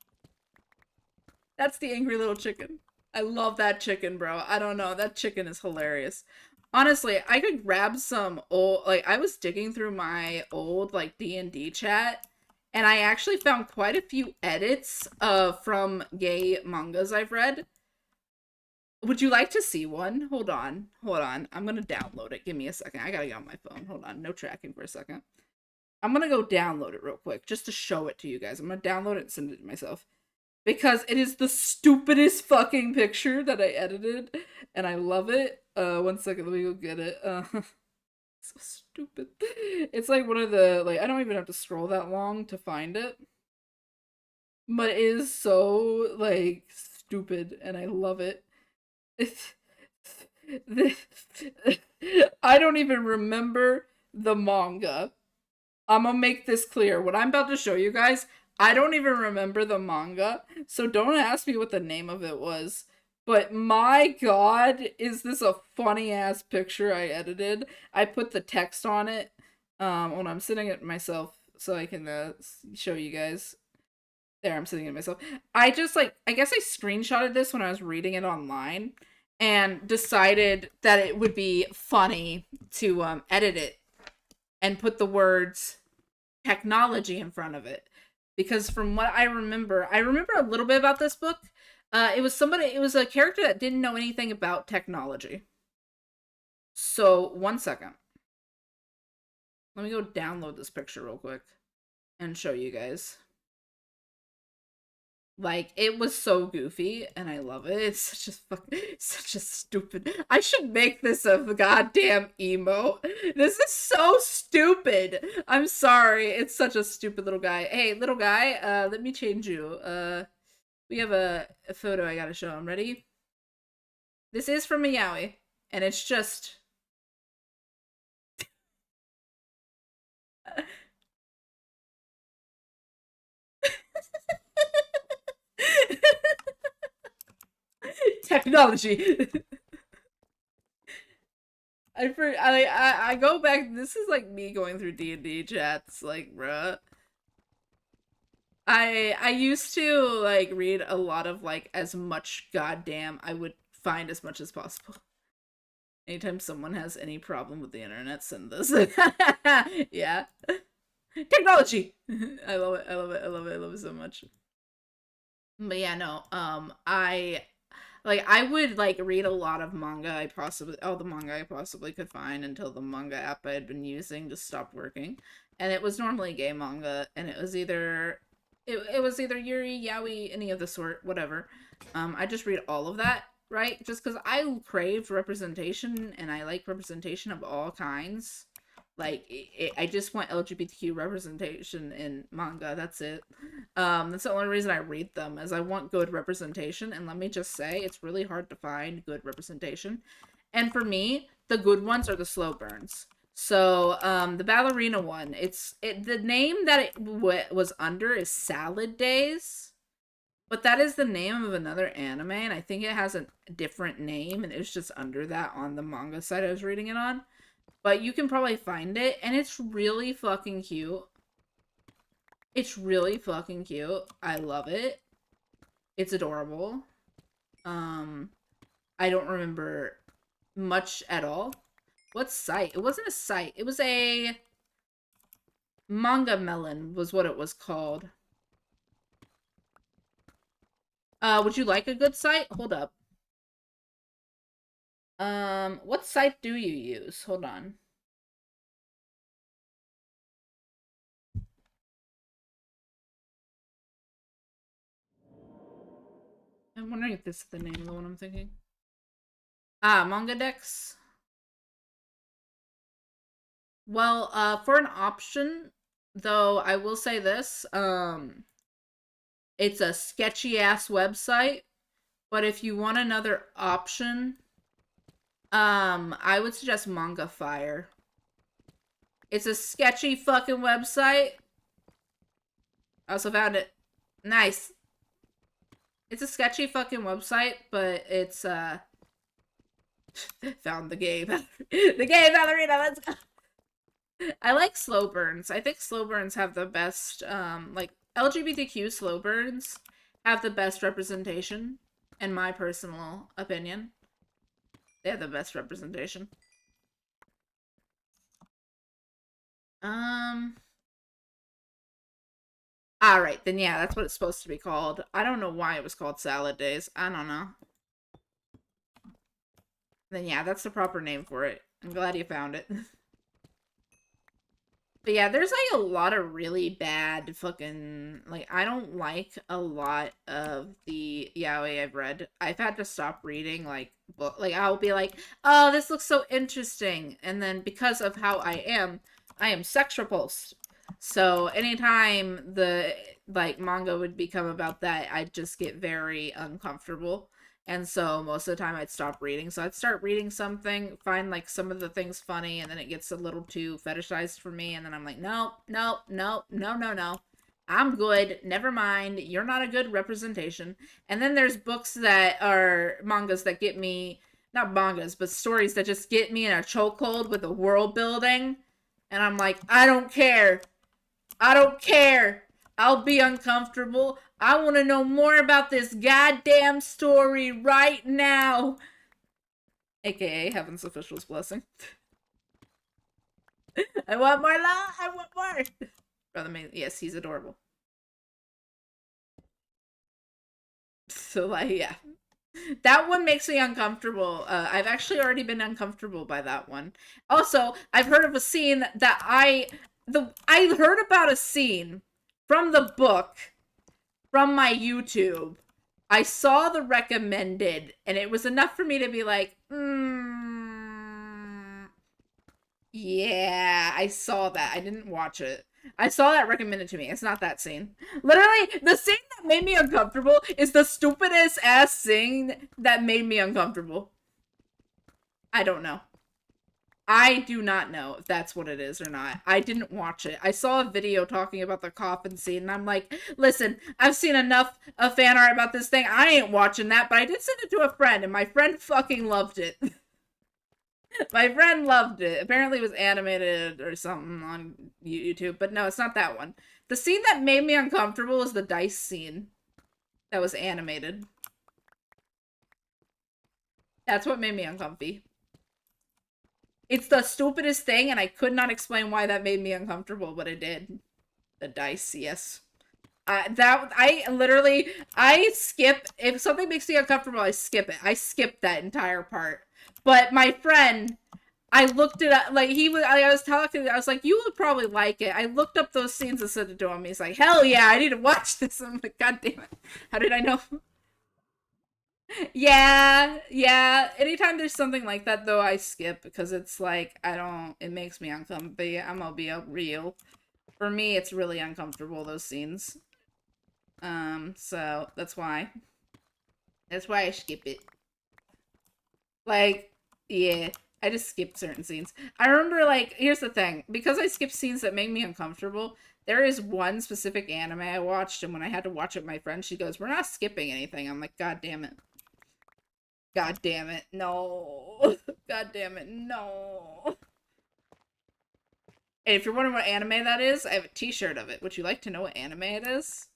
That's the angry little chicken. I love that chicken, bro. I don't know. That chicken is hilarious. Honestly, I could grab some old, like, I was digging through my old, like, D&D chat, and I actually found quite a few edits from gay mangas I've read. Would you like to see one? Hold on. Hold on. I'm gonna download it. Give me a second. I gotta get on my phone. Hold on. No tracking for a second. I'm gonna go download it real quick, just to show it to you guys. I'm gonna download it and send it to myself. Because it is the stupidest fucking picture that I edited, and I love it. One second, let me go get it. So stupid. It's like one of the, like, I don't even have to scroll that long to find it. But it is so, like, stupid, and I love it. It's, I don't even remember the manga. I'm gonna make this clear. What I'm about to show you guys, I don't even remember the manga, so don't ask me what the name of it was. But my god, is this a funny ass picture I edited? I put the text on it. When I'm sitting it myself so I can show you guys. There, I'm sitting it myself. I just like, I guess I screenshotted this when I was reading it online and decided that it would be funny to edit it and put the words technology in front of it, because from what I remember a little bit about this book. It was a character that didn't know anything about technology. So one second, let me go download this picture real quick and show you guys. Like, it was so goofy, and I love it. It's such a stupid. I should make this a goddamn emote. This is so stupid. I'm sorry. It's such a stupid little guy. Hey, little guy, let me change you. We have a photo I gotta show him. Ready? This is from Miyawi, and it's just. Technology. I go back. This is like me going through D&D chats, like, bruh. I used to like read a lot of like as much goddamn I would find as much as possible. Anytime someone has any problem with the internet, send this. Yeah. Technology. I love it. I love it. I love it. I love it so much. But yeah, no. I would like read a lot of manga. All the manga I possibly could find until the manga app I had been using just stopped working, and it was normally gay manga, and it was either Yuri, Yaoi, any of the sort, whatever. I just read all of that, right? Just because I crave representation, and I like representation of all kinds. Like, I just want LGBTQ representation in manga. That's it. That's the only reason I read them, is I want good representation. And let me just say, it's really hard to find good representation. And for me, the good ones are the slow burns. So, the ballerina one, the name that it was under is Salad Days, but that is the name of another anime, and I think it has a different name, and it's just under that on the manga site I was reading it on. But you can probably find it, and it's really fucking cute. It's really fucking cute. I love it. It's adorable. Um, I don't remember much at all. What site? It wasn't a site. It was a Manga Melon was what it was called. Would you like a good site? Hold up. What site do you use? Hold on. I'm wondering if this is the name of the one I'm thinking. Ah, Manga Dex. Well, for an option, though, I will say this. It's a sketchy ass website, but if you want another option, I would suggest Manga Fire. It's a sketchy fucking website. I also found it. Nice. It's a sketchy fucking website, but it's found the game. The game ballerina, let's go. I like slow burns. I think slow burns have the best like LGBTQ slow burns have the best representation, in my personal opinion. They have the best representation. Um Alright, then yeah, that's what it's supposed to be called. I don't know why it was called Salad Days. I don't know. Then yeah, that's the proper name for it. I'm glad you found it. But yeah, there's like a lot of really bad fucking like I don't like a lot of the yaoi I've read. I've had to stop reading like book like I'll be like, "Oh, this looks so interesting." And then because of how I am sex repulsed. So anytime the like manga would become about that, I'd just get very uncomfortable. And so most of the time I'd stop reading. So I'd start reading something, find like some of the things funny, and then it gets a little too fetishized for me. And then I'm like, nope, nope, nope, no, no, no. I'm good. Never mind. You're not a good representation. And then there's books that are mangas that get me, not mangas, but stories that just get me in a chokehold with the world building. And I'm like, I don't care. I don't care. I'll be uncomfortable. I want to know more about this goddamn story right now. AKA Heaven's Official's Blessing. I want more love. I want more. Brother, yes, he's adorable. So, like, yeah. That one makes me uncomfortable. I've actually already been uncomfortable by that one. Also, I've heard of a scene that I heard about a scene from the book from my YouTube. I saw the recommended, and it was enough for me to be like, yeah, I saw that. I didn't watch it. I saw that recommended to me. It's not that scene. Literally, the scene that made me uncomfortable is the stupidest ass scene that made me uncomfortable. I don't know. I do not know if that's what it is or not. I didn't watch it. I saw a video talking about the coffin scene, and I'm like, listen, I've seen enough of fan art about this thing. I ain't watching that, but I did send it to a friend, and my friend fucking loved it. My friend loved it. Apparently it was animated or something on YouTube, but no, it's not that one. The scene that made me uncomfortable was the dice scene that was animated. That's what made me uncomfy. It's the stupidest thing, and I could not explain why that made me uncomfortable, but it did. The dice, yes. I skip if something makes me uncomfortable, I skip it. I skip that entire part. But my friend, I looked it up. Like I was talking. I was like, "You would probably like it." I looked up those scenes and sent it to him. He's like, "Hell yeah, I need to watch this." I'm like, "God damn it! How did I know?" Yeah, yeah. Anytime there's something like that, though, I skip because it's like I don't. It makes me uncomfortable. I'm gonna be real. For me, it's really uncomfortable. Those scenes. So that's why. That's why I skip it. Like, Yeah, I just skipped certain scenes. I remember, like, here's the thing. Because I skipped scenes that make me uncomfortable, there is one specific anime I watched, and when I had to watch it with my friend, she goes, "We're not skipping anything." I'm like, God damn it. God damn it. No. God damn it. No. And if you're wondering what anime that is, I have a t-shirt of it. Would you like to know what anime it is?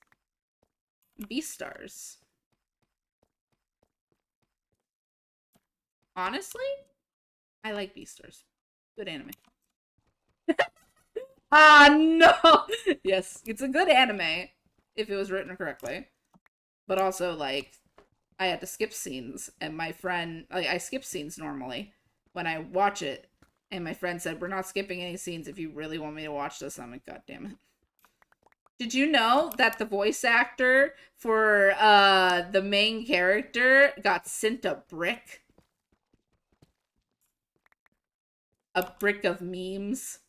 Beastars. Honestly, I like Beastars. Good anime. Ah, no! Yes, it's a good anime if it was written correctly. But also, like, I had to skip scenes, and my friend, like, I skip scenes normally when I watch it, and my friend said, "We're not skipping any scenes if you really want me to watch this." I'm like, God damn it. Did you know that the voice actor for the main character got sent a brick? A brick of memes?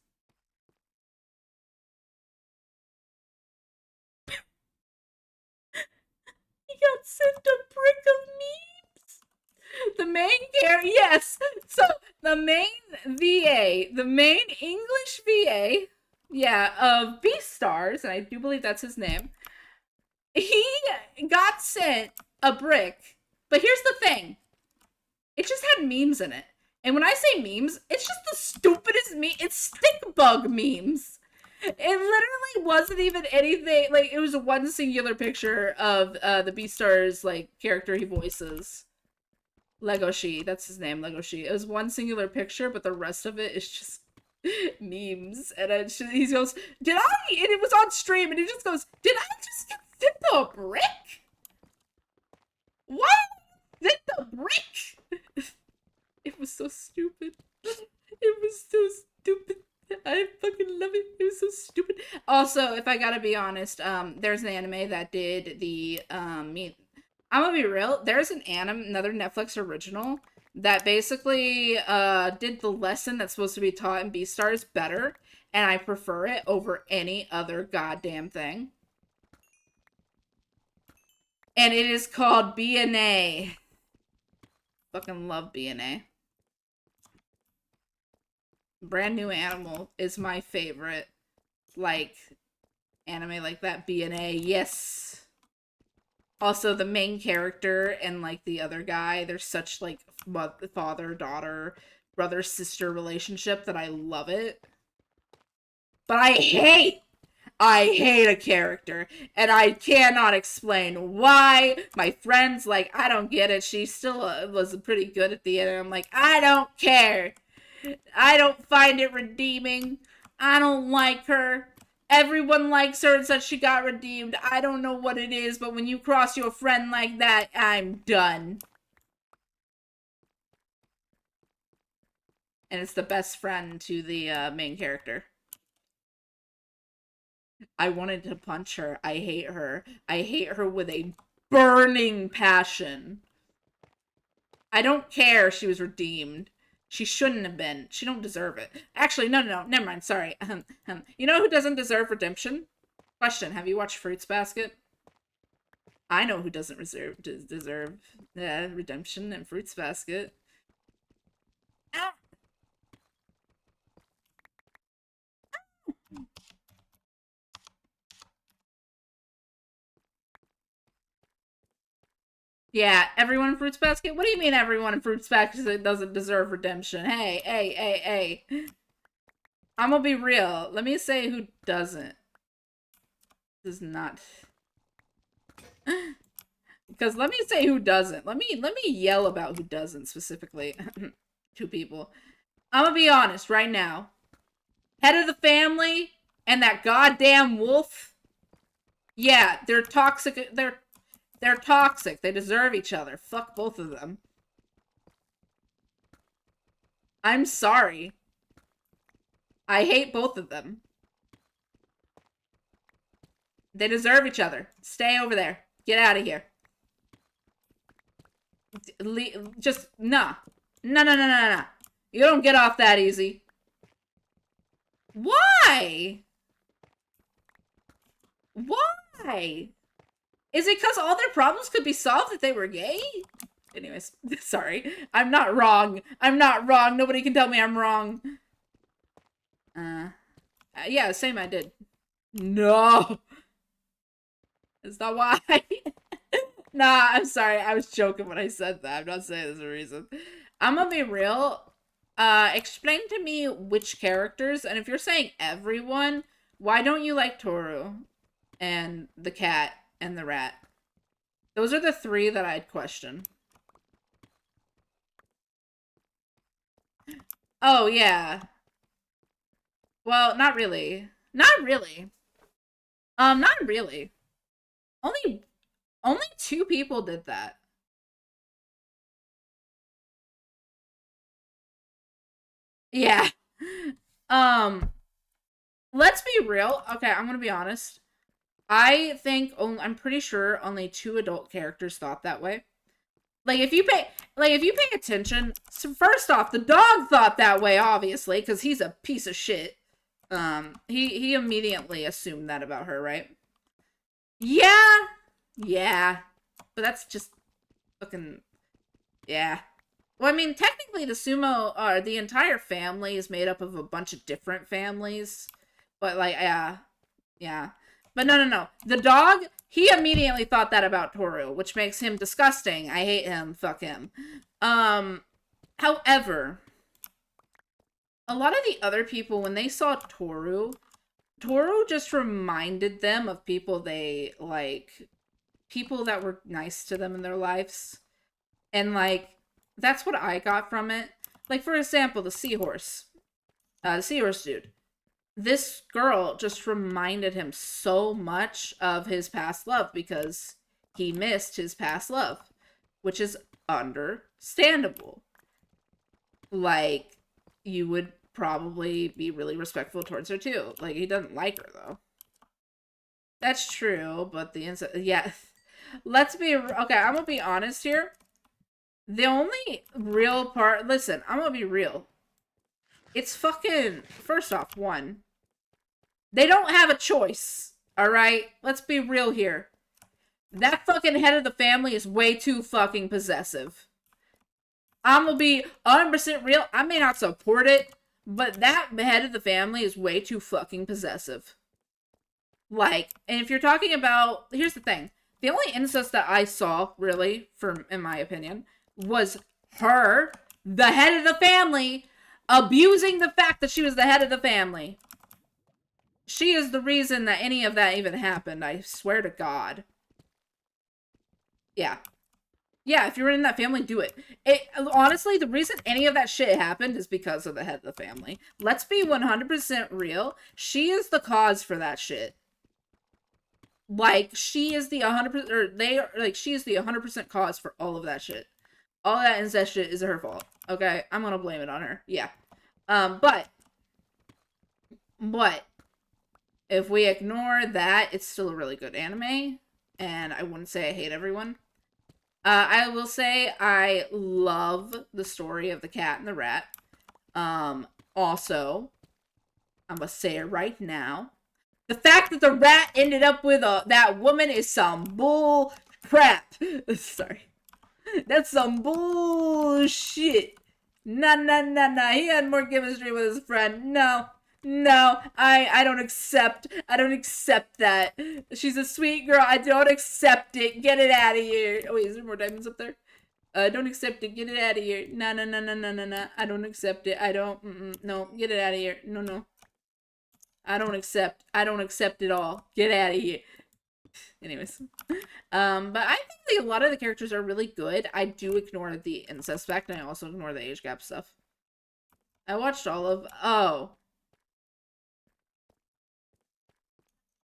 He got sent a brick of memes? The main character, yes. So the main VA, the main English VA, yeah, of Beastars, and I do believe that's his name, he got sent a brick. But here's the thing, it just had memes in it. And when I say memes, it's just the stupidest meme. It's stick bug memes. It literally wasn't even anything. Like, it was one singular picture of the Beastars, like, character he voices. Legoshi, that's his name, Legoshi. It was one singular picture, but the rest of it is just memes. And he goes, "Did I?" And it was on stream, and he just goes, "Did I just get sent a brick? What? Sent a brick?" It was so stupid. It was so stupid. I fucking love it. It was so stupid. Also, if I gotta be honest, there's an anime that did the I'm gonna be real. There's an anime, another Netflix original that basically did the lesson that's supposed to be taught in Beastars better, and I prefer it over any other goddamn thing. And it is called BNA. Fucking love BNA. Brand New Animal is my favorite, like, anime like that. BNA, yes. Also, the main character and, like, the other guy, they're such, like, father daughter brother sister relationship that I love it. But I hate a character, and I cannot explain why. My friend's like, "I don't get it." She still was pretty good at the end, and I'm like, "I don't care. I don't find it redeeming. I don't like her. Everyone likes her and says she got redeemed. I don't know what it is, but when you cross your friend like that, I'm done." And it's the best friend to the main character. I wanted to punch her. I hate her. I hate her with a burning passion. I don't care she was redeemed. She shouldn't have been. She don't deserve it. Actually, no. Never mind. Sorry. You know who doesn't deserve redemption? Question: have you watched Fruits Basket? I know who doesn't deserve redemption in Fruits Basket. Ah! Yeah, everyone in Fruits Basket? What do you mean everyone in Fruits Basket doesn't deserve redemption? Hey. I'm gonna be real. Let me say who doesn't. Does not. Because let me say who doesn't. Let me yell about who doesn't specifically. Two people. I'm gonna be honest right now. Head of the family and that goddamn wolf. Yeah, they're toxic. They're toxic. They deserve each other. Fuck both of them. I'm sorry. I hate both of them. They deserve each other. Stay over there. Get out of here. Just, nah. No. You don't get off that easy. Why? Why? Is it because all their problems could be solved if they were gay? Anyways, sorry. I'm not wrong. I'm not wrong. Nobody can tell me I'm wrong. Yeah, same I did. No. That's not why. Nah, I'm sorry. I was joking when I said that. I'm not saying there's a reason. I'm gonna be real. Explain to me which characters, and if you're saying everyone, why don't you like Toru and the cat and the rat? Those are the three that I'd question. Oh, yeah. Well, not really. Not really. Not really. Only only two people did that. Yeah. Um, let's be real. Okay, I'm gonna be honest. I'm pretty sure only two adult characters thought that way. If you pay attention, so first off, the dog thought that way, obviously, because he's a piece of shit. He immediately assumed that about her, right? Yeah, yeah, but that's just fucking yeah. Well, I mean, technically, the entire family is made up of a bunch of different families, but like, yeah, yeah. But no, no, no. The dog, he immediately thought that about Toru, which makes him disgusting. I hate him. Fuck him. Um, however, a lot of the other people, when they saw Toru just reminded them of people they like, people that were nice to them in their lives. And like, that's what I got from it. Like, for example, the seahorse dude. This girl just reminded him so much of his past love because he missed his past love, which is understandable. Like, you would probably be really respectful towards her too. Like, he doesn't like her though. That's true, but yeah. Let's be okay. I'm gonna be honest here. The only real part. Listen, I'm gonna be real. It's fucking. First off, one, they don't have a choice. Alright? Let's be real here. That fucking head of the family is way too fucking possessive. I'm gonna be 100% real. I may not support it, but that head of the family is way too fucking possessive. Like, and if you're talking about. Here's the thing. The only incest that I saw, really, in my opinion, was her, the head of the family, abusing the fact that she was the head of the family. She is the reason that any of that even happened, I swear to God. Yeah. Yeah, if you're in that family, do it. Honestly, the reason any of that shit happened is because of the head of the family. Let's be 100% real. She is the cause for that shit. Like, she is the 100%, or they are, like, she is the 100% cause for all of that shit. All that incest shit is her fault. Okay? I'm gonna blame it on her. Yeah. But if we ignore that, it's still a really good anime, and I wouldn't say I hate everyone. I will say I love the story of the cat and the rat. Also, I'm gonna say it right now. The fact that the rat ended up with that woman is some bull crap. Sorry. That's some bullshit. Nah, nah, nah, nah. He had more chemistry with his friend. No. No, I don't accept that. She's a sweet girl. I don't accept it. Get it out of here. Oh, wait, is there more diamonds up there? Don't accept it. Get it out of here. No, no, no, no, no, no, no. I don't accept it. I don't. No, get it out of here. No, no. I don't accept it all. Get out of here. Anyways. But I think like, a lot of the characters are really good. I do ignore the incest fact, and I also ignore the age gap stuff. I watched all of.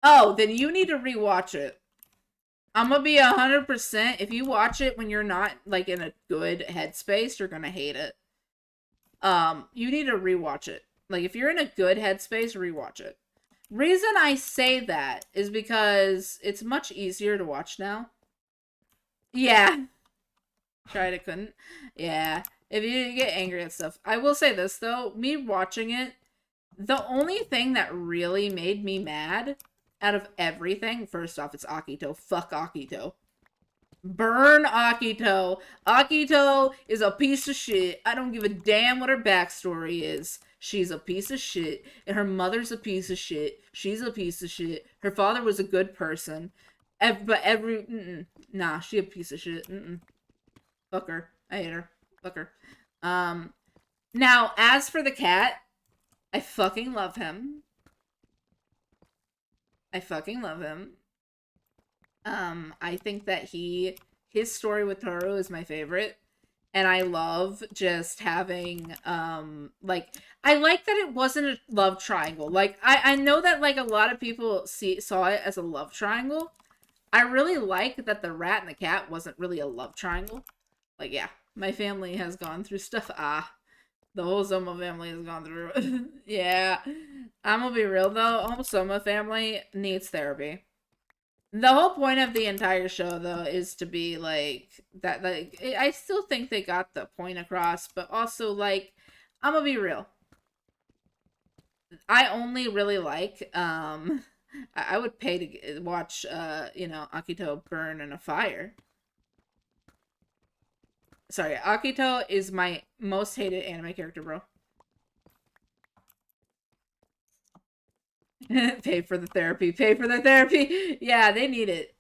Oh, then you need to rewatch it. I'm gonna be 100%. If you watch it when you're not like in a good headspace, you're gonna hate it. You need to rewatch it. Like if you're in a good headspace, rewatch it. Reason I say that is because it's much easier to watch now. Yeah. Tried it, couldn't. Yeah. If you get angry at stuff. I will say this though, me watching it, the only thing that really made me mad out of everything, first off, it's Akito. Fuck Akito. Burn Akito. Akito is a piece of shit. I don't give a damn what her backstory is. She's a piece of shit. And her mother's a piece of shit. She's a piece of shit. Her father was a good person. But nah, she a piece of shit. Fuck her. I hate her. Fuck her. Um, Now, as for the cat, I fucking love him. I fucking love him. I think that his story with Toru is my favorite. And I love just having like I like that it wasn't a love triangle. Like I know that like a lot of people saw it as a love triangle. I really like that the rat and the cat wasn't really a love triangle. Like yeah, my family has gone through stuff. The whole Soma family has gone through. Yeah. I'm gonna be real though, whole Soma family needs therapy. The whole point of the entire show though is to be like that like I still think they got the point across, but also like I'm gonna be real. I only really like I would pay to watch Akito burn in a fire. Sorry, Akito is my most hated anime character, bro. Pay for the therapy. Pay for the therapy. Yeah, they need it.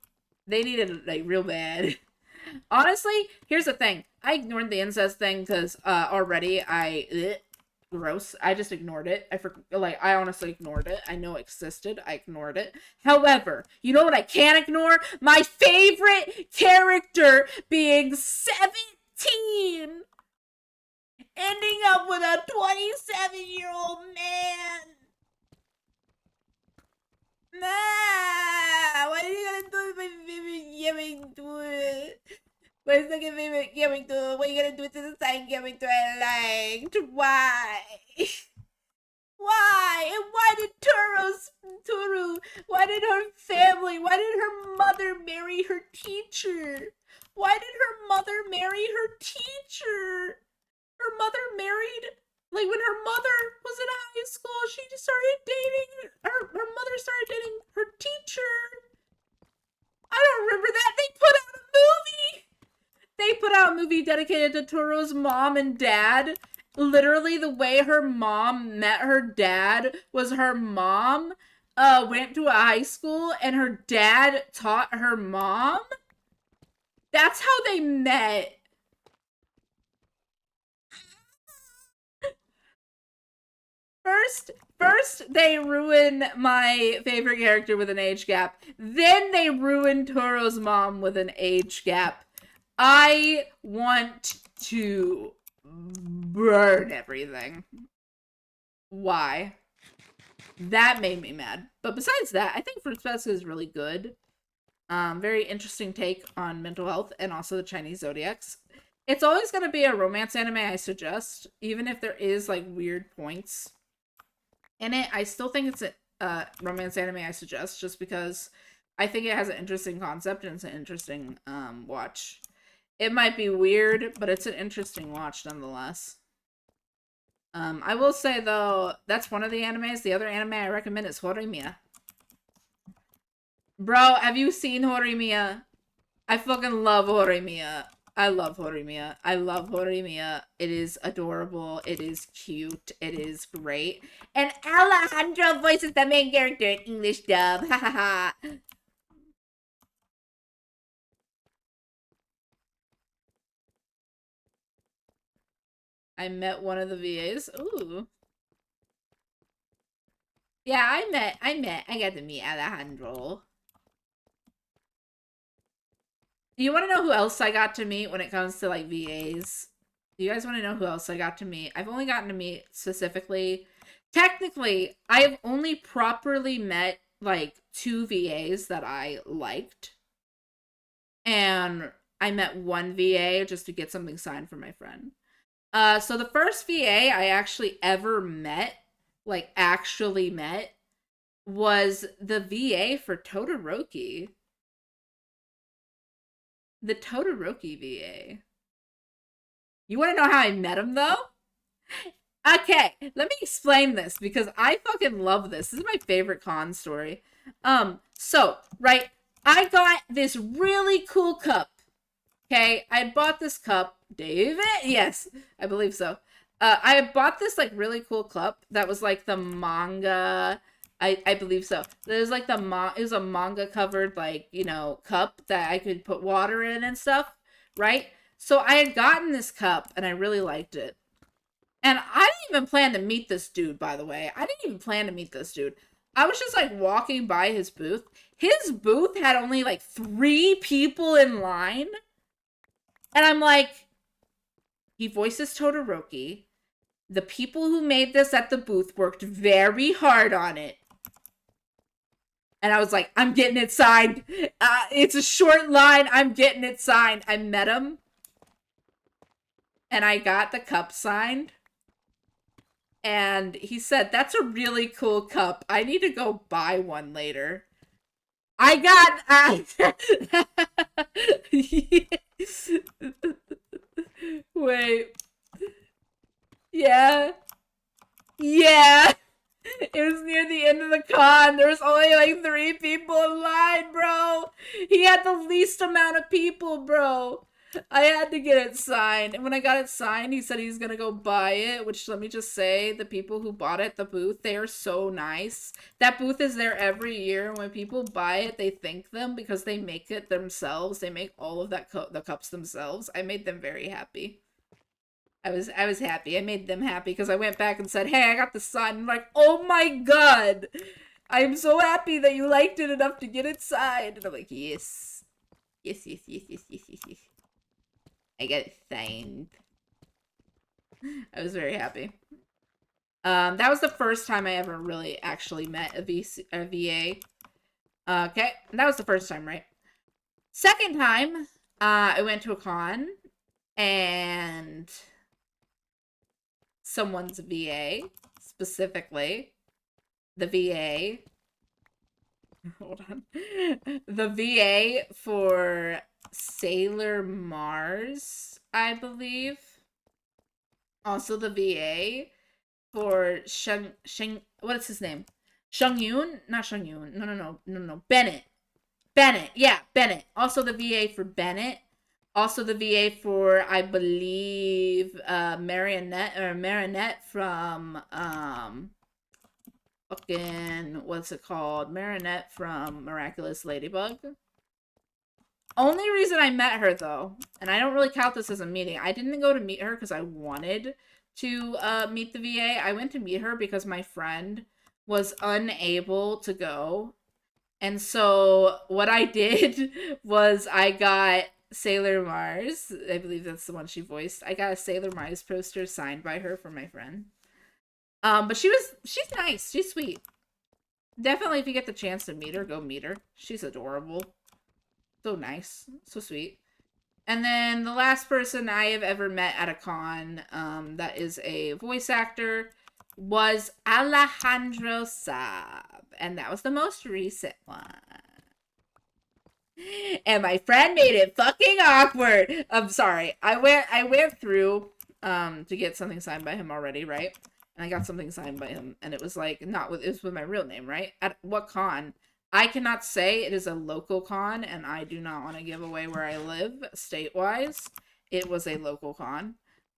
They need it like real bad. Honestly, here's the thing. I ignored the incest thing because already gross. I just ignored it. I honestly ignored it. I know it existed. I ignored it. However, you know what I can't ignore? My favorite character being 17 ending up with a 27-year-old man. Nah, what are you gonna do with my favorite gaming tool? Where's the favorite gaming tool? What are you gonna do to the side gaming tool I liked? Why? Why? And why did Toru, why did her family, why did her mother marry her teacher? Why did her mother marry her teacher? Her mother married, like when her mother was in high school, she just started dating, her mother started dating her teacher. I don't remember that. They put out a movie. They put out a movie dedicated to Toru's mom and dad. Literally, the way her mom met her dad was her mom went to a high school and her dad taught her mom. That's how they met. First they ruin my favorite character with an age gap. Then they ruin Toru's mom with an age gap. I want to burn everything. Why? That made me mad. But besides that, I think Fruits Basket is really good. Very interesting take on mental health and also the Chinese zodiacs. It's always going to be a romance anime, I suggest, even if there is like weird points in it. I still think it's a romance anime, I suggest, just because I think it has an interesting concept and it's an interesting watch. It might be weird, but it's an interesting watch nonetheless. I will say though, that's one of the animes. The other anime I recommend is Horimiya. Bro, have you seen Horimiya? I fucking love Horimiya. I love Horimiya. I love Horimiya. It is adorable. It is cute. It is great. And Alejandro voices the main character in English dub. Ha ha ha. I met one of the VAs. Ooh. Yeah, I got to meet Alejandro. Do you want to know who else I got to meet when it comes to, like, VAs? Do you guys want to know who else I got to meet? I've only gotten to meet specifically... Technically, I have only properly met, like, 2 VAs that I liked. And I met one VA just to get something signed for my friend. So the first VA I actually ever met, like, actually met, was the VA for Todoroki. The Todoroki VA. You want to know how I met him, though? Okay, let me explain this, because I fucking love this. This is my favorite con story. So, right, I got this really cool cup. Okay, I bought this cup, David. Yes, I believe so. I bought this like really cool cup that was like the manga. I believe so. There's like it was a manga covered like cup that I could put water in and stuff, right? So I had gotten this cup and I really liked it. And I didn't even plan to meet this dude, by the way. I didn't even plan to meet this dude. I was just like walking by his booth. His booth had only like 3 people in line. And I'm like, he voices Todoroki. The people who made this at the booth worked very hard on it. And I was like, I'm getting it signed. It's a short line. I'm getting it signed. I met him. And I got the cup signed. And he said, that's a really cool cup. I need to go buy one later. I got. Wait. Yeah. Yeah. It was near the end of the con. There was only like 3 people in line, bro. He had the least amount of people, bro. I had to get it signed. And when I got it signed, he said he's gonna go buy it, which let me just say, the people who bought it at the booth, they are so nice. That booth is there every year, and when people buy it, they thank them because they make it themselves. They make all of the cups themselves. I made them very happy. I was happy. I made them happy because I went back and said, "Hey, I got the sign." I'm like, "Oh my god, I'm so happy that you liked it enough to get it signed." And I'm like, "Yes, yes, yes, yes, yes, yes, yes, yes. I got it signed." I was very happy. That was the first time I ever really actually met a VA. Okay, that was the first time, right? Second time, I went to a con and someone's VA, specifically the VA. Hold on. The VA for Sailor Mars, I believe. Also the VA for what is his name? Shung Yun? Not Shung Yun. No. Bennett. Bennett. Yeah, Bennett. Also the VA for Bennett. Also the VA for I believe Marinette from fucking what's it called? Marinette from Miraculous Ladybug. Only reason I met her though, and I don't really count this as a meeting. I didn't go to meet her because I wanted to meet the VA. I went to meet her because my friend was unable to go. And so what I did was I got Sailor Mars. I believe that's the one she voiced. I got a Sailor Mars poster signed by her for my friend. But she's nice. She's sweet. Definitely if you get the chance to meet her, go meet her. She's adorable. So nice. So sweet. And then the last person I have ever met at a con that is a voice actor was Alejandro Saab. And that was the most recent one. And my friend made it fucking awkward. I'm sorry. I went through to get something signed by him already, right? And I got something signed by him, and it was like not with it was with my real name, right? At what con? I cannot say it is a local con, and I do not want to give away where I live state-wise. It was a local con.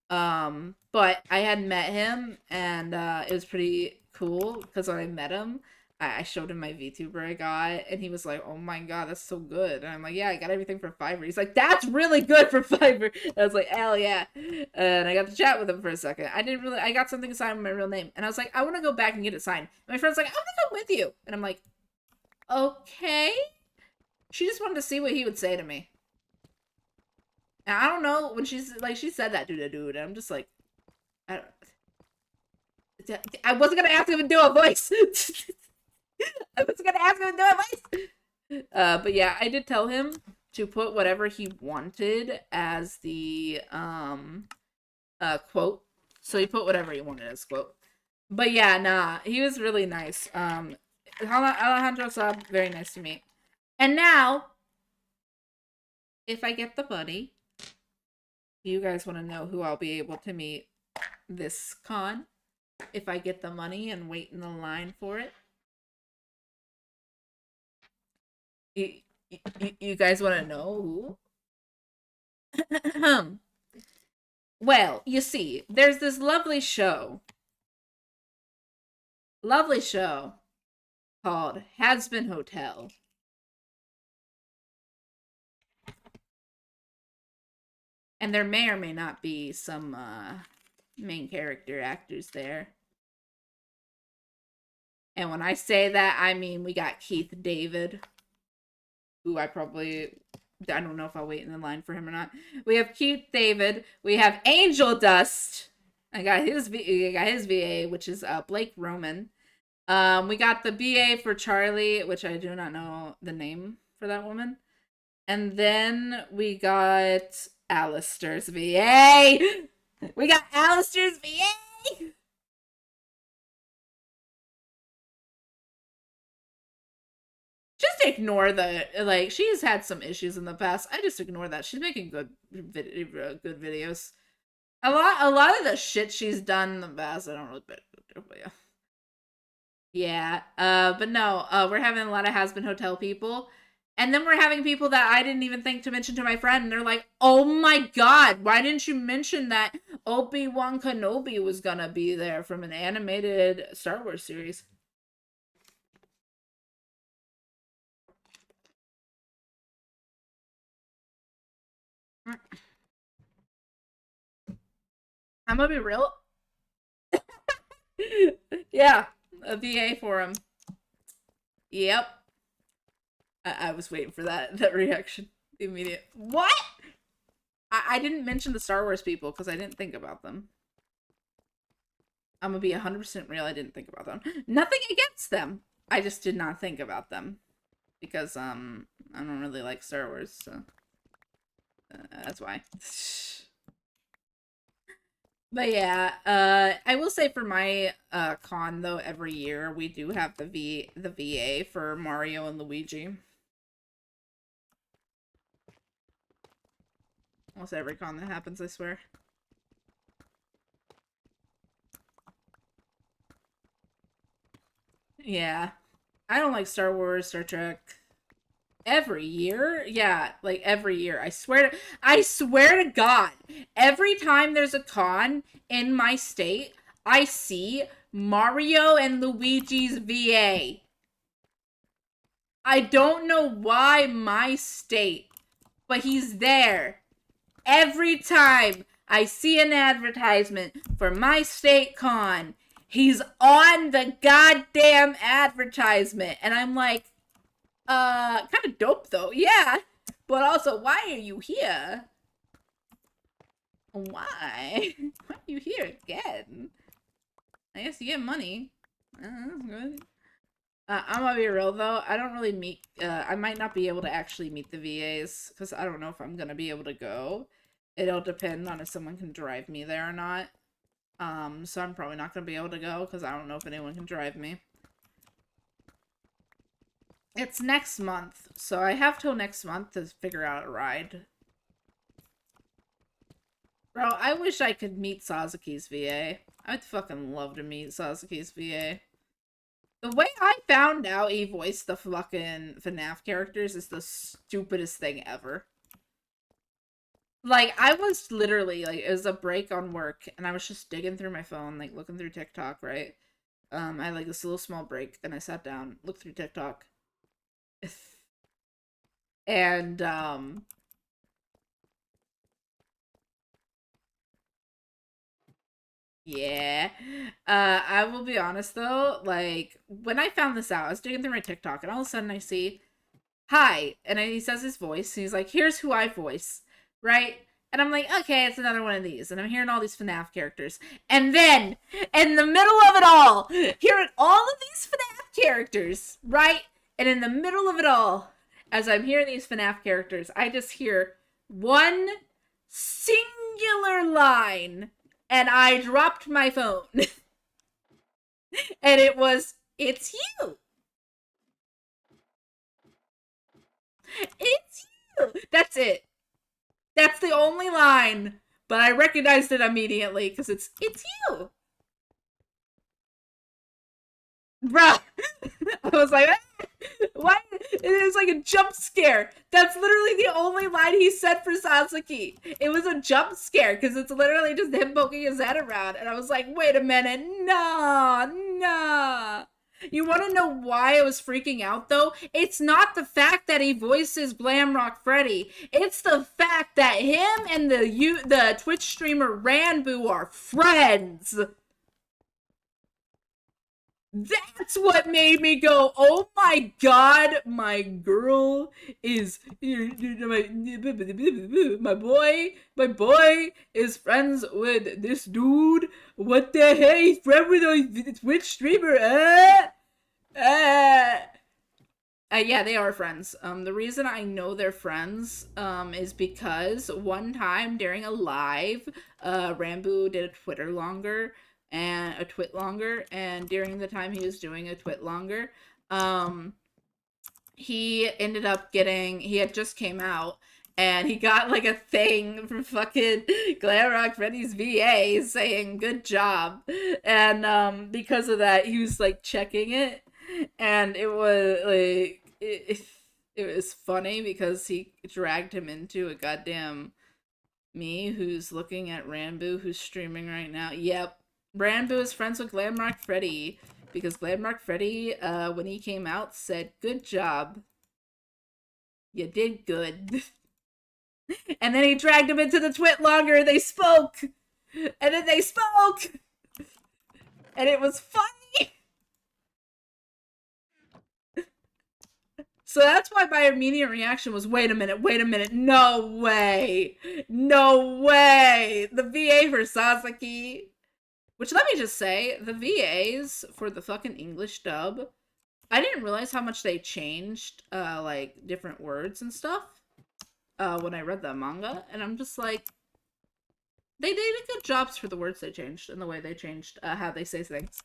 But I had met him, and it was pretty cool because when I met him, I showed him my VTuber I got, and he was like, "Oh my god, that's so good." And I'm like, "Yeah, I got everything for Fiverr." He's like, "That's really good for Fiverr." And I was like, "Hell yeah!" And I got to chat with him for a second. I got something signed with my real name, and I was like, "I want to go back and get it signed." And my friend's like, "I want to go with you," and I'm like, "Okay." She just wanted to see what he would say to me. And I don't know when she's like, she said that to the dude, and I'm just like, I, I wasn't gonna ask him to do a voice. I was gonna ask him to do a voice. But yeah, I did tell him to put whatever he wanted as the quote. So he put whatever he wanted as quote. But yeah, nah, he was really nice. Alejandro Saab, very nice to meet. And now, if I get the money, you guys want to know who I'll be able to meet this con? If I get the money and wait in the line for it? You, you guys want to know who? Well, you see, there's this lovely show called Has Been Hotel. And there may or may not be some main character actors there. And when I say that, I mean we got Keith David, who I don't know if I'll wait in the line for him or not. We have Keith David. We have Angel Dust. I got his VA, which is Blake Roman. We got the BA for Charlie, which I do not know the name for that woman. And then we got Alistair's VA. We got Alistair's VA. Just ignore the she's had some issues in the past. I just ignore that. She's making good videos. A lot of the shit she's done in the past, I don't really but yeah. Yeah. But no, we're having a lot of Has Been Hotel people. And then we're having people that I didn't even think to mention to my friend. And they're like, oh my god, why didn't you mention that Obi-Wan Kenobi was gonna be there from an animated Star Wars series? I'm gonna be real. Yeah, a VA for him. Yep. I was waiting for that reaction. The immediate what? I didn't mention the Star Wars people because I didn't think about them. I'm gonna be 100% real. I didn't think about them. Nothing against them. I just did not think about them because I don't really like Star Wars, so that's why. But yeah, I will say for my con though, every year we do have the VA for Mario and Luigi. Almost every con that happens, I swear. Yeah. I don't like Star Wars, Star Trek. Every year? Yeah, like every year. I swear to God, every time there's a con in my state, I see Mario and Luigi's VA. I don't know why my state, but he's there. Every time I see an advertisement for my state con, he's on the goddamn advertisement. And I'm like, kind of dope though, yeah. But also, why are you here? Why? Why are you here again? I guess you get money. That's good. I'm gonna be real though. I don't really meet. I might not be able to actually meet the VAs because I don't know if I'm gonna be able to go. It'll depend on if someone can drive me there or not. So I'm probably not gonna be able to go because I don't know if anyone can drive me. It's next month, so I have till next month to figure out a ride. Bro, I wish I could meet Sasuke's VA. I'd fucking love to meet Sasuke's VA. The way I found out he voiced the fucking FNAF characters is the stupidest thing ever. Like, I was literally, like, it was a break on work, and I was just digging through my phone, like, looking through TikTok, right? I had, like, this little small break, then I sat down, looked through TikTok. And, yeah. I will be honest, though, like, when I found this out, I was digging through my TikTok, and all of a sudden I see, hi, and he says his voice, and he's like, here's who I voice, right? And I'm like, okay, it's another one of these. And I'm hearing all these FNAF characters. And then, in the middle of it all, hearing all of these FNAF characters, right? And in the middle of it all, as I'm hearing these FNAF characters, I just hear one singular line. And I dropped my phone. And it was, it's you. It's you. That's it. That's the only line, but I recognized it immediately because it's you. Bruh. I was like, Why? It was like a jump scare. That's literally the only line he said for Sasuke. It was a jump scare because it's literally just him poking his head around. And I was like, wait a minute. Nah, nah. You want to know why I was freaking out though? It's not the fact that he voices Glamrock Freddy. It's the fact that him and the Twitch streamer Ranboo are friends. That's what made me go, oh my god, my girl is my boy is friends with this dude. What the hell? He's friends with a Twitch streamer. Uh. Yeah, they are friends. The reason I know they're friends, is because one time during a live, Rambo did a Twitter longer and a twit longer, and during the time he was doing a twit longer, he ended up getting, he had just came out, and he got like a thing from fucking Glamrock Freddy's VA saying good job. And because of that, he was like checking it, and it was like it was funny because he dragged him into a goddamn me who's looking at Rambo who's streaming right now. Yep. Rambo is friends with Glamrock Freddy because Glamrock Freddy, when he came out, said, good job. You did good. And then he dragged him into the twit longer and they spoke. And then they spoke. And it was funny. So that's why my immediate reaction was, wait a minute, no way. No way. The VA for Sasaki. Which, let me just say, the VAs for the fucking English dub, I didn't realize how much they changed, like, different words and stuff, when I read the manga, and I'm just like, they did good jobs for the words they changed and the way they changed how they say things.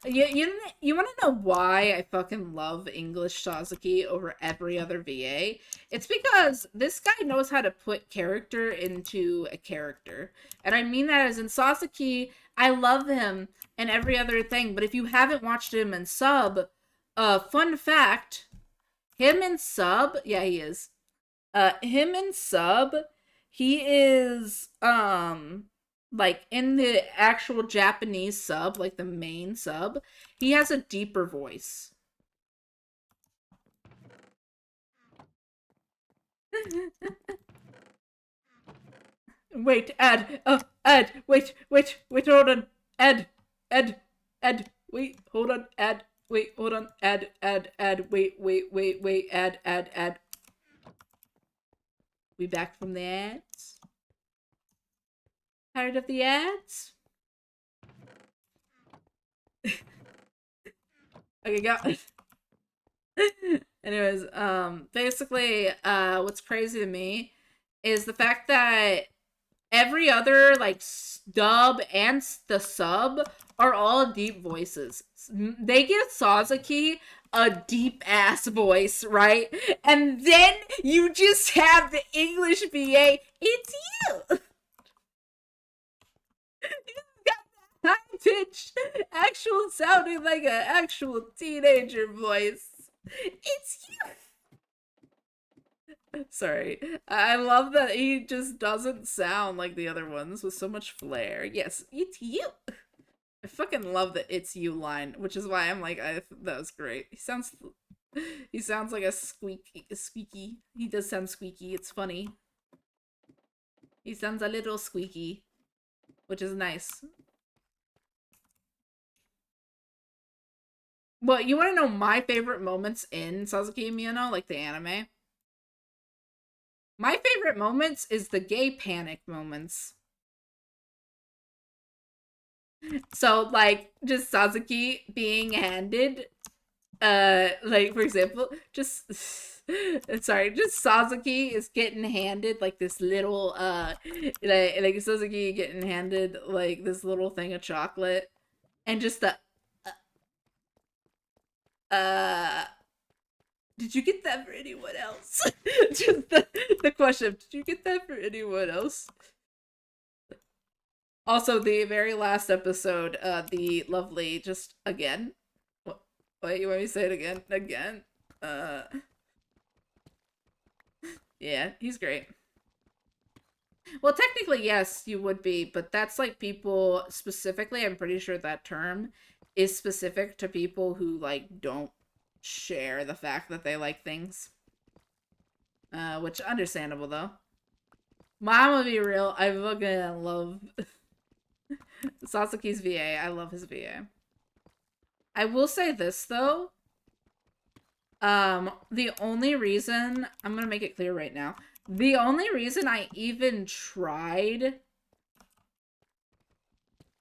You want to know why I fucking love English Sasuke over every other VA? It's because this guy knows how to put character into a character. And I mean that as in Sasuke, I love him and every other thing, but if you haven't watched him in sub, fun fact, him in sub, yeah, he is. Him in sub, he is like in the actual Japanese sub, like the main sub, he has a deeper voice. Wait, Ed, Ed, wait, hold on, Ed, wait, hold on, Ed, wait, hold on, Ed, wait, Ed. We back from the ads? Tired of the ads? Okay, go. Anyways, basically, what's crazy to me is the fact that every other, like, dub and the sub are all deep voices. They give Sasuke a deep-ass voice, right? And then you just have the English VA, it's you! High pitch, actual sounding like an actual teenager voice. It's you. Sorry. I love that he just doesn't sound like the other ones with so much flair. Yes, it's you. I fucking love the "it's you" line, which is why I'm like, that was great. He sounds like a squeaky. He does sound squeaky. It's funny. He sounds a little squeaky, which is nice. Well, you want to know my favorite moments in Sasuke and Miyano, like the anime? My favorite moments is the gay panic moments. So, like, just Sasuke being handed, like, for example, just, sorry, just Sasuke is getting handed, like, this little, like Sasuke getting handed, like, this little thing of chocolate, and just the, uh, did you get that for anyone else? Just the question, did you get that for anyone else? Also, the very last episode, the lovely, just again. What, you want me to say it again? Again? Yeah, he's great. Well, technically, yes, you would be, but that's like people specifically. I'm pretty sure that term is specific to people who like don't share the fact that they like things. Which understandable though. I'm gonna be real. I fucking love Sasuke's VA. I love his VA. I will say this though. The only reason I'm gonna make it clear right now. The only reason I even tried,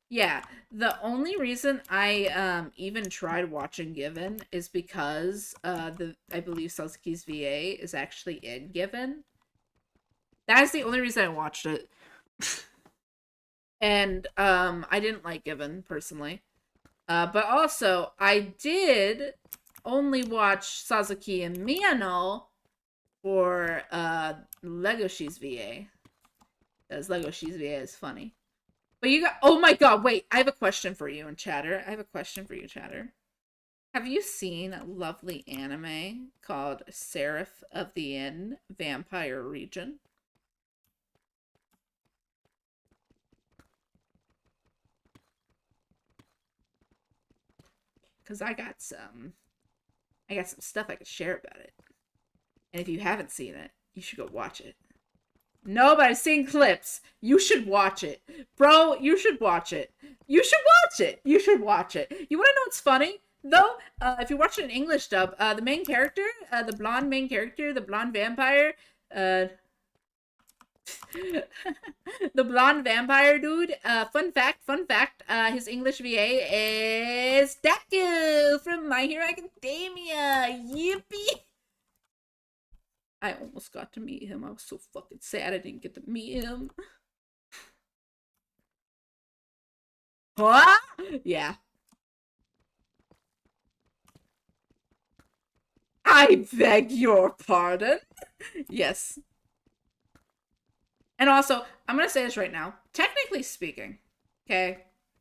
yeah, the only reason I even tried watching Given is because I believe Sasuke's VA is actually in Given. That is the only reason I watched it. And I didn't like Given personally. But also I did only watch Sasuke and Miyano for Legoshi's VA. Because Legoshi's VA is funny. But you got, oh my god, wait, I have a question for you in chatter. I have a question for you, chatter. Have you seen a lovely anime called Seraph of the Inn Vampire Region? Because I got some stuff I could share about it. And if you haven't seen it, you should go watch it. No, but I've seen clips. You should watch it. Bro, you should watch it. You should watch it. You should watch it. You want to know what's funny? Though, if you watch it in English dub, the main character, the blonde main character, the blonde vampire, the blonde vampire dude, fun fact, his English VA is Deku from My Hero Academia. Yippee! I almost got to meet him. I was so fucking sad I didn't get to meet him. What? Yeah. I beg your pardon. Yes. And also, I'm gonna say this right now. Technically speaking, okay,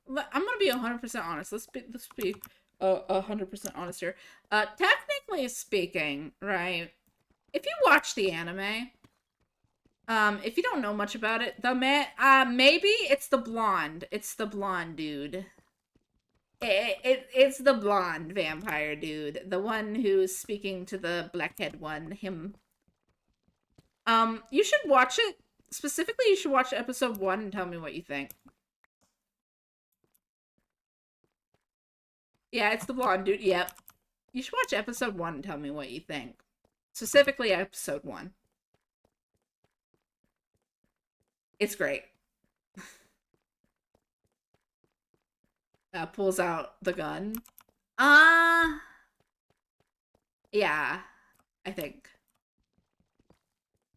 I'm gonna be 100% honest. Let's be 100% honest here. Technically speaking, right? If you watch the anime, if you don't know much about it, the man, maybe it's the blonde. It's the blonde dude. It's the blonde vampire dude, the one who's speaking to the blackhead one. Him. You should watch it. Specifically, you should watch episode 1 and tell me what you think. Yeah, it's the blonde dude. Yep. You should watch episode 1 and tell me what you think. Specifically, episode 1. It's great. Pulls out the gun. Yeah, I think.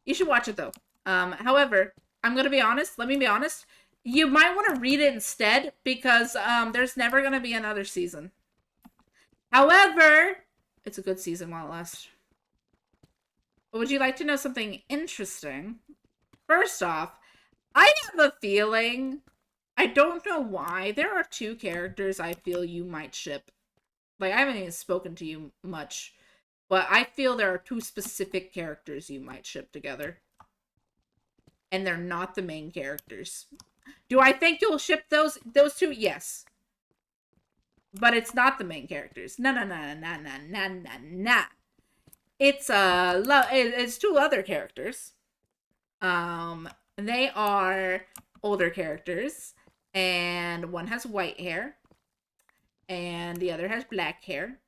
You should watch it though. However, I'm gonna be honest. Let me be honest. You might want to read it instead because there's never gonna be another season. However, it's a good season while it lasts. But would you like to know something interesting? First off, I have a feeling, I don't know why, there are 2 characters I feel you might ship. Like, I haven't even spoken to you much, but I feel there are 2 specific characters you might ship together. And they're not the main characters. Do I think you'll ship those 2? Yes. But it's not the main characters. No. It's it's 2 other characters. They are older characters, and one has white hair, and the other has black hair.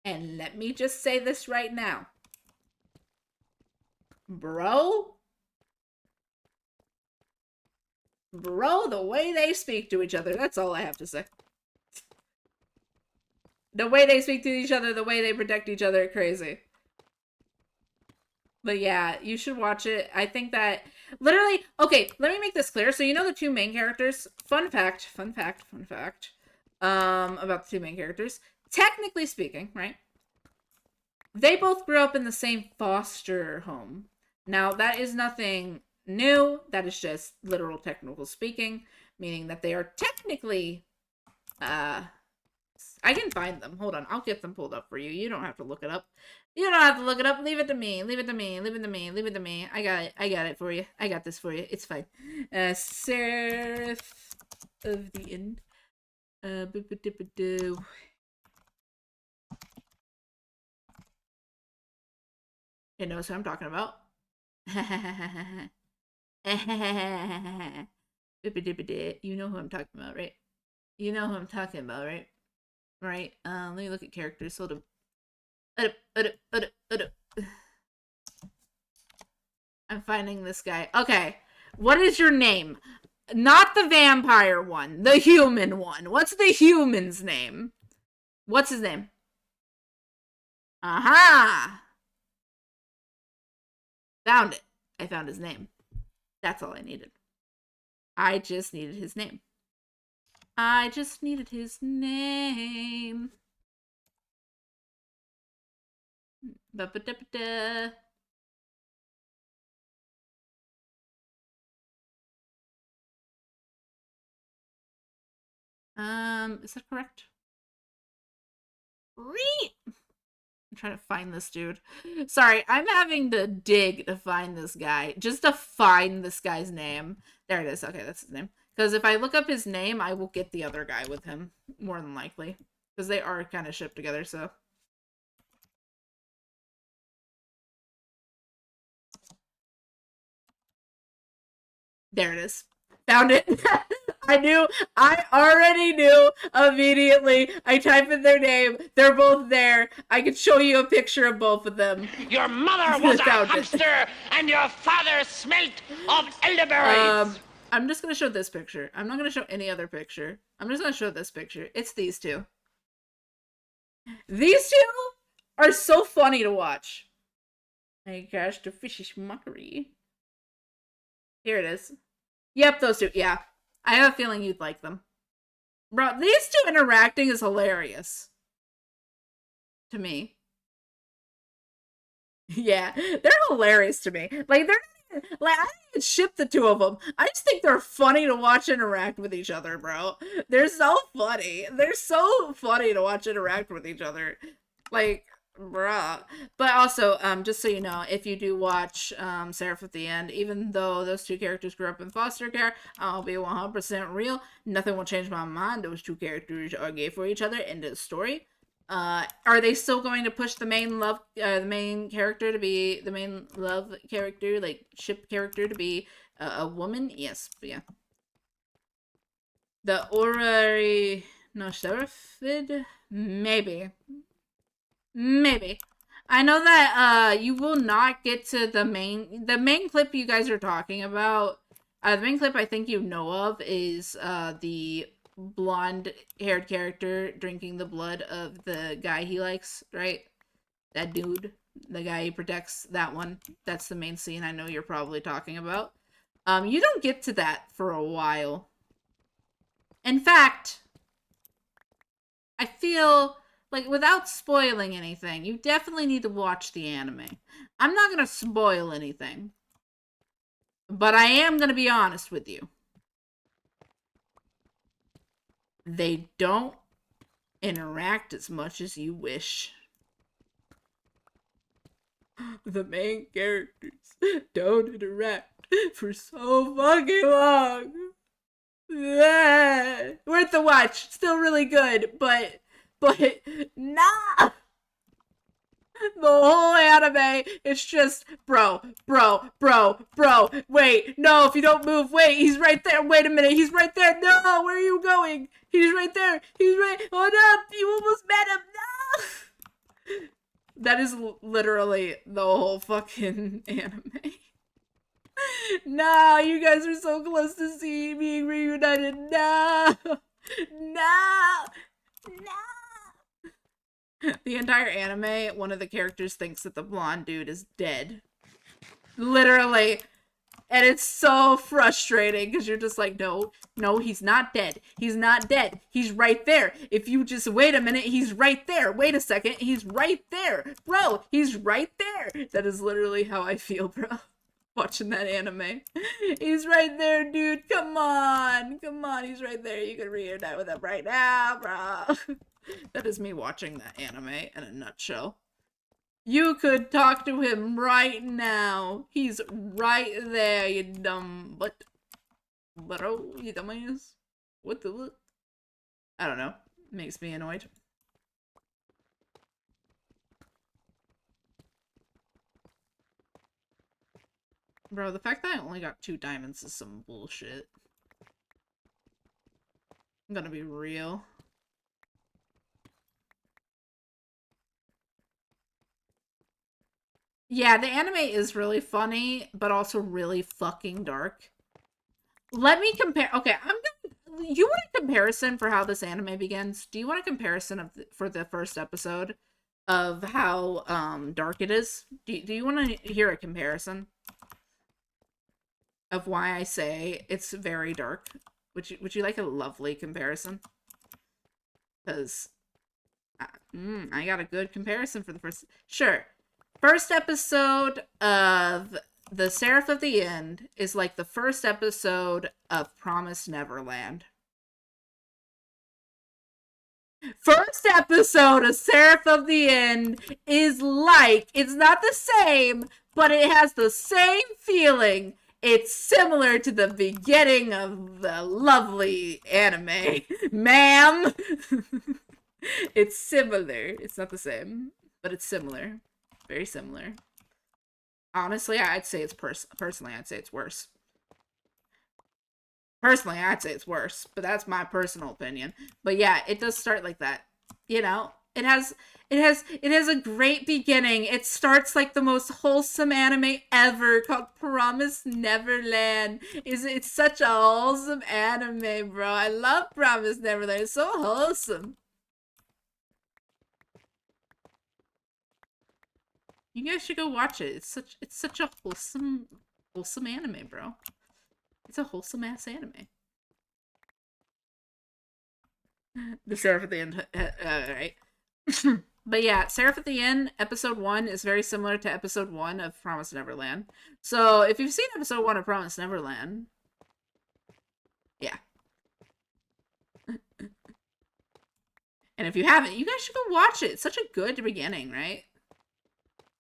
And let me just say this right now. Bro, the way they speak to each other, that's all I have to say. The way they speak to each other, the way they protect each other, crazy. But yeah, you should watch it. I think that literally, okay, let me make this clear. So you know the 2 main characters. Fun fact. About the 2 main characters. Technically speaking, right? They both grew up in the same foster home. Now, that is nothing new. That is just literal technical speaking, meaning that they are technically, I can find them. Hold on. I'll get them pulled up for you. You don't have to look it up. You don't have to look it up. Leave it to me. Leave it to me. Leave it to me. Leave it to me. I got it. I got it for you. I got this for you. It's fine. Seraph of the End. He knows who I'm talking about. You know who I'm talking about, right? You know who I'm talking about, right? Right. Let me look at characters. Hold up. I'm finding this guy. Okay. What is your name? Not the vampire one. The human one. What's the human's name? What's his name? Aha! Found it. I found his name. That's all I needed. I just needed his name. I just needed his name. Ba-ba-da-ba-da. Is that correct? I'm trying to find this dude. Sorry, I'm having to dig to find this guy. Just to find this guy's name. There it is. Okay, that's his name. Because if I look up his name, I will get the other guy with him. More than likely. Because they are kind of shipped together, so. There it is. Found it. I already knew immediately. I type in their name. They're both there. I could show you a picture of both of them. Your mother was a hamster and your father smelt of elderberries. I'm just going to show this picture. I'm not going to show any other picture. I'm just going to show this picture. It's these two. These two are so funny to watch. My gosh, the fishy schmuckery. Here it is. Yep, those two. Yeah. I have a feeling you'd like them. Bro, these two interacting is hilarious. To me. Yeah, they're hilarious to me. Like, they're like, I didn't even ship the two of them. I just think they're funny to watch interact with each other, bro. They're so funny. They're so funny to watch interact with each other. Like, bruh. But also, just so you know, if you do watch Seraph at the End, even though those two characters grew up in foster care, I'll be 100% real. Nothing will change my mind. Those two characters are gay for each other. End of story. Are they still going to push the main character to be the main love character, like ship character to be a woman? Yes, but yeah. The Orrery no Seraphid? Maybe. Maybe. I know that you will not get to the main clip you guys are talking about. The main clip I think you know of is the blonde-haired character drinking the blood of the guy he likes, right? That dude, the guy he protects, that one. That's the main scene I know you're probably talking about. You don't get to that for a while. In fact, I feel like, without spoiling anything, you definitely need to watch the anime. I'm not gonna spoil anything, but I am gonna be honest with you. They don't interact as much as you wish. The main characters don't interact for so fucking long. Worth the watch. Still really good, but nah. The whole anime, it's just, bro. Wait, no, if you don't move, wait, he's right there. Wait a minute, he's right there. No, where are you going? He's right there. He's right. Oh no, you almost met him. No. That is literally the whole fucking anime. No, you guys are so close to seeing being reunited. No. No. The entire anime, one of the characters thinks that the blonde dude is dead. Literally. And it's so frustrating because you're just like, no, he's not dead. He's not dead. He's right there. If you just wait a minute, he's right there. Wait a second, he's right there. Bro, he's right there. That is literally how I feel, bro. Watching that anime. He's right there, dude. Come on. He's right there. You can reunite with him right now, bro. That is me watching that anime in a nutshell. You could talk to him right now. He's right there, you dumb butt. Bro, you dumbass. What the look? I don't know. Makes me annoyed. Bro, the fact that I only got 2 diamonds is some bullshit. I'm gonna be real. Yeah, the anime is really funny, but also really fucking dark. Let me compare. Okay, I'm gonna. You want a comparison for how this anime begins? Do you want a comparison of for the first episode of how dark it is? Do you want to hear a comparison of why I say it's very dark? Would you like a lovely comparison? Because I got a good comparison for the first. Sure. First episode of The Seraph of the End is like the first episode of Promised Neverland. First episode of Seraph of the End is like, it's not the same, but it has the same feeling. It's similar to the beginning of the lovely anime. Ma'am! It's similar. It's not the same, but it's similar. Very similar. Honestly, I'd say it's personally, I'd say it's worse. Personally, I'd say it's worse, but that's my personal opinion. But yeah, it does start like that. You know, it has a great beginning. It starts like the most wholesome anime ever called Promise Neverland. It's such a wholesome anime, bro. I love Promise Neverland. It's so wholesome. You guys should go watch it. It's such a wholesome anime, bro. It's a wholesome ass anime. The Seraph at the End, right? But yeah, Seraph at the End, episode 1 is very similar to episode 1 of Promise Neverland. So if you've seen episode 1 of Promise Neverland, yeah. And if you haven't, you guys should go watch it. It's such a good beginning, right?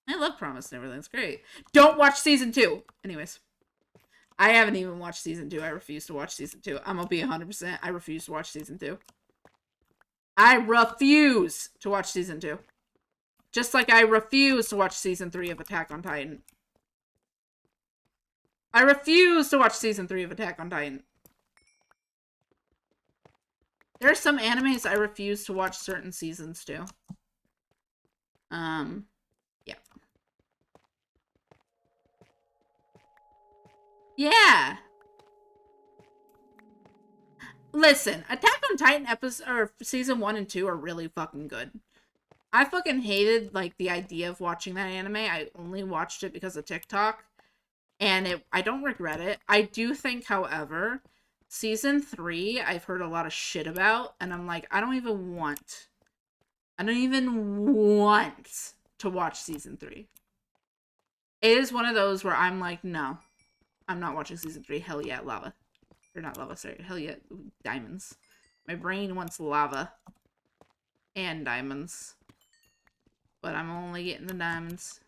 I love Promise Neverland. It's great. Don't watch season 2. Anyways, I haven't even watched season 2. I refuse to watch season 2. I'm gonna be 100%. I refuse to watch season 2. I refuse to watch season 2. Just like I refuse to watch season 3 of Attack on Titan. I refuse to watch season 3 of Attack on Titan. There are some animes I refuse to watch certain seasons too. Yeah. Yeah. Listen, Attack on Titan episode or season 1 and 2 are really fucking good. I fucking hated like the idea of watching that anime. I only watched it because of TikTok, and I don't regret it. I do think, however, season 3 I've heard a lot of shit about, and I'm like, I don't even want to watch season 3. It is one of those where I'm like, no, I'm not watching season 3. Hell yeah, lava. Or not lava, sorry. Hell yeah, diamonds. My brain wants lava and diamonds. But I'm only getting the diamonds.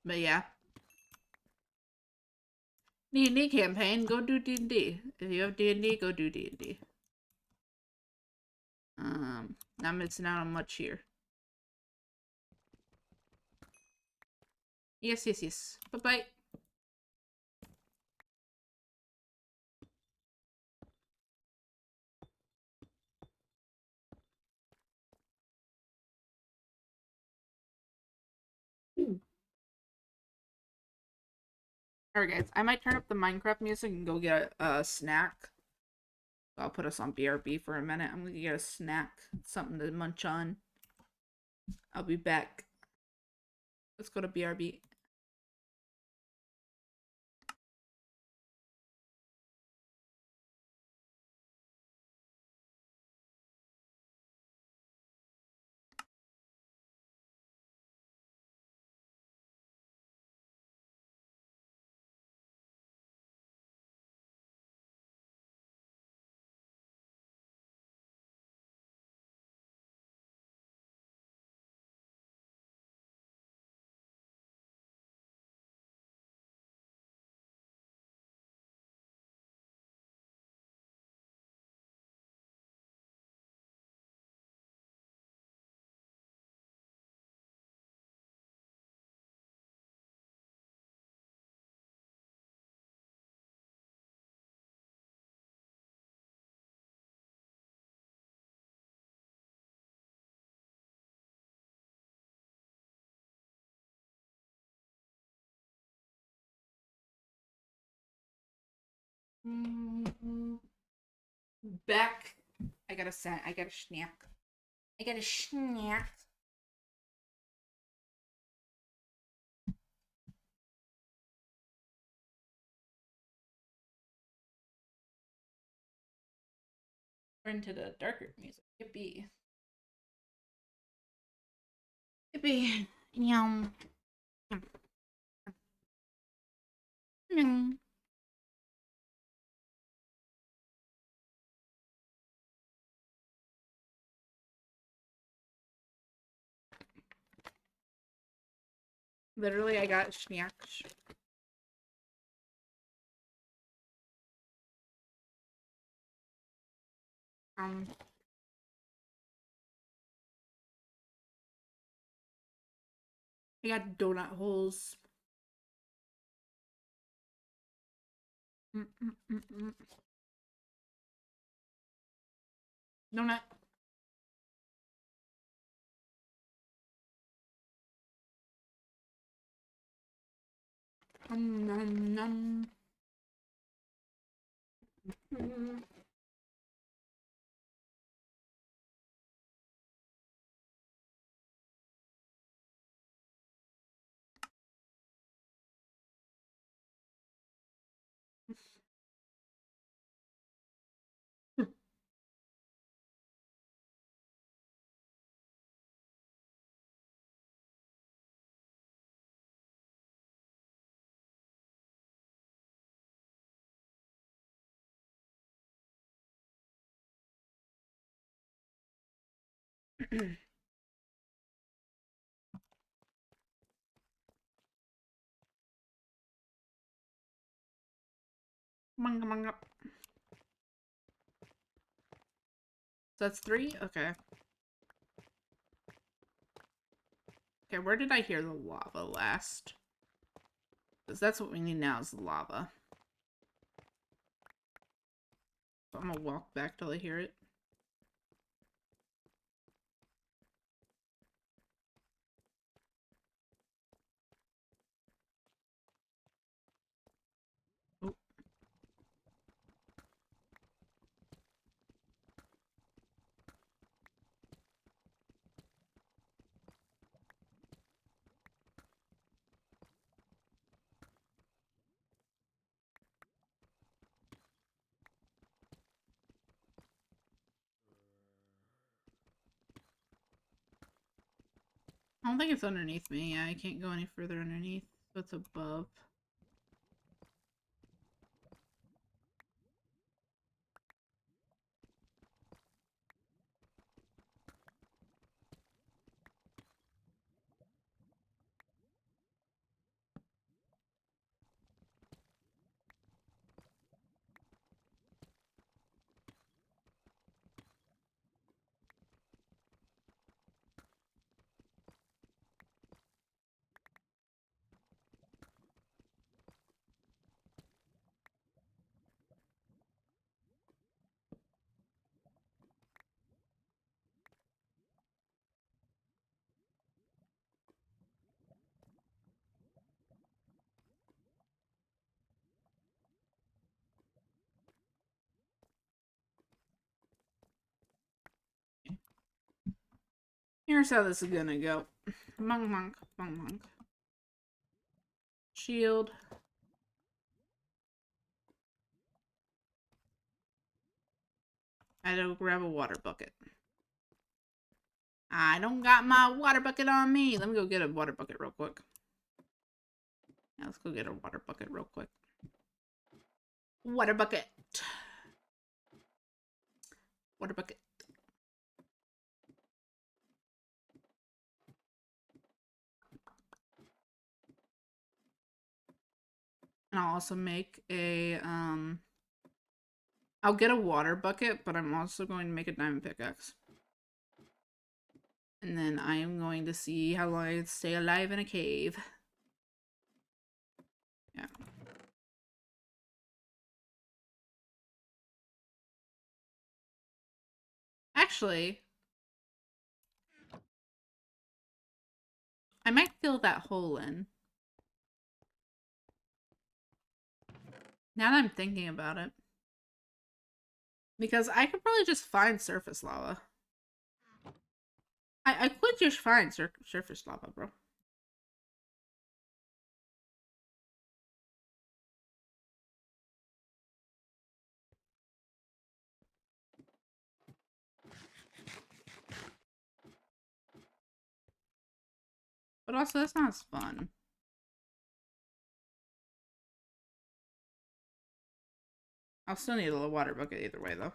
But yeah. D&D campaign, go do D&D. If you have D&D, go do D&D. Not missing out on much here. Yes, yes, yes. Bye-bye. Alright, guys. I might turn up the Minecraft music and go get a snack. I'll put us on BRB for a minute. I'm gonna get a snack. Something to munch on. I'll be back. Let's go to BRB. Back. I got a snack. I got a snack. I got a snack. We're into the darker music. Yippee. Yippee. Yum. Yum. Literally, I got snacks. Um, I got donut holes. Donut. Nom, nom. Manga, manga. So that's 3? Okay. Okay, where did I hear the lava last? Because that's what we need now is the lava. So I'm gonna walk back till I hear it. Oh. I don't think it's underneath me. Yeah, I can't go any further underneath. So it's above. Here's how this is gonna go. Monk, monk, monk, monk. Shield. I had to grab a water bucket. I don't got my water bucket on me. Let me go get a water bucket real quick. Yeah, let's go get a water bucket real quick. Water bucket. Water bucket. And I'll also make a, I'll get a water bucket, but I'm also going to make a diamond pickaxe. And then I am going to see how long I can stay alive in a cave. Yeah. Actually, I might fill that hole in. Now that I'm thinking about it. Because I could probably just find surface lava. I could just find surface lava, bro. But also, that's not as fun. I'll still need a little water bucket either way, though.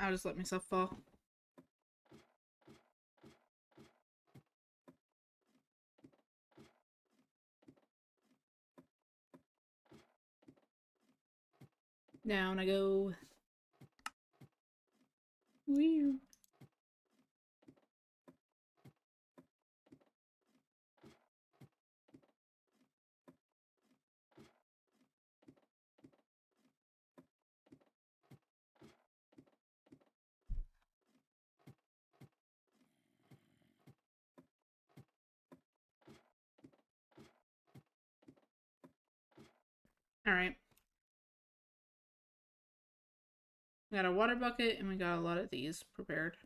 I'll just let myself fall. Down I go. Wee. Alright. We got a water bucket and we got a lot of these prepared.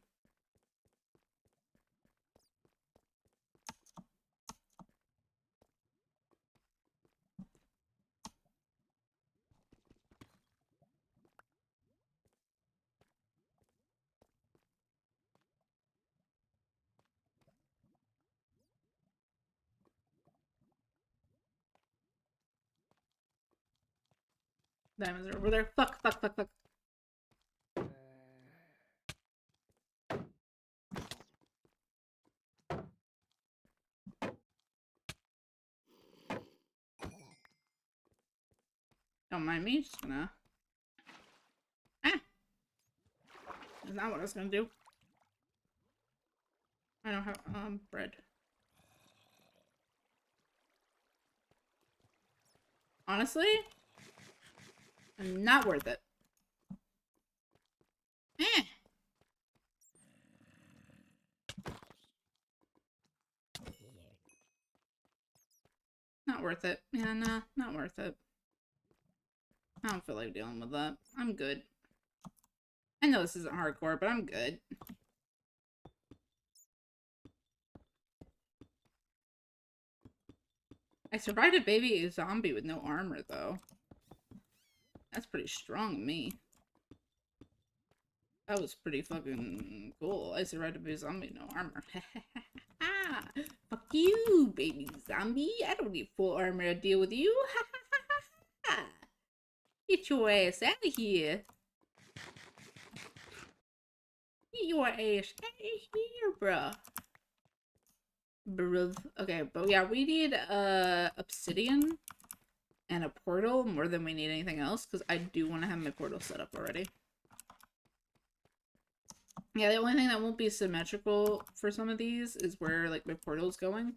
Diamonds are over there. Fuck, fuck, fuck, fuck. Don't mind me, just gonna... Ah! That's not what I was gonna do. I don't have, bread. Honestly? Not worth it. Eh! Not worth it. Yeah, nah, not worth it. I don't feel like dealing with that. I'm good. I know this isn't hardcore, but I'm good. I survived a baby zombie with no armor, though. That's pretty strong of me. That was pretty fucking cool. I survived a baby zombie with no armor. Fuck you, baby zombie. I don't need full armor to deal with you. Get your ass out of here. Get your ass out of here, bruh. Bruv. Okay, but yeah, we need obsidian and a portal more than we need anything else, because I do want to have my portal set up already. Yeah, the only thing that won't be symmetrical for some of these is where, like, my portal's going.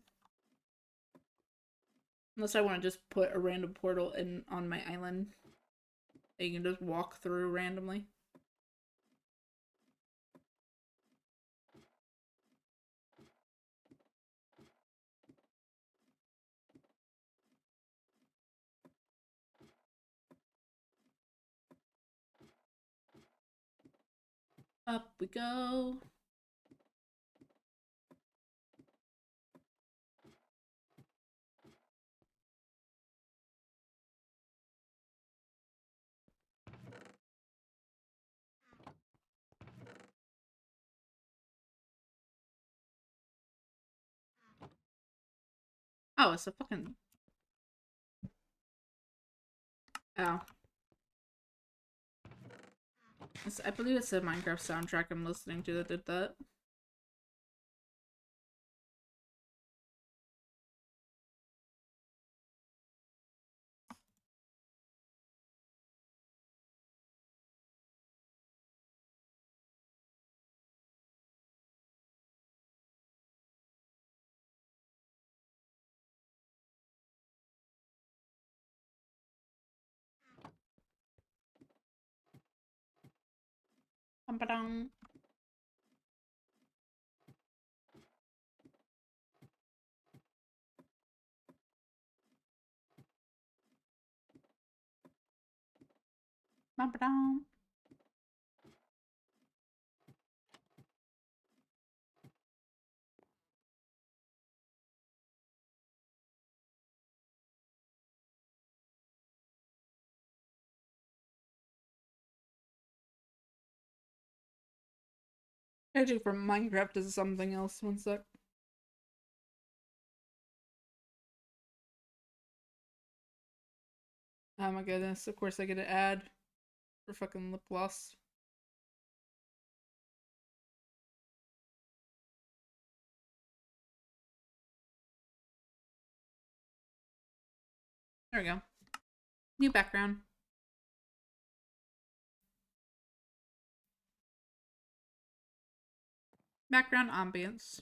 Unless I want to just put a random portal in on my island that you can just walk through randomly. Up we go. Oh, it's a fucking... Oh. I believe it's a Minecraft soundtrack I'm listening to that did that. Bum-ba-dum. Bum-ba-dum. Actually, from Minecraft is something else. One sec. Oh my goodness. Of course I get an ad for fucking lip gloss. There we go. New background. Background ambience.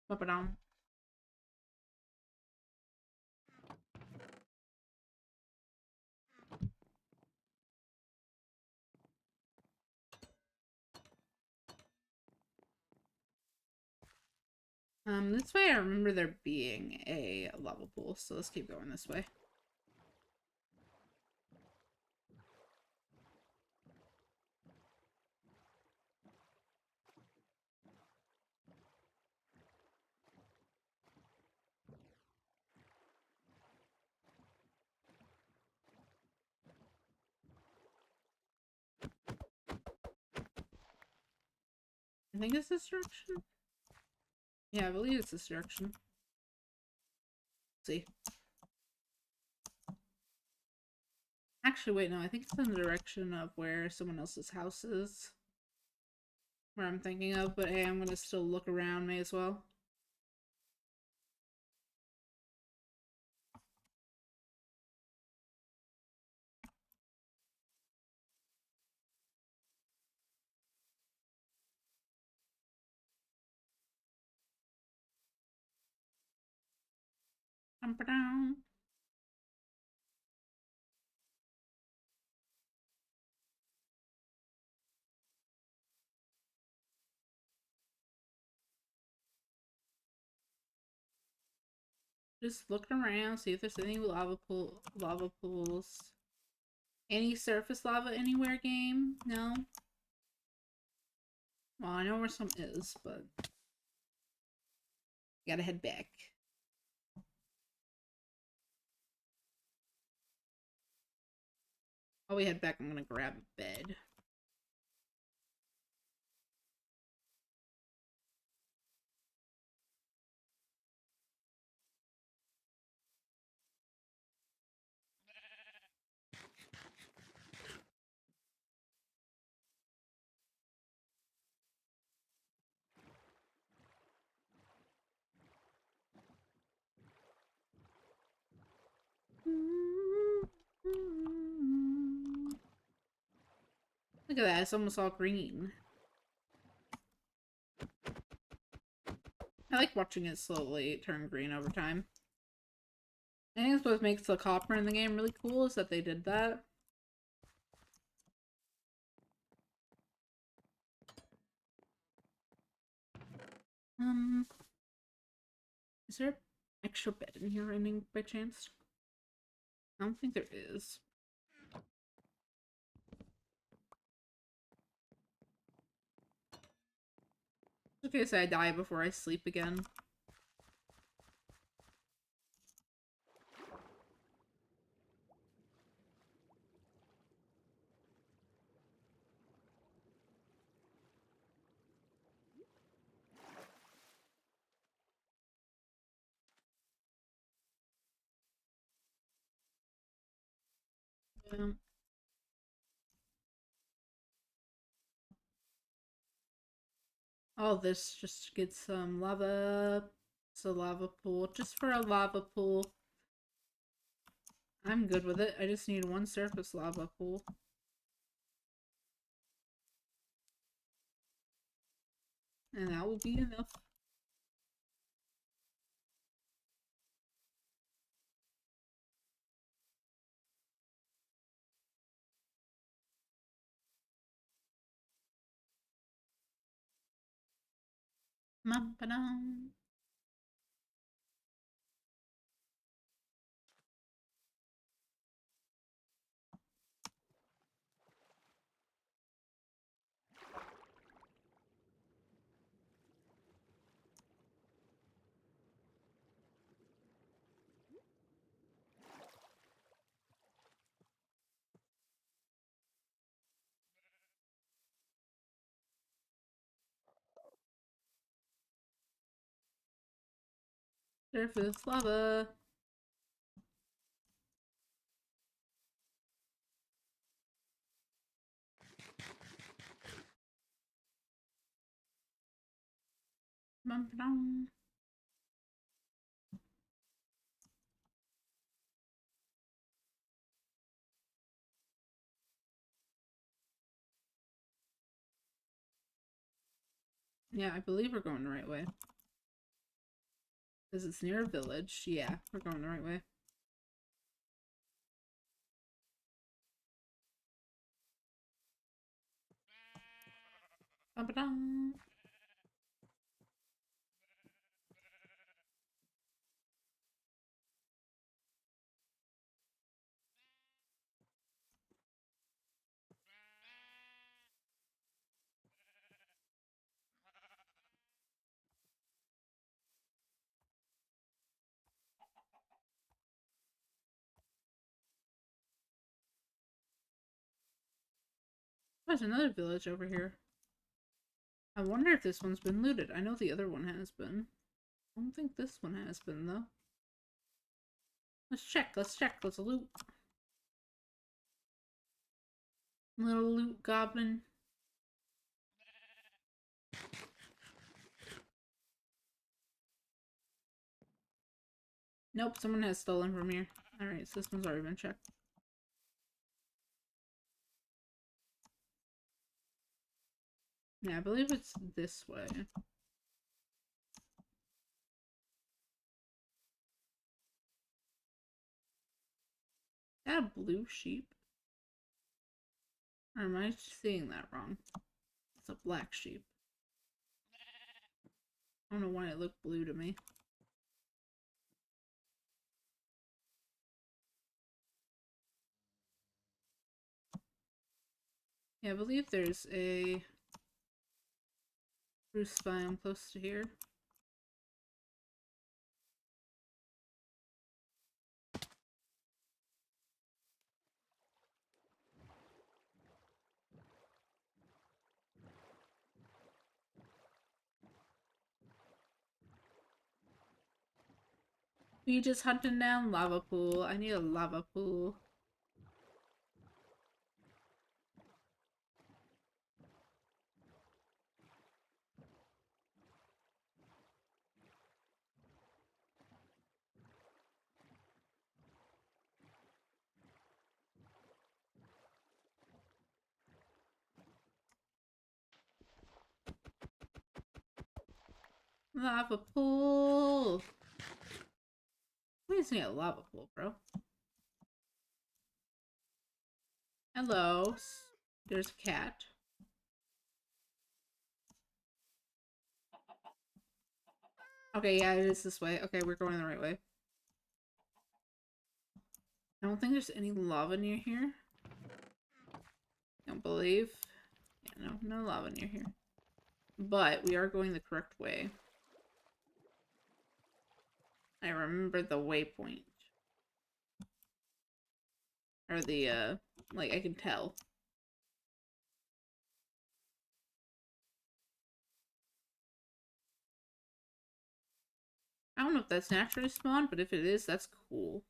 Bum-ba-dum. This way I remember there being a lava pool, so let's keep going this way. I think it's this direction. Yeah, I believe it's this direction. Let's see. Actually, wait, no, I think it's in the direction of where someone else's house is. Where I'm thinking of, but hey, I'm gonna still look around, may as well. Bum-ba-dum. Just looking around, see if there's any lava pools. Any surface lava anywhere game? No? Well, I know where some is, but gotta head back. While we head back, I'm gonna grab a bed. Look at that, it's almost all green. I like watching it slowly turn green over time. I think that's what makes the copper in the game really cool, is that they did that. Is there an extra bed in here ending by chance? I don't think there is. Just in case I die before I sleep again. Yeah. All this just to get some lava. It's a lava pool. Just for a lava pool. I'm good with it. I just need one surface lava pool. And that will be enough. Ba-dum. There for this lava. Ba-dum. Yeah, I believe we're going the right way. Because it's near a village. Yeah, we're going the right way. Ba-dum. There's another village over here. I wonder if this one's been looted. I know the other one has been. I don't think this one has been, though. Let's check, let's check, let's loot. Little loot goblin. Nope, someone has stolen from here. Alright, so this one's already been checked. Yeah, I believe it's this way. Is that a blue sheep? Or am I seeing that wrong? It's a black sheep. I don't know why it looked blue to me. Yeah, I believe there's a spruce biome close to here. We just hunting down lava pool. I need a lava pool. Lava pool. We just need a lava pool, bro. Hello. There's a cat. Okay, yeah, it is this way. Okay, we're going the right way. I don't think there's any lava near here. Don't believe. Yeah, no lava near here. But we are going the correct way. I remember the waypoint. Or the, like, I can tell. I don't know if that's naturally spawned, but if it is, that's cool.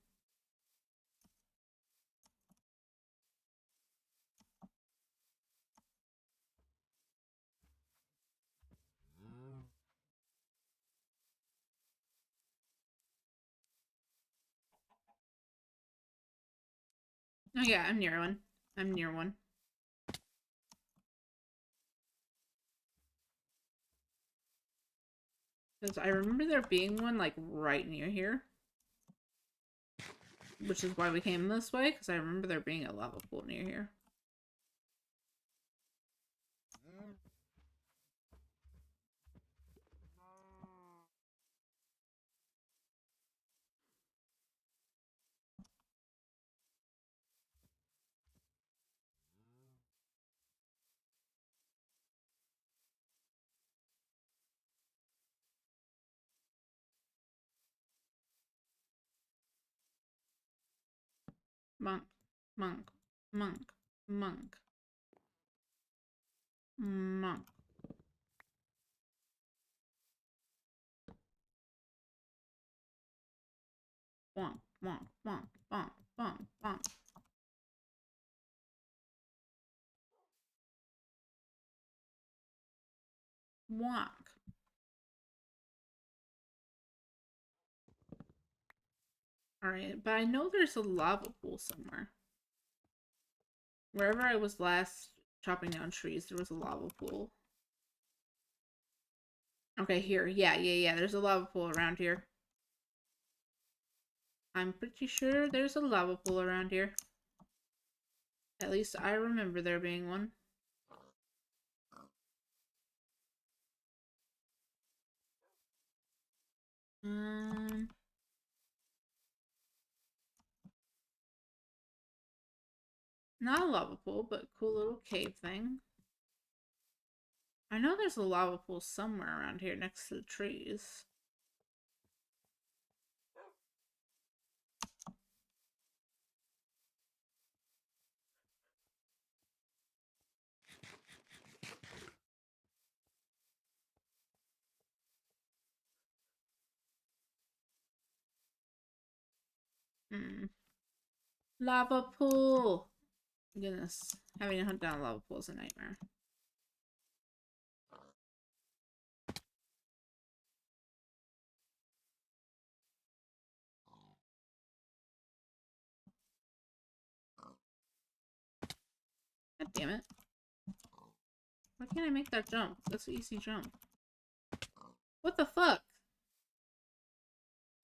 Oh yeah, I'm near one. I'm near one. Because I remember there being one, like, right near here. Which is why we came this way, because I remember there being a lava pool near here. Monk. Monk. Monk. Monk. Monk. Bonk. Bonk. Bonk. Bonk. Bonk. Bonk. Wonk. Alright, but I know there's a lava pool somewhere. Wherever I was last chopping down trees, there was a lava pool. Okay, here. Yeah. There's a lava pool around here. I'm pretty sure there's a lava pool around here. At least I remember there being one. Not a lava pool, but cool little cave thing. I know there's a lava pool somewhere around here next to the trees. Lava pool! Goodness, having to hunt down a lava pool is a nightmare. God damn it. Why can't I make that jump? That's an easy jump. What the fuck?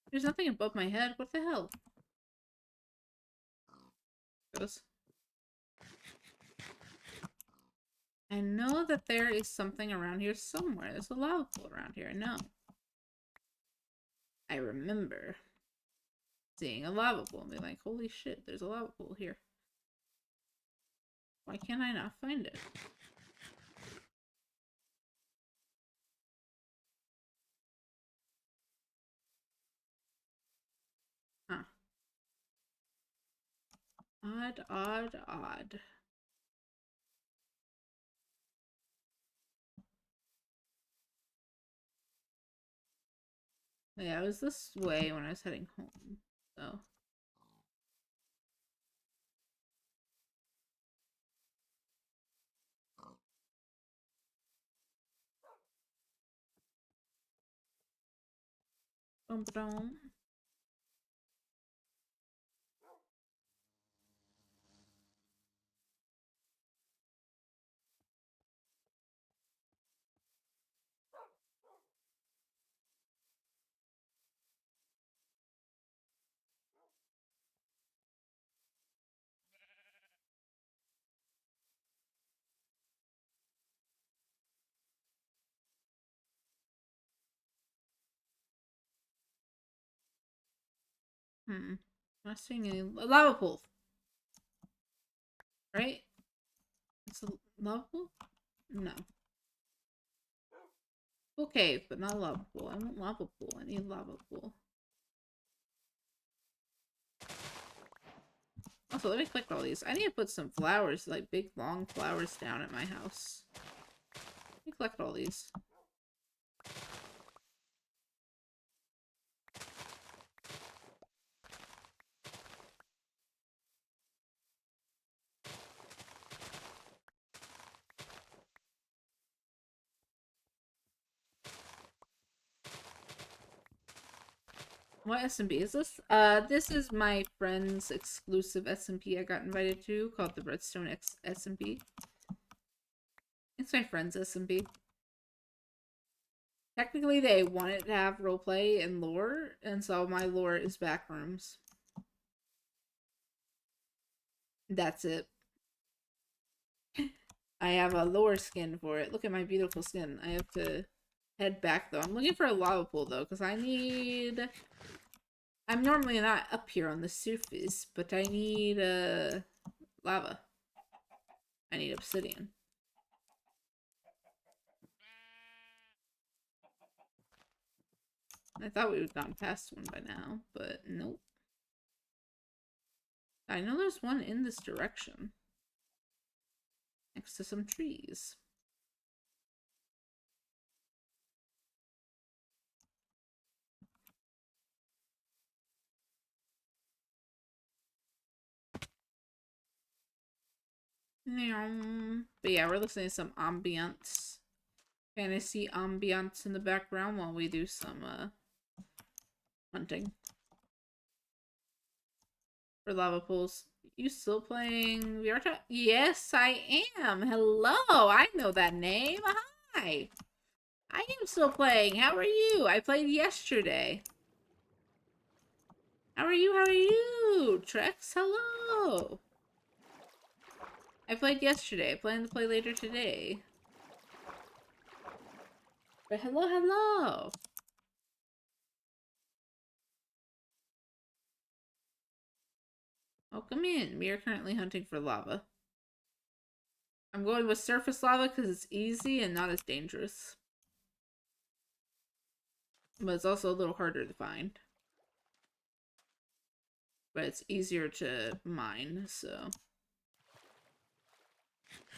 There's nothing above my head. What the hell? Goes. I know that there is something around here somewhere. There's a lava pool around here. I know. I remember seeing a lava pool and being like, holy shit, there's a lava pool here. Why can't I not find it? Huh. Odd, odd, odd. Yeah, it was this way when I was heading home, so. Boom, boom. I'm not seeing any lava pool. Right? It's a lava pool? No. Pool cave, but not lava pool. I want lava pool. I need lava pool. Also, let me collect all these. I need to put some flowers, like big long flowers down at my house. Let me collect all these. What SMP is this? This is my friend's exclusive SMP I got invited to, called the Redstone X SMP. It's my friend's SMP. Technically, they wanted to have roleplay and lore, and so my lore is backrooms. That's it. I have a lore skin for it. Look at my beautiful skin. I have to head back, though. I'm looking for a lava pool, though, because I need... I'm normally not up here on the surface, but I need, lava. I need obsidian. I thought we would have gone past one by now, but nope. I know there's one in this direction. Next to some trees. But yeah, we're listening to some ambience. Fantasy ambience in the background while we do some hunting. For lava pools. You still playing VR chat? Yes, I am. Hello, I know that name. Hi. I am still playing. How are you? I played yesterday. How are you? How are you? Trex, hello. I played yesterday. I plan to play later today. But hello, hello. Welcome in. We are currently hunting for lava. I'm going with surface lava because it's easy and not as dangerous. But it's also a little harder to find. But it's easier to mine, so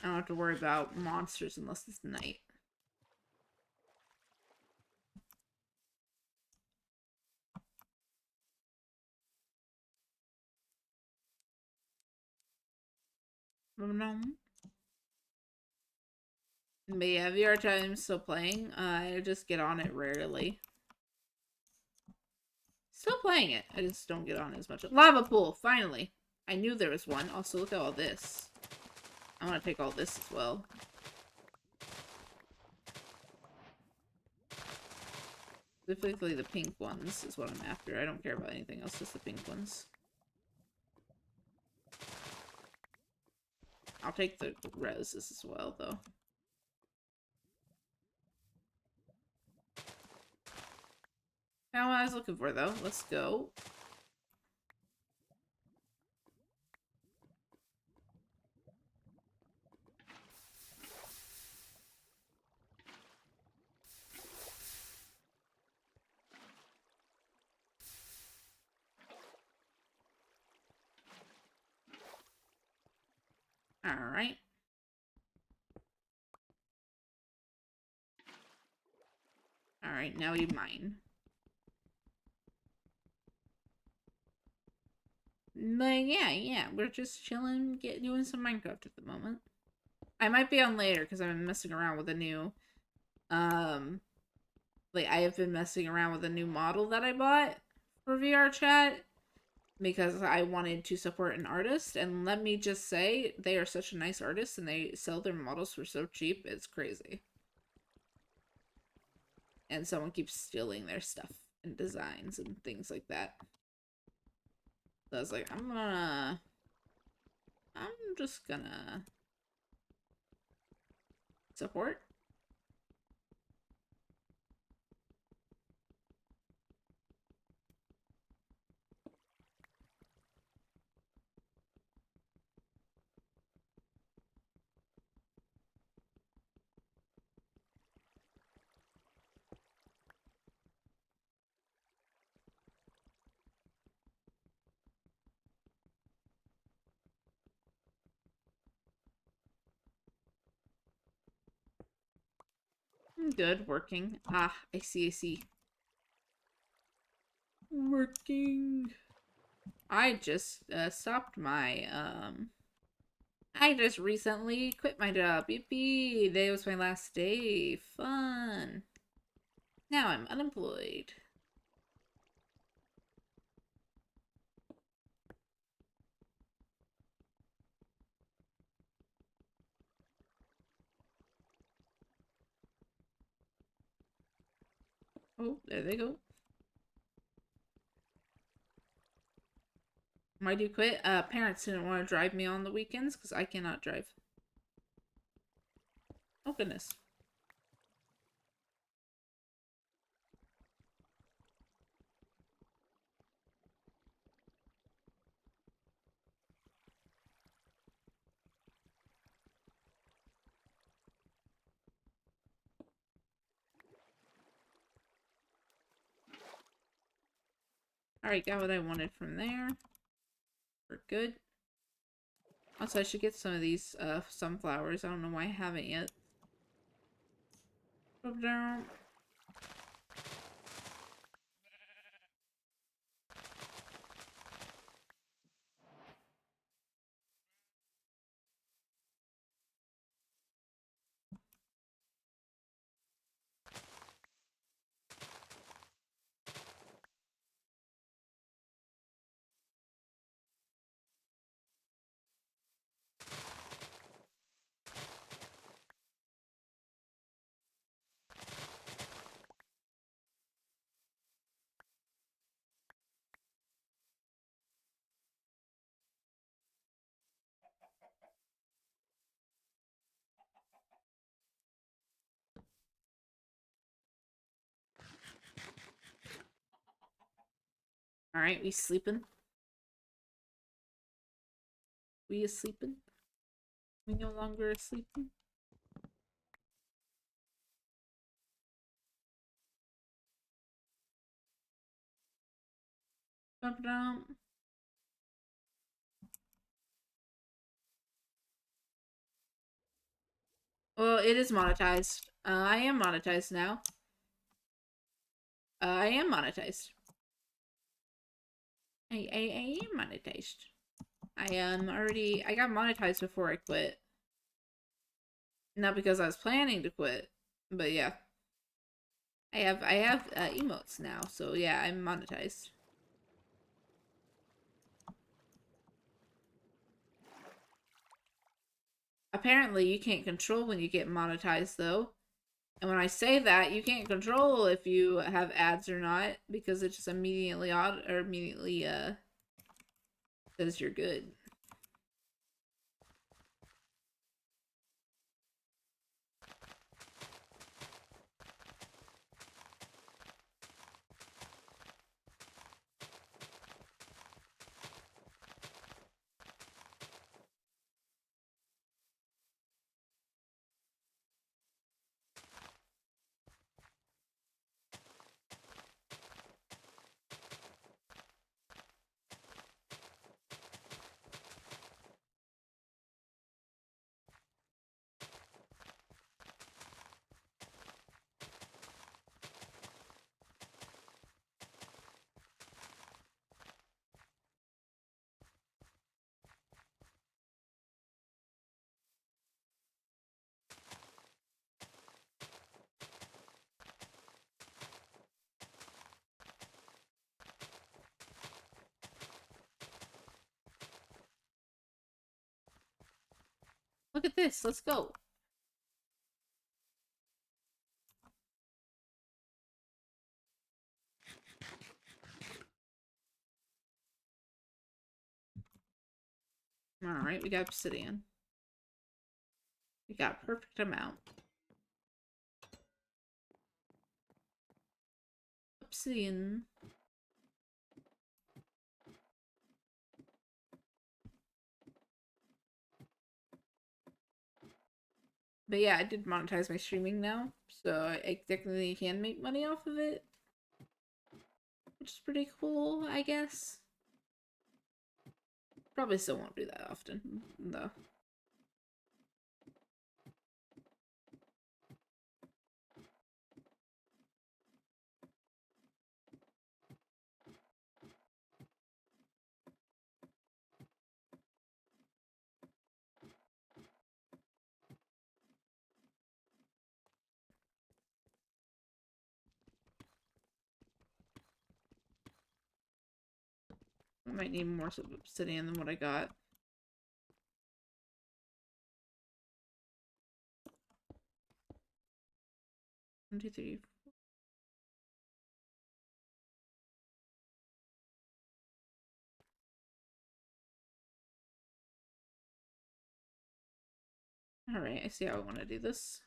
I don't have to worry about monsters unless it's night. But yeah, VR chat I'm still playing. I just get on it rarely. Still playing it. I just don't get on as much. Lava pool, finally. I knew there was one. Also, look at all this. I want to take all this as well. Specifically the pink ones is what I'm after. I don't care about anything else, just the pink ones. I'll take the roses as well, though. Found what I was looking for, though. Let's go. Alright. Alright, now you mine. But yeah, we're just chilling, doing some Minecraft at the moment. I might be on later because I've been messing around with a new, like I have been messing around with a new model that I bought for VR chat because I wanted to support an artist, and let me just say, they are such a nice artist and they sell their models for so cheap, it's crazy. And someone keeps stealing their stuff and designs and things like that. So I was like, I'm just gonna support. Good, working. Ah, I see. Working. I just stopped my I just recently quit my job. Yippee! Today was my last day. Fun. Now I'm unemployed. Oh, there they go. Why do you quit? Parents didn't want to drive me on the weekends because I cannot drive. Oh, goodness. Alright, got what I wanted from there. We're good. Also, I should get some of these sunflowers. I don't know why I haven't yet. Drop down. Alright, we sleeping? We sleeping? We no longer sleeping? Drop down. Well, it is monetized. I am monetized now. I am monetized. I am monetized. I got monetized before I quit. Not because I was planning to quit, but yeah. I have emotes now, so yeah, I'm monetized. Apparently, you can't control when you get monetized, though. And when I say that, you can't control if you have ads or not, because it just immediately says you're good. Look at this, let's go. Alright, we got obsidian. We got a perfect amount. Obsidian. But yeah, I did monetize my streaming now, so I technically can make money off of it. Which is pretty cool, I guess. Probably still won't do that often, though. I might need more obsidian than what I got. One, two, three. Alright, I see how I want to do this.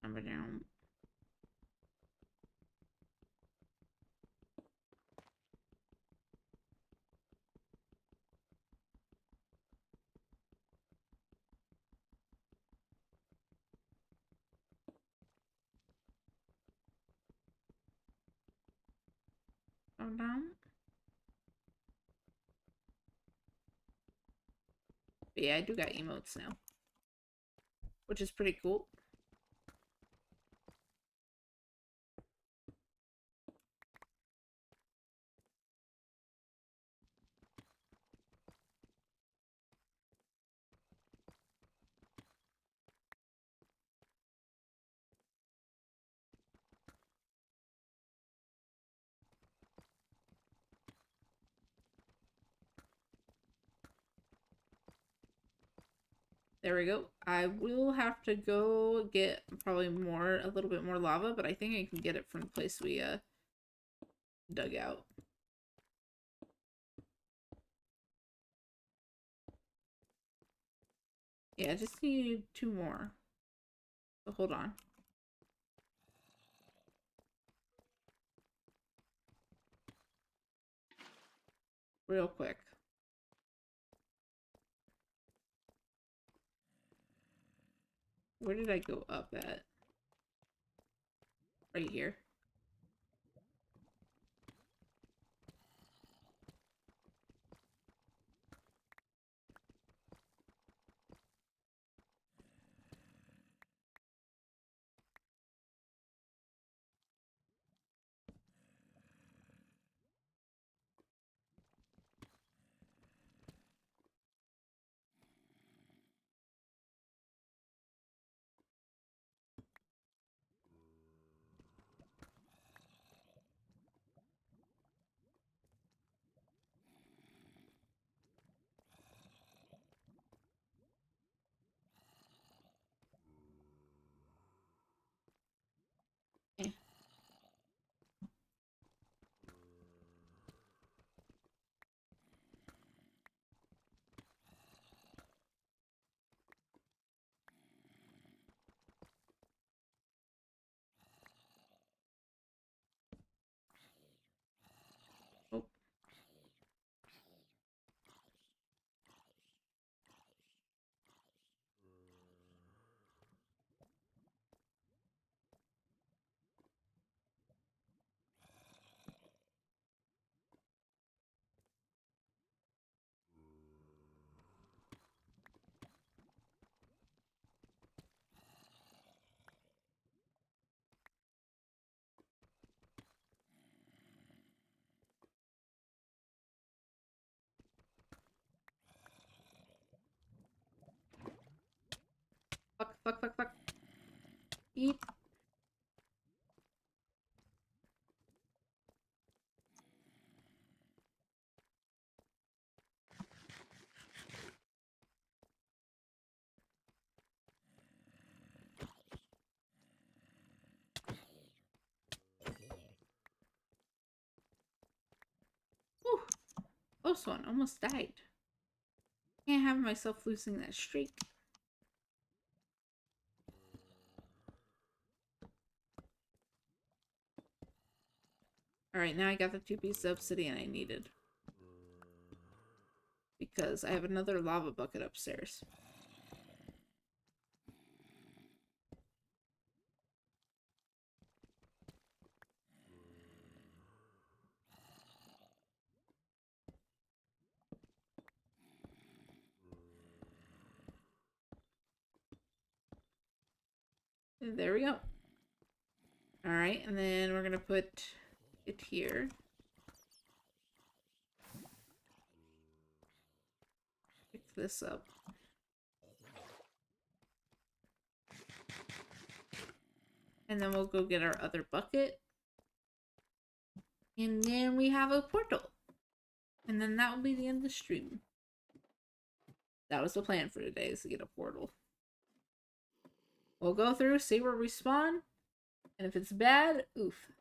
Number down. Down, down. But yeah, I do got emotes now, which is pretty cool. There we go. I will have to go get probably a little bit more lava, but I think I can get it from the place we dug out. Yeah, I just need 2 more. So hold on. Real quick. Where did I go up at? Right here. Eh. Oh. Fuck, fuck, fuck, fuck. Eat. Whew. Close one. Almost died. Can't have myself losing that streak. Alright, now I got the 2 pieces of obsidian I needed. Because I have another lava bucket upstairs. And there we go. Alright, and then we're gonna put it here. Pick this up. And then we'll go get our other bucket. And then we have a portal. And then that will be the end of the stream. That was the plan for today, is to get a portal. We'll go through, see where we spawn. And if it's bad, oof.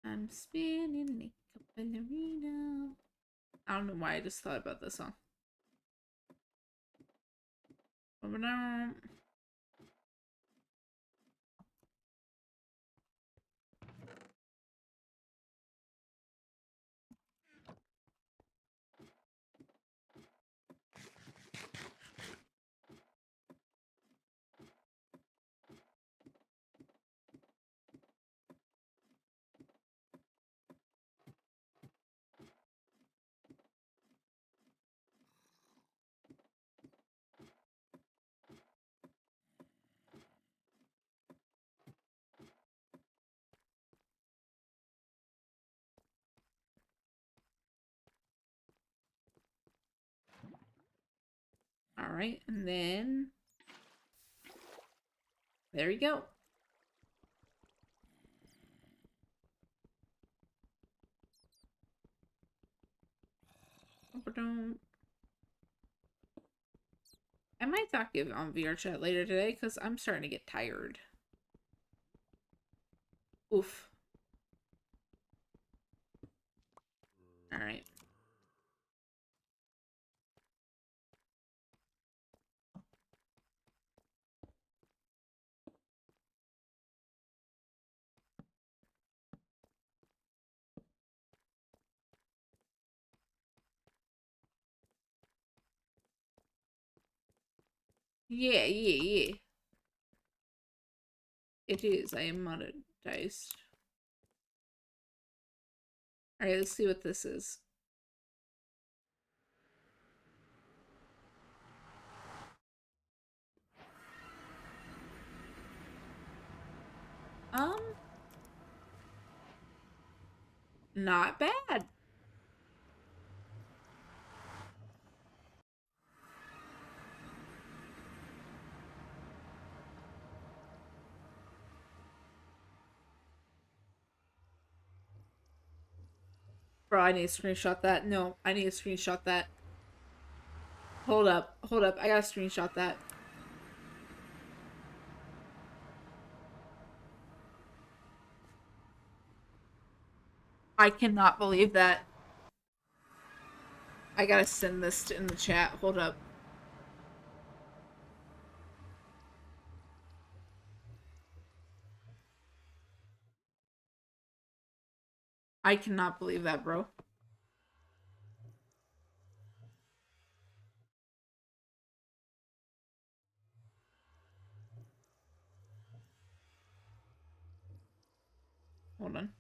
I'm spinning a ballerina. I don't know why I just thought about this song. Alright, and then... There we go. I might talk to you on VR chat later today, because I'm starting to get tired. Oof. Alright. Yeah. It is. I am monetized. Alright, let's see what this is. Not bad. Bro, I need to screenshot that. No, I need to screenshot that. Hold up. I gotta screenshot that. I cannot believe that. I gotta send this in the chat. Hold up. I cannot believe that, bro. Hold on.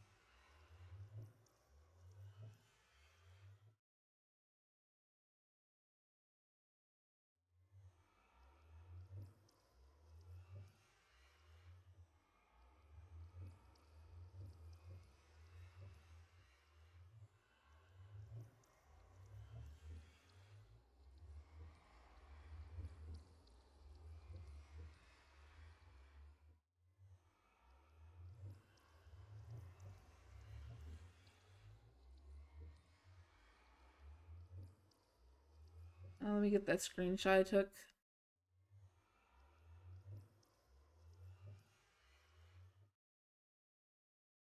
Let me get that screenshot I took.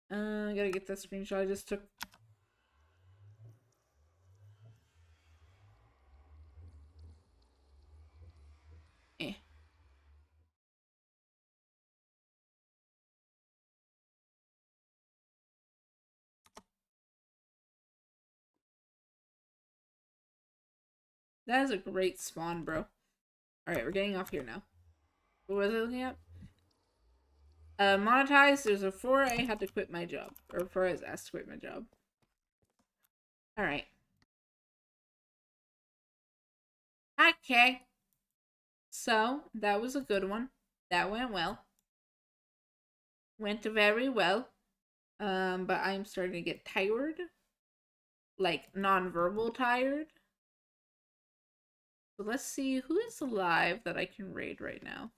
I gotta get that screenshot I just took. Eh. That is a great spawn, bro. Alright, we're getting off here now. What was I looking at? Monetized, there's a 4 I had to quit my job. Or 4 I was asked to quit my job. Alright. Okay. So, that was a good one. That went well. Went very well. But I'm starting to get tired. Like, non-verbal tired. So let's see who is alive that I can raid right now.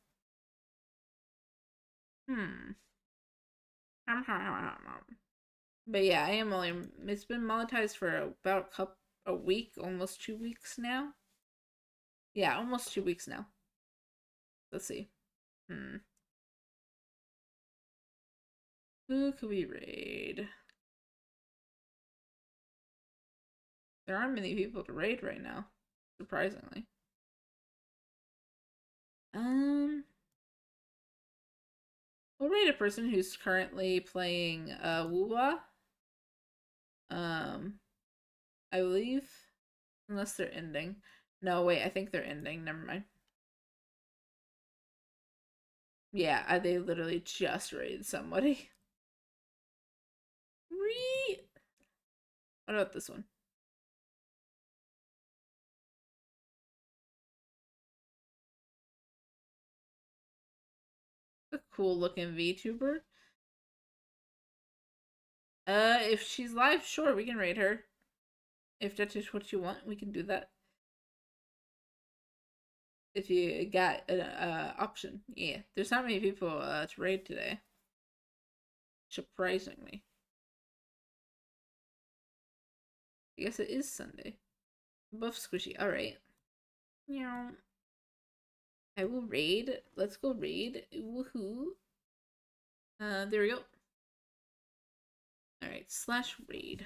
But yeah, I am only. It's been monetized for about a week, almost 2 weeks now. Yeah, almost 2 weeks now. Let's see. Who could we raid? There aren't many people to raid right now, surprisingly. We'll raid a person who's currently playing Wuwa. I believe. Unless they're ending. No, wait, I think they're ending. Never mind. Yeah, they literally just raided somebody. What about this one? A cool looking VTuber. If she's live, sure, we can raid her. If that is what you want, we can do that. if you got an option. Yeah, there's not many people to raid today. Surprisingly. I guess it is Sunday. Buff squishy. Alright. Yeah. I will raid. Let's go raid. Woohoo. There we go. Alright, /raid.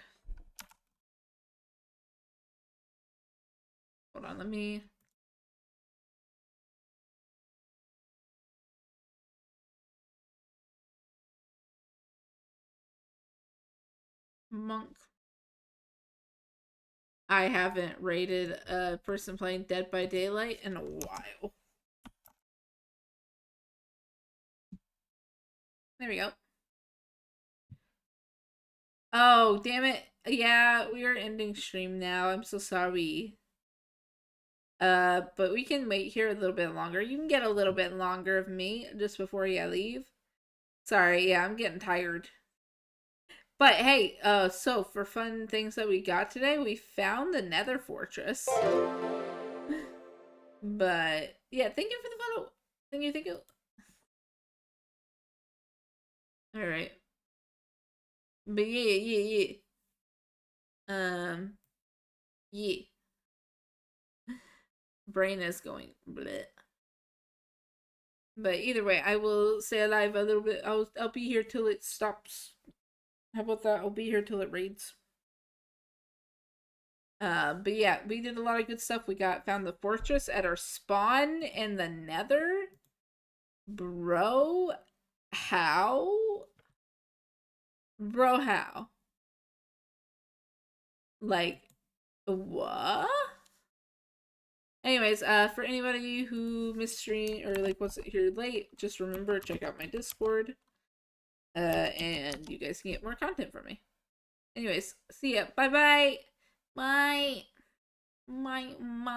Hold on, let me... Monk. I haven't rated a person playing Dead by Daylight in a while. There we go. Oh, damn it. Yeah, we are ending stream now. I'm so sorry. But we can wait here a little bit longer. You can get a little bit longer of me just before you leave. Sorry, yeah, I'm getting tired. But hey, so for fun things that we got today, we found the Nether Fortress. But yeah, thank you for the photo. Thank you. Alright. But yeah. Yeah. Brain is going bleh. But either way, I will stay alive a little bit. I'll be here till it stops. How about that? I'll be here till it raids. But yeah, we did a lot of good stuff. We found the fortress at our spawn in the Nether. Bro, how? Bro, how? Like, what? Anyways, for anybody who missed stream or like wasn't here late, just remember check out my Discord. And you guys can get more content from me. Anyways, see ya. Bye bye. Bye. My